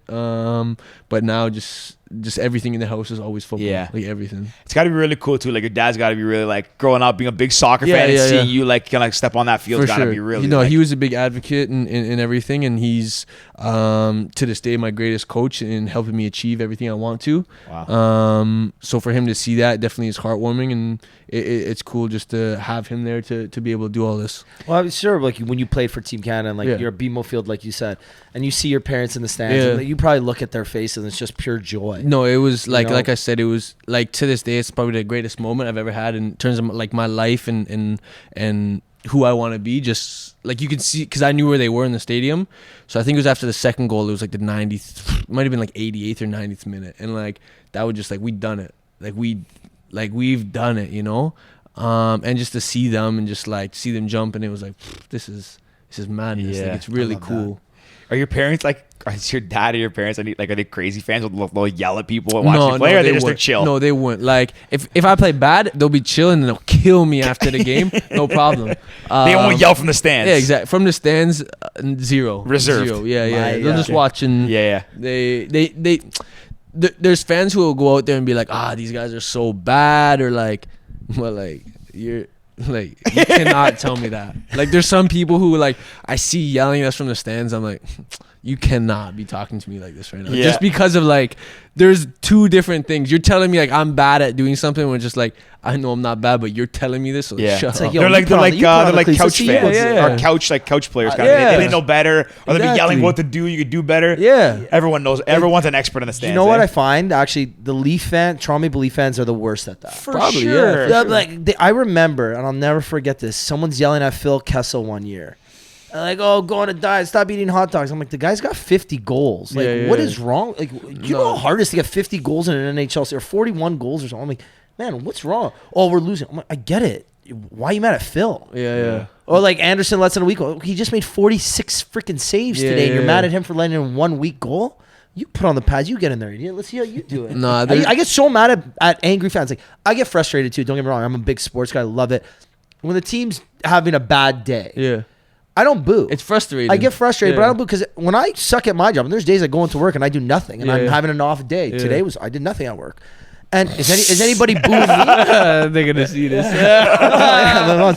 [SPEAKER 3] But now just everything in the house is always football.
[SPEAKER 1] Yeah.
[SPEAKER 3] Like everything.
[SPEAKER 1] It's got to be really cool too. Like your dad's got to be really like growing up being a big soccer
[SPEAKER 3] Yeah,
[SPEAKER 1] fan and
[SPEAKER 3] yeah,
[SPEAKER 1] seeing
[SPEAKER 3] yeah.
[SPEAKER 1] you like kind of step on that field's
[SPEAKER 3] For
[SPEAKER 1] got to
[SPEAKER 3] sure.
[SPEAKER 1] be really.
[SPEAKER 3] You know,
[SPEAKER 1] like,
[SPEAKER 3] he was a big advocate in everything, and he's to this day my greatest coach in helping me achieve everything I want to.
[SPEAKER 1] Wow.
[SPEAKER 3] So for him to see that definitely is heartwarming, and it's cool just to have him there to be able to do all this.
[SPEAKER 2] Well, I'm sure, like when you played for Team Canada, and like
[SPEAKER 3] Yeah.
[SPEAKER 2] you're at BMO Field, like you said, and you see your parents in the stands,
[SPEAKER 3] Yeah.
[SPEAKER 2] and like, you probably look at their faces, and it's just pure joy.
[SPEAKER 3] No, it was like
[SPEAKER 2] know?
[SPEAKER 3] like I said, it was like to this day, it's probably the greatest moment I've ever had in terms of like my life and who I want to be. Just like you can see, because I knew where they were in the stadium. So I think it was after the second goal. It was like the 90th, might have been like 88th or 90th minute, and like that was just like we'd done it. We've done it, you know. And just to see them and just like see them jump, and it was like this is madness.
[SPEAKER 1] Yeah,
[SPEAKER 3] like it's really
[SPEAKER 2] I love
[SPEAKER 3] cool.
[SPEAKER 1] Are your parents like? Is your dad or your parents? Are they crazy fans? They'll yell at people and watch you play, or are they just like
[SPEAKER 3] wouldn't.
[SPEAKER 1] chill?
[SPEAKER 3] No, they wouldn't. Like if I play bad, they'll be chilling and they'll kill me after the game. No problem.
[SPEAKER 1] They won't yell from the stands.
[SPEAKER 3] Yeah, exactly. From the stands, zero.
[SPEAKER 1] Reserved.
[SPEAKER 3] Zero. Yeah, yeah.
[SPEAKER 2] My,
[SPEAKER 3] They're just
[SPEAKER 1] okay.
[SPEAKER 3] watching.
[SPEAKER 1] Yeah,
[SPEAKER 3] There's fans who will go out there and be like, these guys are so bad, or like, well, like you're. Like you cannot tell me that. Like there's some people who like I see yelling at us from the stands. I'm like, you cannot be talking to me like this right now.
[SPEAKER 1] Yeah.
[SPEAKER 3] Just because of like, there's two different things. You're telling me like I'm bad at doing something when just like I know I'm not bad, but you're telling me this. So
[SPEAKER 1] Yeah.
[SPEAKER 3] shut
[SPEAKER 2] It's like,
[SPEAKER 3] up.
[SPEAKER 2] yo,
[SPEAKER 1] They're
[SPEAKER 2] you
[SPEAKER 1] like
[SPEAKER 2] put on the cleats.
[SPEAKER 1] couch
[SPEAKER 2] Let's see you.
[SPEAKER 1] fans
[SPEAKER 3] Yeah.
[SPEAKER 1] or couch players. Kind
[SPEAKER 3] Yeah.
[SPEAKER 1] of. They know better, or they be yelling
[SPEAKER 3] Exactly.
[SPEAKER 1] what to do. You could do better.
[SPEAKER 3] Yeah.
[SPEAKER 1] Everyone knows. Everyone's an expert in the stands.
[SPEAKER 2] You know what
[SPEAKER 1] eh?
[SPEAKER 2] I find? Actually, the Toronto Maple Leaf fans are the worst at that.
[SPEAKER 1] For
[SPEAKER 3] Probably,
[SPEAKER 1] sure.
[SPEAKER 3] yeah, for
[SPEAKER 2] Yeah,
[SPEAKER 3] sure.
[SPEAKER 2] like I remember, and I'll never forget this. Someone's yelling at Phil Kessel one year. Like, oh, go on a diet, stop eating hot dogs. I'm like, the guy's got 50 goals. Like,
[SPEAKER 3] Yeah,
[SPEAKER 2] what
[SPEAKER 3] yeah.
[SPEAKER 2] is wrong? Like, you know how hard it is to get 50 goals in an NHL series, or 41 goals or something. I'm like, man, what's wrong? Oh, we're losing. I'm like, I get it. Why are you mad at Phil?
[SPEAKER 3] Yeah.
[SPEAKER 2] Or like Anderson less than a week. He just made 46 freaking saves
[SPEAKER 3] Yeah,
[SPEAKER 2] today.
[SPEAKER 3] yeah,
[SPEAKER 2] You're
[SPEAKER 3] yeah.
[SPEAKER 2] mad at him for letting in 1 week goal? You put on the pads. You get in there, idiot. Let's see how you do it.
[SPEAKER 3] Nah,
[SPEAKER 2] I get so mad at angry fans. Like, I get frustrated too. Don't get me wrong. I'm a big sports guy. I love it. When the team's having a bad day,
[SPEAKER 3] Yeah.
[SPEAKER 2] I don't boo.
[SPEAKER 3] It's frustrating.
[SPEAKER 2] I get frustrated, but I
[SPEAKER 3] Yeah.
[SPEAKER 2] don't boo because when I suck at my job, and there's days I go into work and I do nothing, and I'm
[SPEAKER 3] Yeah.
[SPEAKER 2] having an off day.
[SPEAKER 3] Yeah.
[SPEAKER 2] Today I did nothing at work. And is anybody booing me?
[SPEAKER 3] They're gonna see this.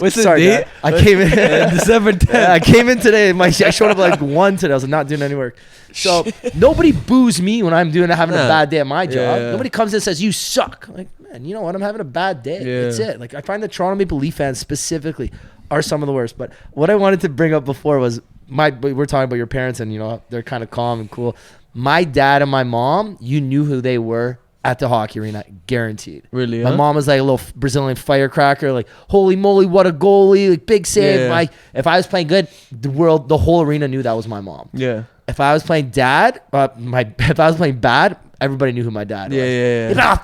[SPEAKER 3] What's the
[SPEAKER 2] Sorry,
[SPEAKER 3] date?
[SPEAKER 2] Dad. I came in
[SPEAKER 3] December 10th.
[SPEAKER 2] I came in today. I showed up like 1 today. I was not doing any work. So nobody boos me when I'm having a
[SPEAKER 3] Nah.
[SPEAKER 2] bad day at my job.
[SPEAKER 3] Yeah.
[SPEAKER 2] Nobody comes in and says you suck. I'm like, man, you know what? I'm having a bad day.
[SPEAKER 3] Yeah.
[SPEAKER 2] That's it. Like I find the Toronto Maple Leaf fans specifically are some of the worst. But what I wanted to bring up before was we're talking about your parents and they're kind of calm and cool. My dad and my mom, you knew who they were at the hockey arena, guaranteed.
[SPEAKER 3] Really?
[SPEAKER 2] My
[SPEAKER 3] Huh?
[SPEAKER 2] mom was like a little Brazilian firecracker, like holy moly, what a goalie, like big save.
[SPEAKER 3] Yeah.
[SPEAKER 2] If I was playing good, the whole arena knew that was my mom.
[SPEAKER 3] Yeah.
[SPEAKER 2] If I was playing if I was playing bad, everybody knew who my dad was.
[SPEAKER 3] Yeah.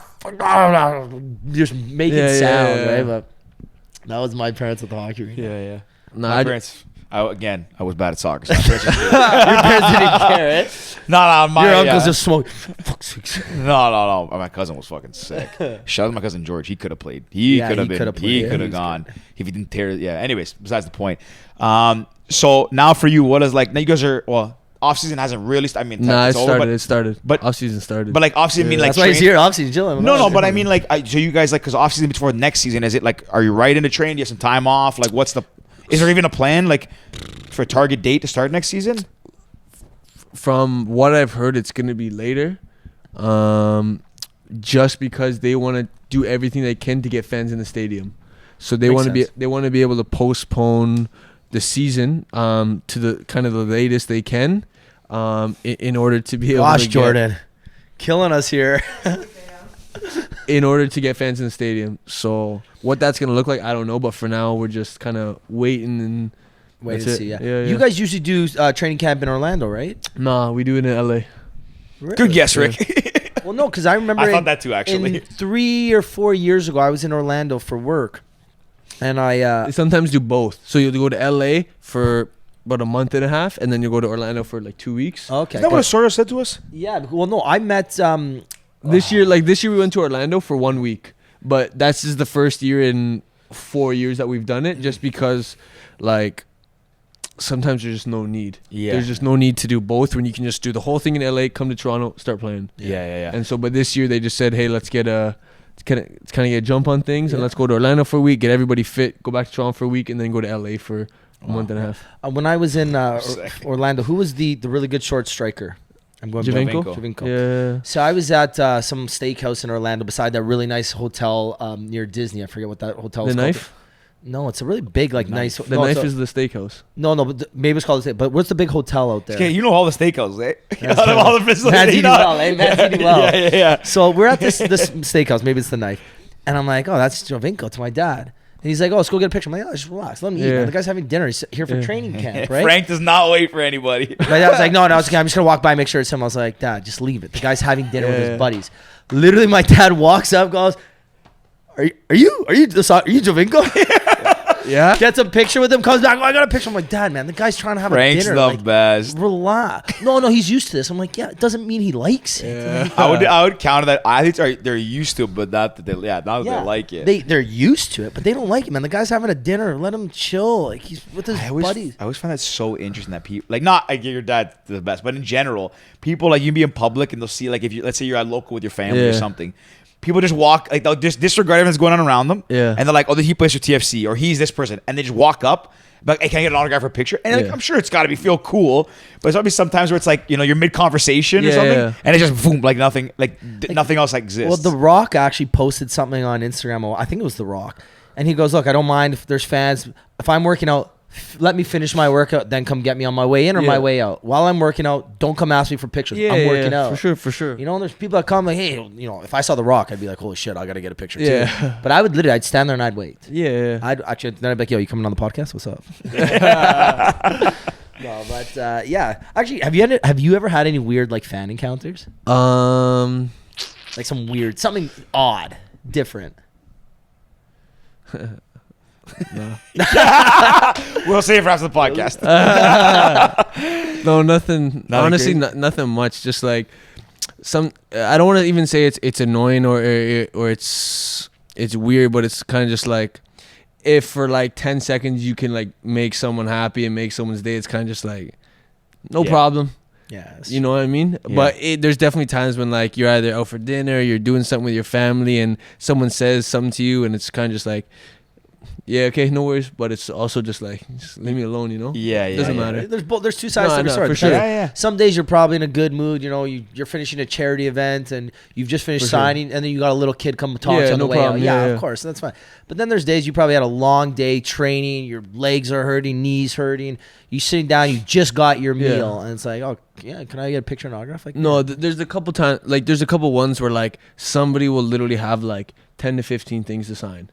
[SPEAKER 2] Just making
[SPEAKER 3] Yeah, yeah,
[SPEAKER 2] sound,
[SPEAKER 3] yeah.
[SPEAKER 2] right? But that was my parents at the hockey arena.
[SPEAKER 3] Yeah.
[SPEAKER 1] My parents. I was bad at soccer. So my parents
[SPEAKER 2] Your parents didn't care, right?
[SPEAKER 1] no,
[SPEAKER 2] Your uncle's just smoking.
[SPEAKER 1] No. My cousin was fucking sick. Shout out to my cousin George. He could have played. He could have
[SPEAKER 2] played.
[SPEAKER 1] He
[SPEAKER 2] Yeah,
[SPEAKER 1] could
[SPEAKER 2] he
[SPEAKER 1] have
[SPEAKER 2] was
[SPEAKER 1] gone if he didn't tear. Yeah. Anyways, besides the point. So now for you, what is like? Now you guys are off season hasn't really.
[SPEAKER 3] Nah,
[SPEAKER 1] it's over,
[SPEAKER 3] it started.
[SPEAKER 1] but-
[SPEAKER 3] Off season started.
[SPEAKER 1] but like off season mean like
[SPEAKER 2] That's why he's
[SPEAKER 1] train-
[SPEAKER 2] here, obviously, chilling.
[SPEAKER 1] No, but I mean like so you guys like because off season before next season is it like are you right into train? Do you have some time off? Like is there even a plan like for a target date to start next season?
[SPEAKER 3] From what I've heard, it's gonna be later, just because they want to do everything they can to get fans in the stadium. So they
[SPEAKER 2] Makes
[SPEAKER 3] want to
[SPEAKER 2] sense.
[SPEAKER 3] be able to postpone the season to the kind of the latest they can, in order to be able
[SPEAKER 2] Gosh,
[SPEAKER 3] to
[SPEAKER 2] Jordan, killing us here.
[SPEAKER 3] in order to get fans in the stadium. So what that's gonna look like, I don't know. But for now, we're just kind of waiting and
[SPEAKER 2] Wait
[SPEAKER 3] that's
[SPEAKER 2] and
[SPEAKER 3] it.
[SPEAKER 2] see. Yeah.
[SPEAKER 3] Yeah.
[SPEAKER 2] You guys usually do training camp in Orlando, right?
[SPEAKER 3] Nah, we do it in LA.
[SPEAKER 1] Good guess, Rick.
[SPEAKER 2] Well, no, because I remember
[SPEAKER 1] I thought that too actually.
[SPEAKER 2] in 3 or 4 years ago, I was in Orlando for work, and
[SPEAKER 3] They sometimes do both. So you'll go to LA for about a month and a half, and then you go to Orlando for like 2 weeks.
[SPEAKER 2] okay.
[SPEAKER 1] Is that what Asura said to us?
[SPEAKER 2] Yeah. Well, no, I met.
[SPEAKER 3] This year we went to Orlando for 1 week, but that's just the first year in 4 years that we've done it, just because like sometimes there's just no need.
[SPEAKER 1] Yeah.
[SPEAKER 3] There's just no need to do both when you can just do the whole thing in LA, come to Toronto, start playing.
[SPEAKER 1] Yeah.
[SPEAKER 3] And so, but this year they just said, hey, let's get a kind of get a jump on things, and let's go to Orlando for a week, get everybody fit, go back to Toronto for a week, and then go to LA for a month and a half.
[SPEAKER 2] when I was in
[SPEAKER 1] Sick.
[SPEAKER 2] Orlando, who was the really good short striker? I'm going
[SPEAKER 3] Javinko? Yeah.
[SPEAKER 2] So I was at some steakhouse in Orlando beside that really nice hotel near Disney. I forget what that hotel
[SPEAKER 3] The
[SPEAKER 2] is
[SPEAKER 3] Knife?
[SPEAKER 2] called. No, it's a really big, like nice.
[SPEAKER 3] The
[SPEAKER 2] no,
[SPEAKER 3] Knife
[SPEAKER 2] it's a-
[SPEAKER 3] is the steakhouse.
[SPEAKER 2] No, but maybe it's called the. But what's the big hotel out there?
[SPEAKER 1] Okay, you know all the steakhouses, eh?
[SPEAKER 2] That's
[SPEAKER 1] Out of
[SPEAKER 2] right.
[SPEAKER 1] all the facilities,
[SPEAKER 2] Matty
[SPEAKER 1] you
[SPEAKER 2] do
[SPEAKER 1] know.
[SPEAKER 2] well, eh? Matty do well.
[SPEAKER 1] Yeah.
[SPEAKER 2] So we're at this steakhouse. Maybe it's the Knife, and I'm like, oh, that's Javinko to my dad. And he's like, oh, let's go get a picture. I'm like, oh, just relax, let me eat.
[SPEAKER 3] Yeah.
[SPEAKER 2] Man. The guy's having dinner. He's here for training camp, right?
[SPEAKER 1] Frank does not wait for anybody.
[SPEAKER 2] My dad was like, no, it's okay. I'm just gonna walk by, make sure it's him. I was like, Dad, just leave it. The guy's having dinner with his buddies. Literally, my dad walks up, goes, Are you Javinko?
[SPEAKER 3] Yeah.
[SPEAKER 2] Gets a picture with him, comes back. Oh, I got a picture. I'm like, Dad, man, the guy's trying to have
[SPEAKER 1] Frank's
[SPEAKER 2] a dinner.
[SPEAKER 1] the
[SPEAKER 2] Like,
[SPEAKER 1] best.
[SPEAKER 2] relax. No, he's used to this. I'm like, yeah, it doesn't mean he likes it.
[SPEAKER 3] Yeah.
[SPEAKER 1] I would counter that. I think they're used to it, but not that they like it.
[SPEAKER 2] They're used to it, but they don't like it, man. The guy's having a dinner. Let him chill. Like he's with his
[SPEAKER 1] I
[SPEAKER 2] buddies.
[SPEAKER 1] always find that so interesting that people like not like your dad's the best, but in general, people like you be in public and they'll see like if you let's say you're at local with your family or
[SPEAKER 3] Yeah.
[SPEAKER 1] something. People just walk like they'll just disregard everything's going on around them.
[SPEAKER 3] Yeah.
[SPEAKER 1] And they're like, oh, he plays for TFC or he's this person, and they just walk up. Like, hey, can I get an autograph or a picture? And like,
[SPEAKER 3] Yeah.
[SPEAKER 1] I'm sure it's got to feel cool, but it's probably sometimes where it's like you're mid conversation or
[SPEAKER 3] Yeah,
[SPEAKER 1] something,
[SPEAKER 3] yeah.
[SPEAKER 1] and it's just boom, like nothing, nothing else exists.
[SPEAKER 2] Well, The Rock actually posted something on Instagram. I think it was The Rock, and he goes, "Look, I don't mind if there's fans. If I'm working out, let me finish my workout, then come get me on my way in or
[SPEAKER 3] Yeah.
[SPEAKER 2] my way out. While I'm working out, don't come ask me for pictures. I'm working out
[SPEAKER 3] for sure.
[SPEAKER 2] You know, and there's people that come like, hey, if I saw The Rock, I'd be like, holy shit, I gotta get a picture too.
[SPEAKER 3] Yeah.
[SPEAKER 2] But I'd stand there and I'd wait.
[SPEAKER 3] Yeah.
[SPEAKER 2] I'd actually then I'd be like, yo, you coming on the podcast? What's up? No, but yeah. Actually, have you ever had any weird like fan encounters? Like something odd, different.
[SPEAKER 3] No.
[SPEAKER 1] we'll save for after the podcast.
[SPEAKER 3] No, nothing.
[SPEAKER 1] Nothing
[SPEAKER 3] Honestly,
[SPEAKER 1] crazy?
[SPEAKER 3] nothing much. Just like some. I don't want to even say it's annoying or it's weird, but it's kind of just like if for like 10 seconds you can like make someone happy and make someone's day, it's kind of just like no problem.
[SPEAKER 2] Yeah,
[SPEAKER 3] You know what I mean?
[SPEAKER 1] Yeah.
[SPEAKER 3] But there's definitely times when like you're either out for dinner, you're doing something with your family, and someone says something to you, and it's kind of just like, yeah, okay, no worries. But it's also just like, just leave me alone, you know?
[SPEAKER 1] Yeah, yeah.
[SPEAKER 3] Doesn't
[SPEAKER 1] yeah.
[SPEAKER 3] matter.
[SPEAKER 2] There's two sides
[SPEAKER 3] No,
[SPEAKER 2] to every
[SPEAKER 3] no,
[SPEAKER 2] story.
[SPEAKER 3] for sure.
[SPEAKER 2] Because
[SPEAKER 1] Yeah, yeah.
[SPEAKER 2] Some days you're probably in a good mood. You know, you're finishing a charity event and you've just finished
[SPEAKER 3] For sure.
[SPEAKER 2] signing, and then you got a little kid come talk to
[SPEAKER 3] Yeah,
[SPEAKER 2] you on
[SPEAKER 3] no
[SPEAKER 2] the way out.
[SPEAKER 3] problem.
[SPEAKER 2] Yeah,
[SPEAKER 3] Yeah,
[SPEAKER 2] of course, that's fine. But then there's days you probably had a long day training. Your legs are hurting, knees hurting. You sitting down, you just got your
[SPEAKER 3] Yeah.
[SPEAKER 2] meal, and it's like, oh yeah, can I get a picture and autograph? Like,
[SPEAKER 3] No,
[SPEAKER 2] yeah.
[SPEAKER 3] there's a couple times, like there's a couple ones where like somebody will literally have like 10 to 15 things to sign,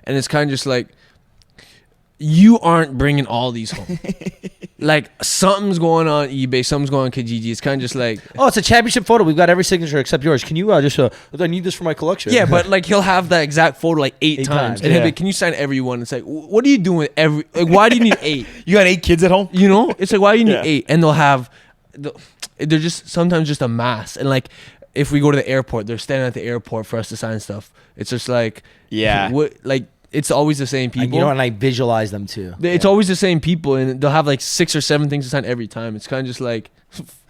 [SPEAKER 3] and it's kind of just like, you aren't bringing all these home. Like something's going on eBay, something's going on Kijiji. It's kind of just like,
[SPEAKER 2] Oh, it's a championship photo. We've got every signature except yours. Can you just? I need this for my collection.
[SPEAKER 3] yeah, but like he'll have that exact photo like eight
[SPEAKER 2] Eight
[SPEAKER 3] times,
[SPEAKER 2] times,
[SPEAKER 3] and he'll
[SPEAKER 1] yeah.
[SPEAKER 3] be, can you sign every one? It's like, what are you doing with every? Like, why do you need 8?
[SPEAKER 1] You got 8 kids at home?
[SPEAKER 3] You know, it's like, why do you need
[SPEAKER 1] Yeah.
[SPEAKER 3] 8? And they'll have, they're just sometimes just a mass. And like, if we go to the airport, they're standing at the airport for us to sign stuff. It's just like,
[SPEAKER 1] Yeah.
[SPEAKER 3] what, like it's always the same people.
[SPEAKER 2] you know, and I visualize them too.
[SPEAKER 3] It's always the same people, and they'll have like 6 or 7 things to sign every time. It's kind of just like,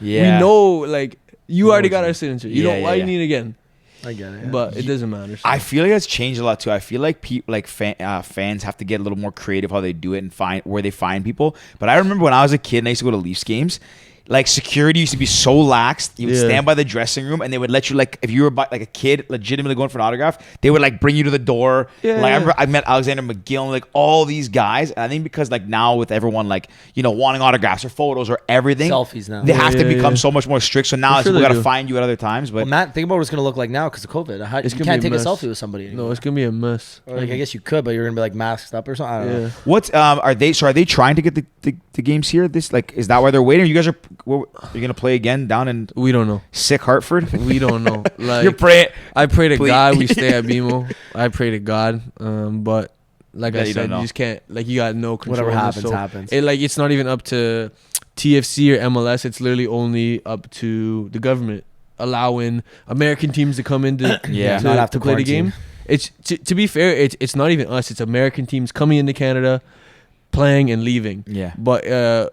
[SPEAKER 1] Yeah.
[SPEAKER 3] we know, like you
[SPEAKER 1] No,
[SPEAKER 3] already
[SPEAKER 1] it's-
[SPEAKER 3] got our signature. You
[SPEAKER 1] Yeah,
[SPEAKER 3] know,
[SPEAKER 1] yeah,
[SPEAKER 3] why
[SPEAKER 1] yeah.
[SPEAKER 3] you need it again?
[SPEAKER 2] I get it. Yeah.
[SPEAKER 3] But it doesn't matter. So.
[SPEAKER 1] I feel like it's changed a lot too. I feel like people, like fans, have to get a little more creative how they do it and find where they find people. But I remember when I was a kid and I used to go to Leafs games. Like security used to be so lax. You would
[SPEAKER 3] Yeah.
[SPEAKER 1] stand by the dressing room and they would let you, like, if you were like a kid legitimately going for an autograph, they would like bring you to the door.
[SPEAKER 3] Yeah.
[SPEAKER 1] Like I remember I met Alexander McGill and like all these guys. And I think because like now with everyone like, you know, wanting autographs or photos or everything,
[SPEAKER 2] Selfies now.
[SPEAKER 1] they have to
[SPEAKER 3] Yeah,
[SPEAKER 1] become
[SPEAKER 3] yeah.
[SPEAKER 1] so much more strict. So now
[SPEAKER 3] For
[SPEAKER 1] it's,
[SPEAKER 3] sure
[SPEAKER 1] we
[SPEAKER 3] they
[SPEAKER 1] got to
[SPEAKER 3] do.
[SPEAKER 1] find you at other times. But
[SPEAKER 2] Well, Matt, think about what it's gonna look like now because of COVID. You
[SPEAKER 3] It's gonna
[SPEAKER 2] can't
[SPEAKER 3] be
[SPEAKER 2] take a
[SPEAKER 3] mess.
[SPEAKER 2] selfie with somebody anymore.
[SPEAKER 3] No, it's gonna be a mess.
[SPEAKER 2] Or, like, I guess you could, but you're gonna be like masked up or something. I don't know.
[SPEAKER 3] Yeah.
[SPEAKER 1] what are they? So are they trying to get the games here? This, like, is that why they're waiting? You guys are gonna play again down in
[SPEAKER 3] We don't know.
[SPEAKER 1] sick Hartford?
[SPEAKER 3] We don't know. Like,
[SPEAKER 1] You're praying.
[SPEAKER 3] I pray to
[SPEAKER 1] Please.
[SPEAKER 3] God we stay at BMO. I pray to God. But like
[SPEAKER 1] Yeah,
[SPEAKER 3] I
[SPEAKER 1] you don't
[SPEAKER 3] said,
[SPEAKER 1] know.
[SPEAKER 3] you just can't. Like you got no control.
[SPEAKER 2] Whatever
[SPEAKER 3] on this,
[SPEAKER 2] happens,
[SPEAKER 3] so
[SPEAKER 2] happens.
[SPEAKER 3] It's not even up to TFC or MLS. It's literally only up to the government allowing American teams to come in to,
[SPEAKER 1] Yeah.
[SPEAKER 3] to,
[SPEAKER 2] Not have
[SPEAKER 3] to
[SPEAKER 2] to
[SPEAKER 3] play the
[SPEAKER 2] quarantine.
[SPEAKER 3] game. It's to be fair. It's not even us. It's American teams coming into Canada, playing and leaving.
[SPEAKER 1] Yeah.
[SPEAKER 3] But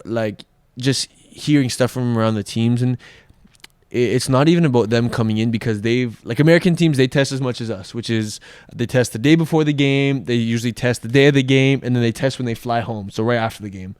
[SPEAKER 3] like just hearing stuff from around the teams, and it's not even about them coming in because they've, like, American teams, they test as much as us, which is they test the day before the game, they usually test the day of the game, and then they test when they fly home, so right after the game.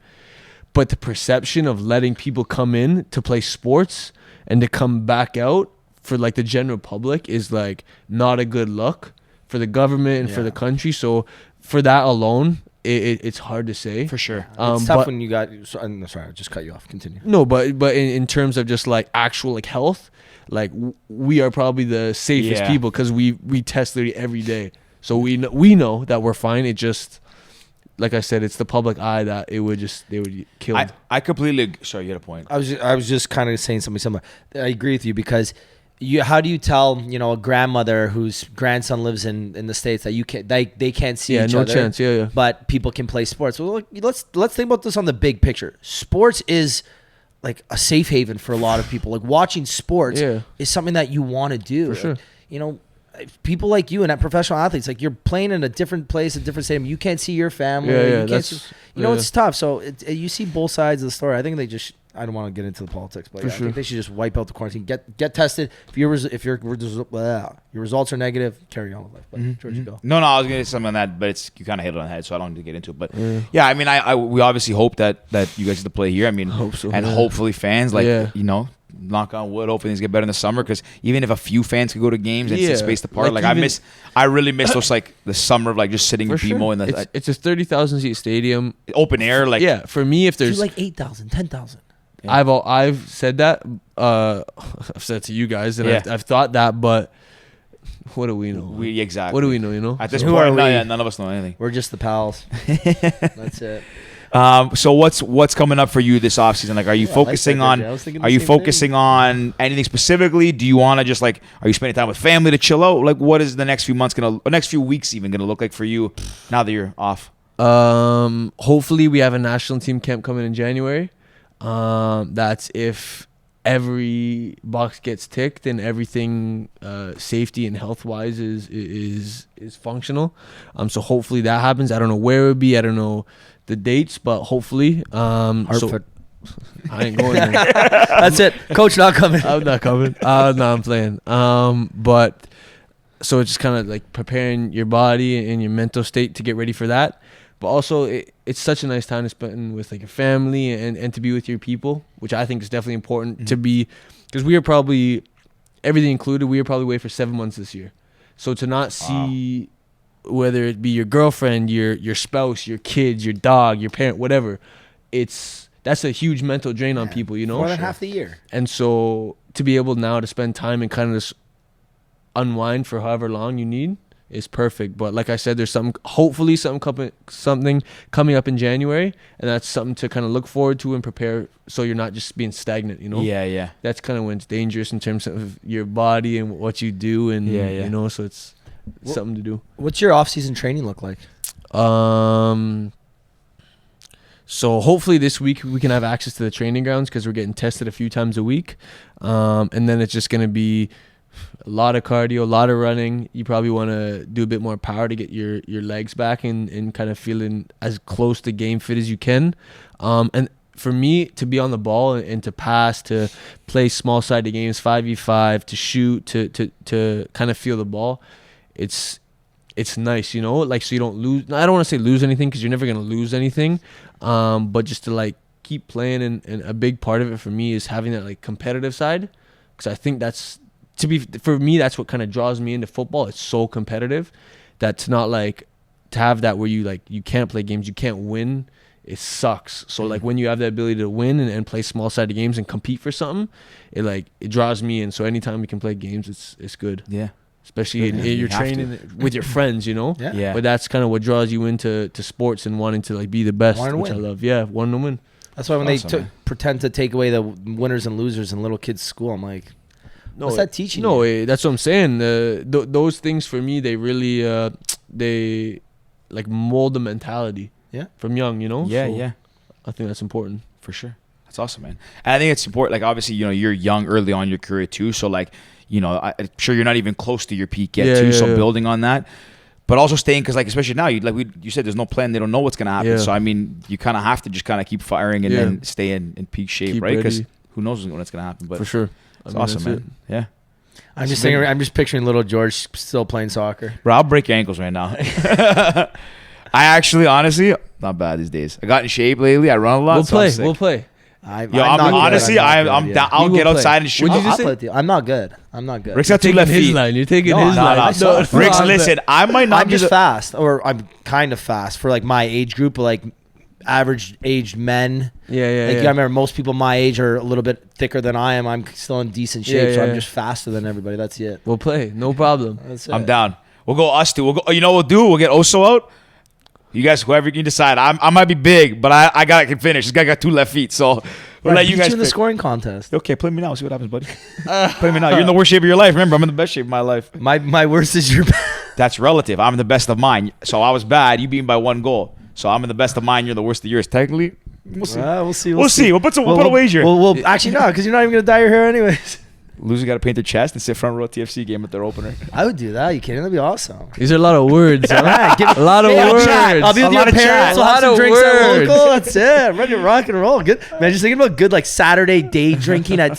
[SPEAKER 3] But the perception of letting people come in to play sports and to come back out for like the general public is like not a good look for the government and for
[SPEAKER 2] Yeah.
[SPEAKER 3] the country. So for that alone, it's hard to say.
[SPEAKER 1] For sure.
[SPEAKER 2] It's tough
[SPEAKER 3] but-
[SPEAKER 2] when you got. I'm sorry, I just cut you off. Continue.
[SPEAKER 3] No, but in terms of just like actual like health, like we are probably the safest
[SPEAKER 1] Yeah.
[SPEAKER 3] people because we test literally every day, so we know that we're fine. It just, like I said, it's the public eye that they would kill.
[SPEAKER 1] I completely. Sorry, you had a point.
[SPEAKER 2] I was just kind of saying something similar. I agree with you because how do you tell a grandmother whose grandson lives in the States that they can't see
[SPEAKER 3] Yeah,
[SPEAKER 2] each
[SPEAKER 3] no
[SPEAKER 2] other,
[SPEAKER 3] chance. Yeah.
[SPEAKER 2] but people can play sports. Well, look, let's think about this on the big picture. Sports is like a safe haven for a lot of people. Like watching sports
[SPEAKER 3] Yeah.
[SPEAKER 2] is something that you want to do.
[SPEAKER 3] For sure.
[SPEAKER 2] People like you and that professional athletes, like you're playing in a different place, a different stadium. You can't see your family.
[SPEAKER 3] Yeah,
[SPEAKER 2] you
[SPEAKER 3] yeah,
[SPEAKER 2] can't
[SPEAKER 3] that's-
[SPEAKER 2] see,
[SPEAKER 3] yeah.
[SPEAKER 2] it's tough. So you see both sides of the story. I think I don't want to get into the politics, but
[SPEAKER 3] For
[SPEAKER 2] I
[SPEAKER 3] sure.
[SPEAKER 2] think they should just wipe out the quarantine. Get tested. If your results are negative, carry on with life. But George, you go.
[SPEAKER 1] No, I was gonna say something on that, but you kind of hit it on the head, so I don't need to get into it. But yeah, I mean, we obviously hope that you guys get to play here. I mean,
[SPEAKER 3] Hope so,
[SPEAKER 1] and
[SPEAKER 3] yeah.
[SPEAKER 1] hopefully fans, like,
[SPEAKER 3] Yeah.
[SPEAKER 1] knock on wood, hopefully things get better in the summer. Because even if a few fans could go to games and sit
[SPEAKER 3] Yeah.
[SPEAKER 1] spaced apart,
[SPEAKER 3] Like,
[SPEAKER 1] like I really miss those, like the summer of like just sitting in
[SPEAKER 3] For sure.
[SPEAKER 1] BMO in the
[SPEAKER 3] It's a 30,000 seat stadium.
[SPEAKER 1] open air, like
[SPEAKER 3] Yeah, for me, if
[SPEAKER 2] Do
[SPEAKER 3] there's
[SPEAKER 2] like 8,000, 10,000.
[SPEAKER 1] Yeah.
[SPEAKER 3] I've said that. I've said it to you guys, and
[SPEAKER 1] Yeah.
[SPEAKER 3] I've thought that, but what do we know?
[SPEAKER 1] we exactly.
[SPEAKER 3] What do we know? You know.
[SPEAKER 1] At this
[SPEAKER 2] Who
[SPEAKER 1] point?
[SPEAKER 2] are we?
[SPEAKER 1] None of us know anything.
[SPEAKER 2] We're just the pals. That's it.
[SPEAKER 1] So what's coming up for you this offseason? Like, are you
[SPEAKER 2] Yeah, I like
[SPEAKER 1] focusing
[SPEAKER 2] that,
[SPEAKER 1] on?
[SPEAKER 2] Georgia. I was thinking the
[SPEAKER 1] Are you
[SPEAKER 2] same thing.
[SPEAKER 1] focusing on anything specifically? Do you want to just like? Are you spending time with family to chill out? Like, what is the next few months or next few weeks even gonna look like for you now that you're off?
[SPEAKER 3] Hopefully we have a national team camp coming in January. That's if every box gets ticked and everything safety and health wise is functional. So hopefully that happens. I don't know where it would be. I don't know the dates, but hopefully.
[SPEAKER 2] Hartford.
[SPEAKER 3] I ain't going there.
[SPEAKER 2] That's it. Coach not coming.
[SPEAKER 3] I'm not coming. No, I'm playing. But so it's just kind of like preparing your body and your mental state to get ready for that. But also, it's such a nice time to spend with like your family and to be with your people, which I think is definitely important to be, because we are probably, everything included, we were probably away for 7 months this year. So to not see, whether it be your girlfriend, your spouse, your kids, your dog, your parent, whatever, that's a huge mental drain on people, you know?
[SPEAKER 2] More than half the year.
[SPEAKER 3] And so to be able now to spend time and kind of just unwind for however long you need is perfect. But like I said, there's hopefully something coming up in January, and that's something to kind of look forward to and prepare, so you're not just being stagnant, you know?
[SPEAKER 1] Yeah.
[SPEAKER 3] That's kind of when it's dangerous in terms of your body and what you do, and you know, so it's something to do.
[SPEAKER 2] What's your off-season training look like?
[SPEAKER 3] So hopefully this week we can have access to the training grounds, because we're getting tested a few times a week. And then it's just going to be a lot of cardio, a lot of running. You probably want to do a bit more power to get your legs back and kind of feeling as close to game fit as you can. And for me, to be on the ball and to pass, to play small-sided games, 5v5, to shoot, to kind of feel the ball, it's nice, you know? Like, so you don't lose. I don't want to say lose anything, because you're never going to lose anything. But just to, like, keep playing, and a big part of it for me is having that, like, competitive side, because I think for me, that's what kind of draws me into football. It's so competitive that to have that where you can't play games, you can't win, it sucks. So like when you have the ability to win and play small-sided games and compete for something, it draws me in. So anytime we can play games, it's good.
[SPEAKER 1] Yeah.
[SPEAKER 3] Especially you're training with your friends, you know?
[SPEAKER 2] Yeah.
[SPEAKER 3] But that's kind of what draws you into sports and wanting to like be the best, which I love. Yeah, wanting to win.
[SPEAKER 2] That's why when they pretend to take away the winners and losers in little kids' school, I'm like, what's that teaching you?
[SPEAKER 3] That's what I'm saying. Those things for me, they really they like mold the mentality. Yeah. From young, you know.
[SPEAKER 1] Yeah,
[SPEAKER 3] so I think that's important
[SPEAKER 1] for sure. That's awesome, man. And I think it's important. Like obviously, you know, you're young early on in your career too. So like, you know, I'm sure you're not even close to your peak yet too. So building on that, but also staying, because like especially now, you said there's no plan. They don't know what's gonna happen. Yeah. So I mean, you kind of have to just kind of keep firing and then stay in peak shape, right? Because who knows when it's gonna happen? But
[SPEAKER 3] for sure.
[SPEAKER 1] It's awesome, man. Yeah.
[SPEAKER 2] I'm just picturing little George still playing soccer.
[SPEAKER 1] Bro, I'll break your ankles right now. I actually, honestly, not bad these days. I got in shape lately. I run a lot.
[SPEAKER 3] We'll play.
[SPEAKER 1] I'll get outside and shoot.
[SPEAKER 2] I'm not good.
[SPEAKER 1] Rick's got two left feet.
[SPEAKER 3] You're taking his line.
[SPEAKER 1] Rick's, listen, I might not.
[SPEAKER 2] I'm just fast, or I'm kind of fast for like my age group, like average aged men. I remember most people my age are a little bit thicker than I am. I'm still in decent shape, so I'm just faster than everybody. That's it.
[SPEAKER 3] We'll play, no problem.
[SPEAKER 1] I'm down. We'll go us two. We'll go. You know what we'll do? We'll get Oso out. You guys, whoever you can decide. I might be big, but I can finish. This guy got 2 left feet, so we'll let you guys
[SPEAKER 2] in the scoring contest.
[SPEAKER 1] Okay, play me now. See what happens, buddy. Play me now. You're in the worst shape of your life. Remember, I'm in the best shape of my life.
[SPEAKER 2] My worst is your best.
[SPEAKER 1] That's relative. I'm in the best of mine. So I was bad. You beat me by 1 goal. So I'm in the best of mine. You're the worst of yours. Technically, we'll see. We'll see. We'll put a wager.
[SPEAKER 2] Well, actually, no, because you're not even gonna dye your hair anyways.
[SPEAKER 1] Loser got to paint their chest and sit front row TFC game at their opener.
[SPEAKER 2] I would do that. You kidding? That'd be awesome.
[SPEAKER 3] These are a lot of words.
[SPEAKER 2] A lot of
[SPEAKER 3] words.
[SPEAKER 2] I'll be with your parents. We'll have some drinks at local. That's it. I'm ready to rock and roll. Good. Man, just thinking about good like Saturday day drinking at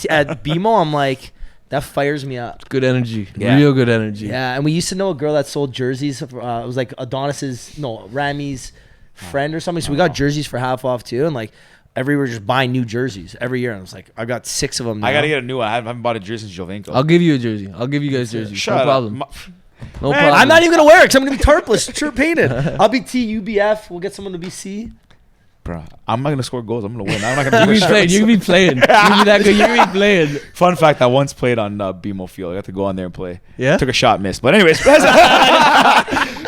[SPEAKER 2] BMO. I'm like, that fires me up.
[SPEAKER 3] Good energy. Yeah. Real good energy.
[SPEAKER 2] Yeah. And we used to know a girl that sold jerseys. It was like Rami's friend or something. So we got jerseys for half off too. And like, we were just buying new jerseys every year. And I was like, I've got 6 of them now.
[SPEAKER 1] I got to get a new one. I haven't bought a jersey since Jovinko.
[SPEAKER 3] I'll give you a jersey. I'll give you guys jerseys. No problem. No problem.
[SPEAKER 2] I'm not even going to wear it because I'm going to be tarpless, shirt painted. I'll be TUBF. We'll get someone to be C.
[SPEAKER 1] Bro, I'm not going to score goals. I'm going to win. I'm not going to
[SPEAKER 3] be playing. You can be playing. You can be that good. You can be playing.
[SPEAKER 1] Fun fact, I once played on BMO Field. I got to go on there and play.
[SPEAKER 3] Yeah?
[SPEAKER 1] Took a shot, missed. But anyways, I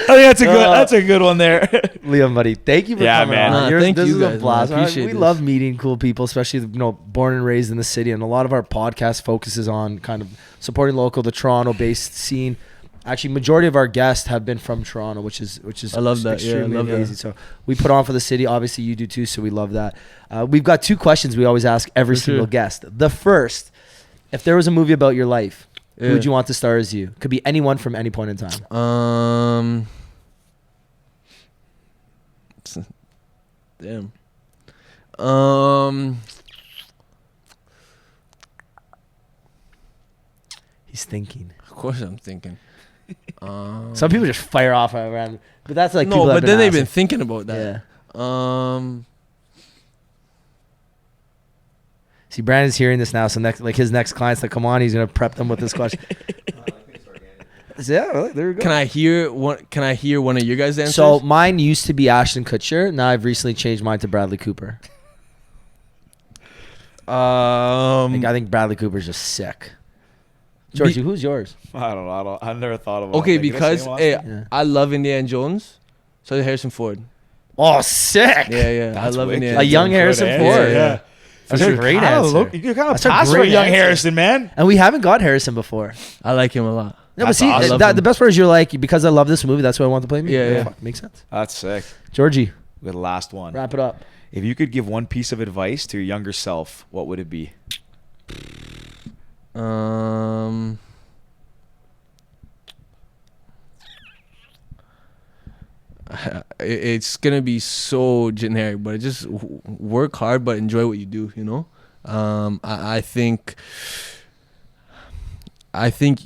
[SPEAKER 1] think that's a good one there.
[SPEAKER 2] Liam, buddy, thank you for coming on.
[SPEAKER 3] Thank
[SPEAKER 2] this
[SPEAKER 3] you
[SPEAKER 2] is
[SPEAKER 3] guys,
[SPEAKER 2] a blast.
[SPEAKER 3] we
[SPEAKER 2] love meeting cool people, especially born and raised in the city. And a lot of our podcast focuses on kind of supporting local, the Toronto-based scene. Actually, majority of our guests have been from Toronto, which is
[SPEAKER 3] I love that. Yeah, I
[SPEAKER 2] extremely
[SPEAKER 3] love that.
[SPEAKER 2] amazing. So we put on for the city. Obviously, you do too. So we love that. We've got 2 questions we always ask every
[SPEAKER 3] For
[SPEAKER 2] single
[SPEAKER 3] sure.
[SPEAKER 2] guest. The first, if there was a movie about your life, who
[SPEAKER 3] Yeah.
[SPEAKER 2] would you want to star as you? Could be anyone from any point in time.
[SPEAKER 3] Damn.
[SPEAKER 2] He's thinking.
[SPEAKER 3] Of course I'm thinking.
[SPEAKER 2] Some people just fire off around, but that's like
[SPEAKER 3] no,
[SPEAKER 2] people that
[SPEAKER 3] but
[SPEAKER 2] have
[SPEAKER 3] then they've
[SPEAKER 2] asking.
[SPEAKER 3] been thinking about that.
[SPEAKER 2] Yeah. See, Brandon's hearing this now, so his next clients that come on, he's gonna prep them with this question. Yeah, well, there we go.
[SPEAKER 3] Can I hear one of your guys' answers?
[SPEAKER 2] So mine used to be Ashton Kutcher. Now I've recently changed mine to Bradley Cooper. I think Bradley Cooper's just sick. Georgie, who's yours?
[SPEAKER 1] I don't know. I never thought of it.
[SPEAKER 3] okay, because
[SPEAKER 2] Yeah.
[SPEAKER 3] I love Indiana Jones, so Harrison Ford.
[SPEAKER 2] Oh, sick!
[SPEAKER 3] Yeah, I
[SPEAKER 1] That's
[SPEAKER 3] love
[SPEAKER 1] wicked.
[SPEAKER 3] Indiana
[SPEAKER 2] A
[SPEAKER 3] Jones.
[SPEAKER 2] young Harrison
[SPEAKER 1] Good
[SPEAKER 2] Ford.
[SPEAKER 1] answer, yeah.
[SPEAKER 2] That's a great answer.
[SPEAKER 1] You kind of
[SPEAKER 2] That's a
[SPEAKER 1] pass for
[SPEAKER 2] great
[SPEAKER 1] young
[SPEAKER 2] answer.
[SPEAKER 1] Harrison, man.
[SPEAKER 2] And we haven't got Harrison before.
[SPEAKER 3] I like him a lot.
[SPEAKER 2] No, but
[SPEAKER 1] That's
[SPEAKER 2] see,
[SPEAKER 1] awesome.
[SPEAKER 2] the best part is you're like, because I love this movie, that's why I want to play me.
[SPEAKER 3] Yeah.
[SPEAKER 2] Fuck, makes sense.
[SPEAKER 1] That's sick.
[SPEAKER 2] Georgie,
[SPEAKER 1] The last one.
[SPEAKER 2] wrap it up.
[SPEAKER 1] If you could give one piece of advice to your younger self, what would it be?
[SPEAKER 3] It's gonna be so generic, but just work hard, but enjoy what you do. You know, I think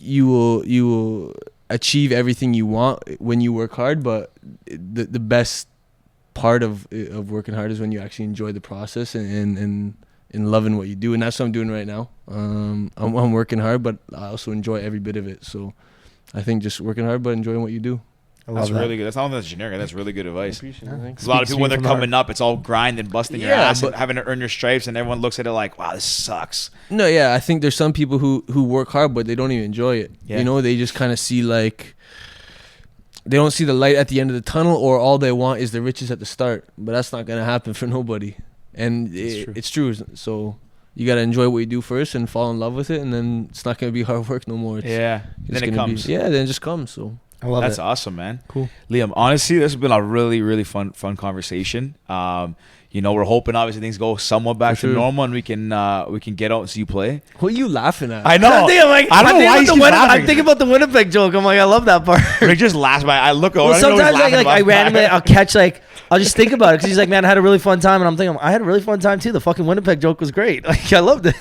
[SPEAKER 3] you will achieve everything you want when you work hard. But the best part of working hard is when you actually enjoy the process and loving what you do, and that's what I'm doing right now. I'm working hard, but I also enjoy every bit of it. So I think just working hard, but enjoying what you do.
[SPEAKER 2] I love
[SPEAKER 1] That's
[SPEAKER 2] that.
[SPEAKER 1] really good. That's not that's generic. That's really good advice.
[SPEAKER 3] Thanks.
[SPEAKER 1] Because a lot of
[SPEAKER 2] Speaks
[SPEAKER 1] people, when
[SPEAKER 2] to
[SPEAKER 1] they're
[SPEAKER 2] me from the
[SPEAKER 1] coming up, it's all grind and busting your
[SPEAKER 3] Yeah,
[SPEAKER 1] ass and
[SPEAKER 3] but-
[SPEAKER 1] having to earn your stripes, and everyone looks at it like, wow, this sucks.
[SPEAKER 3] No, yeah, I think there's some people who work hard, but they don't even enjoy it.
[SPEAKER 1] Yeah.
[SPEAKER 3] You know, they just kind of see like, they don't see the light at the end of the tunnel, or all they want is the riches at the start. But that's not gonna happen for nobody, and it's true. So you gotta enjoy what you do first and fall in love with it, and then it's not gonna be hard work no more. It's
[SPEAKER 1] Yeah.
[SPEAKER 3] just
[SPEAKER 1] Then it
[SPEAKER 3] gonna
[SPEAKER 1] comes.
[SPEAKER 3] be, then it just comes. So
[SPEAKER 2] I love
[SPEAKER 1] That's
[SPEAKER 2] it.
[SPEAKER 1] awesome, man.
[SPEAKER 2] Cool.
[SPEAKER 1] Liam, honestly, this has been a really, really fun conversation. We're hoping obviously things go somewhat back
[SPEAKER 3] For
[SPEAKER 1] to
[SPEAKER 3] sure.
[SPEAKER 1] normal, and we can get out and see you play.
[SPEAKER 3] what are you laughing at?
[SPEAKER 1] I know.
[SPEAKER 2] I'm thinking, like,
[SPEAKER 1] I don't know why he's
[SPEAKER 2] I'm
[SPEAKER 1] laughing.
[SPEAKER 2] thinking about the Winnipeg joke. I'm like, I love that part.
[SPEAKER 1] Rick just laughs by. I look over.
[SPEAKER 2] Well,
[SPEAKER 1] I don't know
[SPEAKER 2] sometimes
[SPEAKER 1] he's laughing
[SPEAKER 2] I
[SPEAKER 1] about
[SPEAKER 2] randomly
[SPEAKER 1] that.
[SPEAKER 2] I'll catch I'll just think about it because he's like, man, I had a really fun time, and I'm thinking I had a really fun time too. The fucking Winnipeg joke was great. Like I loved it,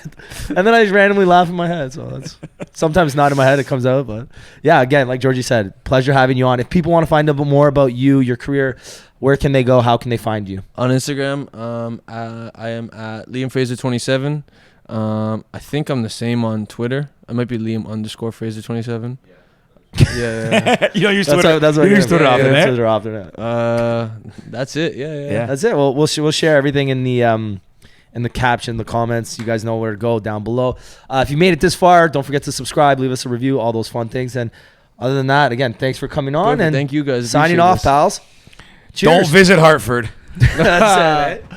[SPEAKER 2] and then I just randomly laugh in my head. So that's sometimes not in my head, it comes out. But yeah, again, like Georgie said, pleasure having you on. If people want to find out more about you, your career, where can they go? How can they find you?
[SPEAKER 3] On Instagram, I am at Liam Fraser 27. I think I'm the same on Twitter. I might be Liam_Fraser 27. Yeah.
[SPEAKER 1] You don't use
[SPEAKER 2] That's
[SPEAKER 1] Twitter.
[SPEAKER 2] what, that's what
[SPEAKER 1] you use Twitter often, eh?
[SPEAKER 2] Twitter often, yeah.
[SPEAKER 3] That's it. Yeah.
[SPEAKER 1] Yeah.
[SPEAKER 2] That's it. Well, we'll share everything in the caption, the comments. You guys know where to go down below. If you made it this far, don't forget to subscribe, leave us a review, all those fun things. And other than that, again, thanks for coming on.
[SPEAKER 3] Perfect.
[SPEAKER 2] And
[SPEAKER 3] Thank you guys.
[SPEAKER 2] signing
[SPEAKER 3] Appreciate
[SPEAKER 2] off,
[SPEAKER 3] this.
[SPEAKER 2] pals.
[SPEAKER 1] Don't
[SPEAKER 2] Cheers.
[SPEAKER 1] visit Hartford.
[SPEAKER 2] That's it, eh?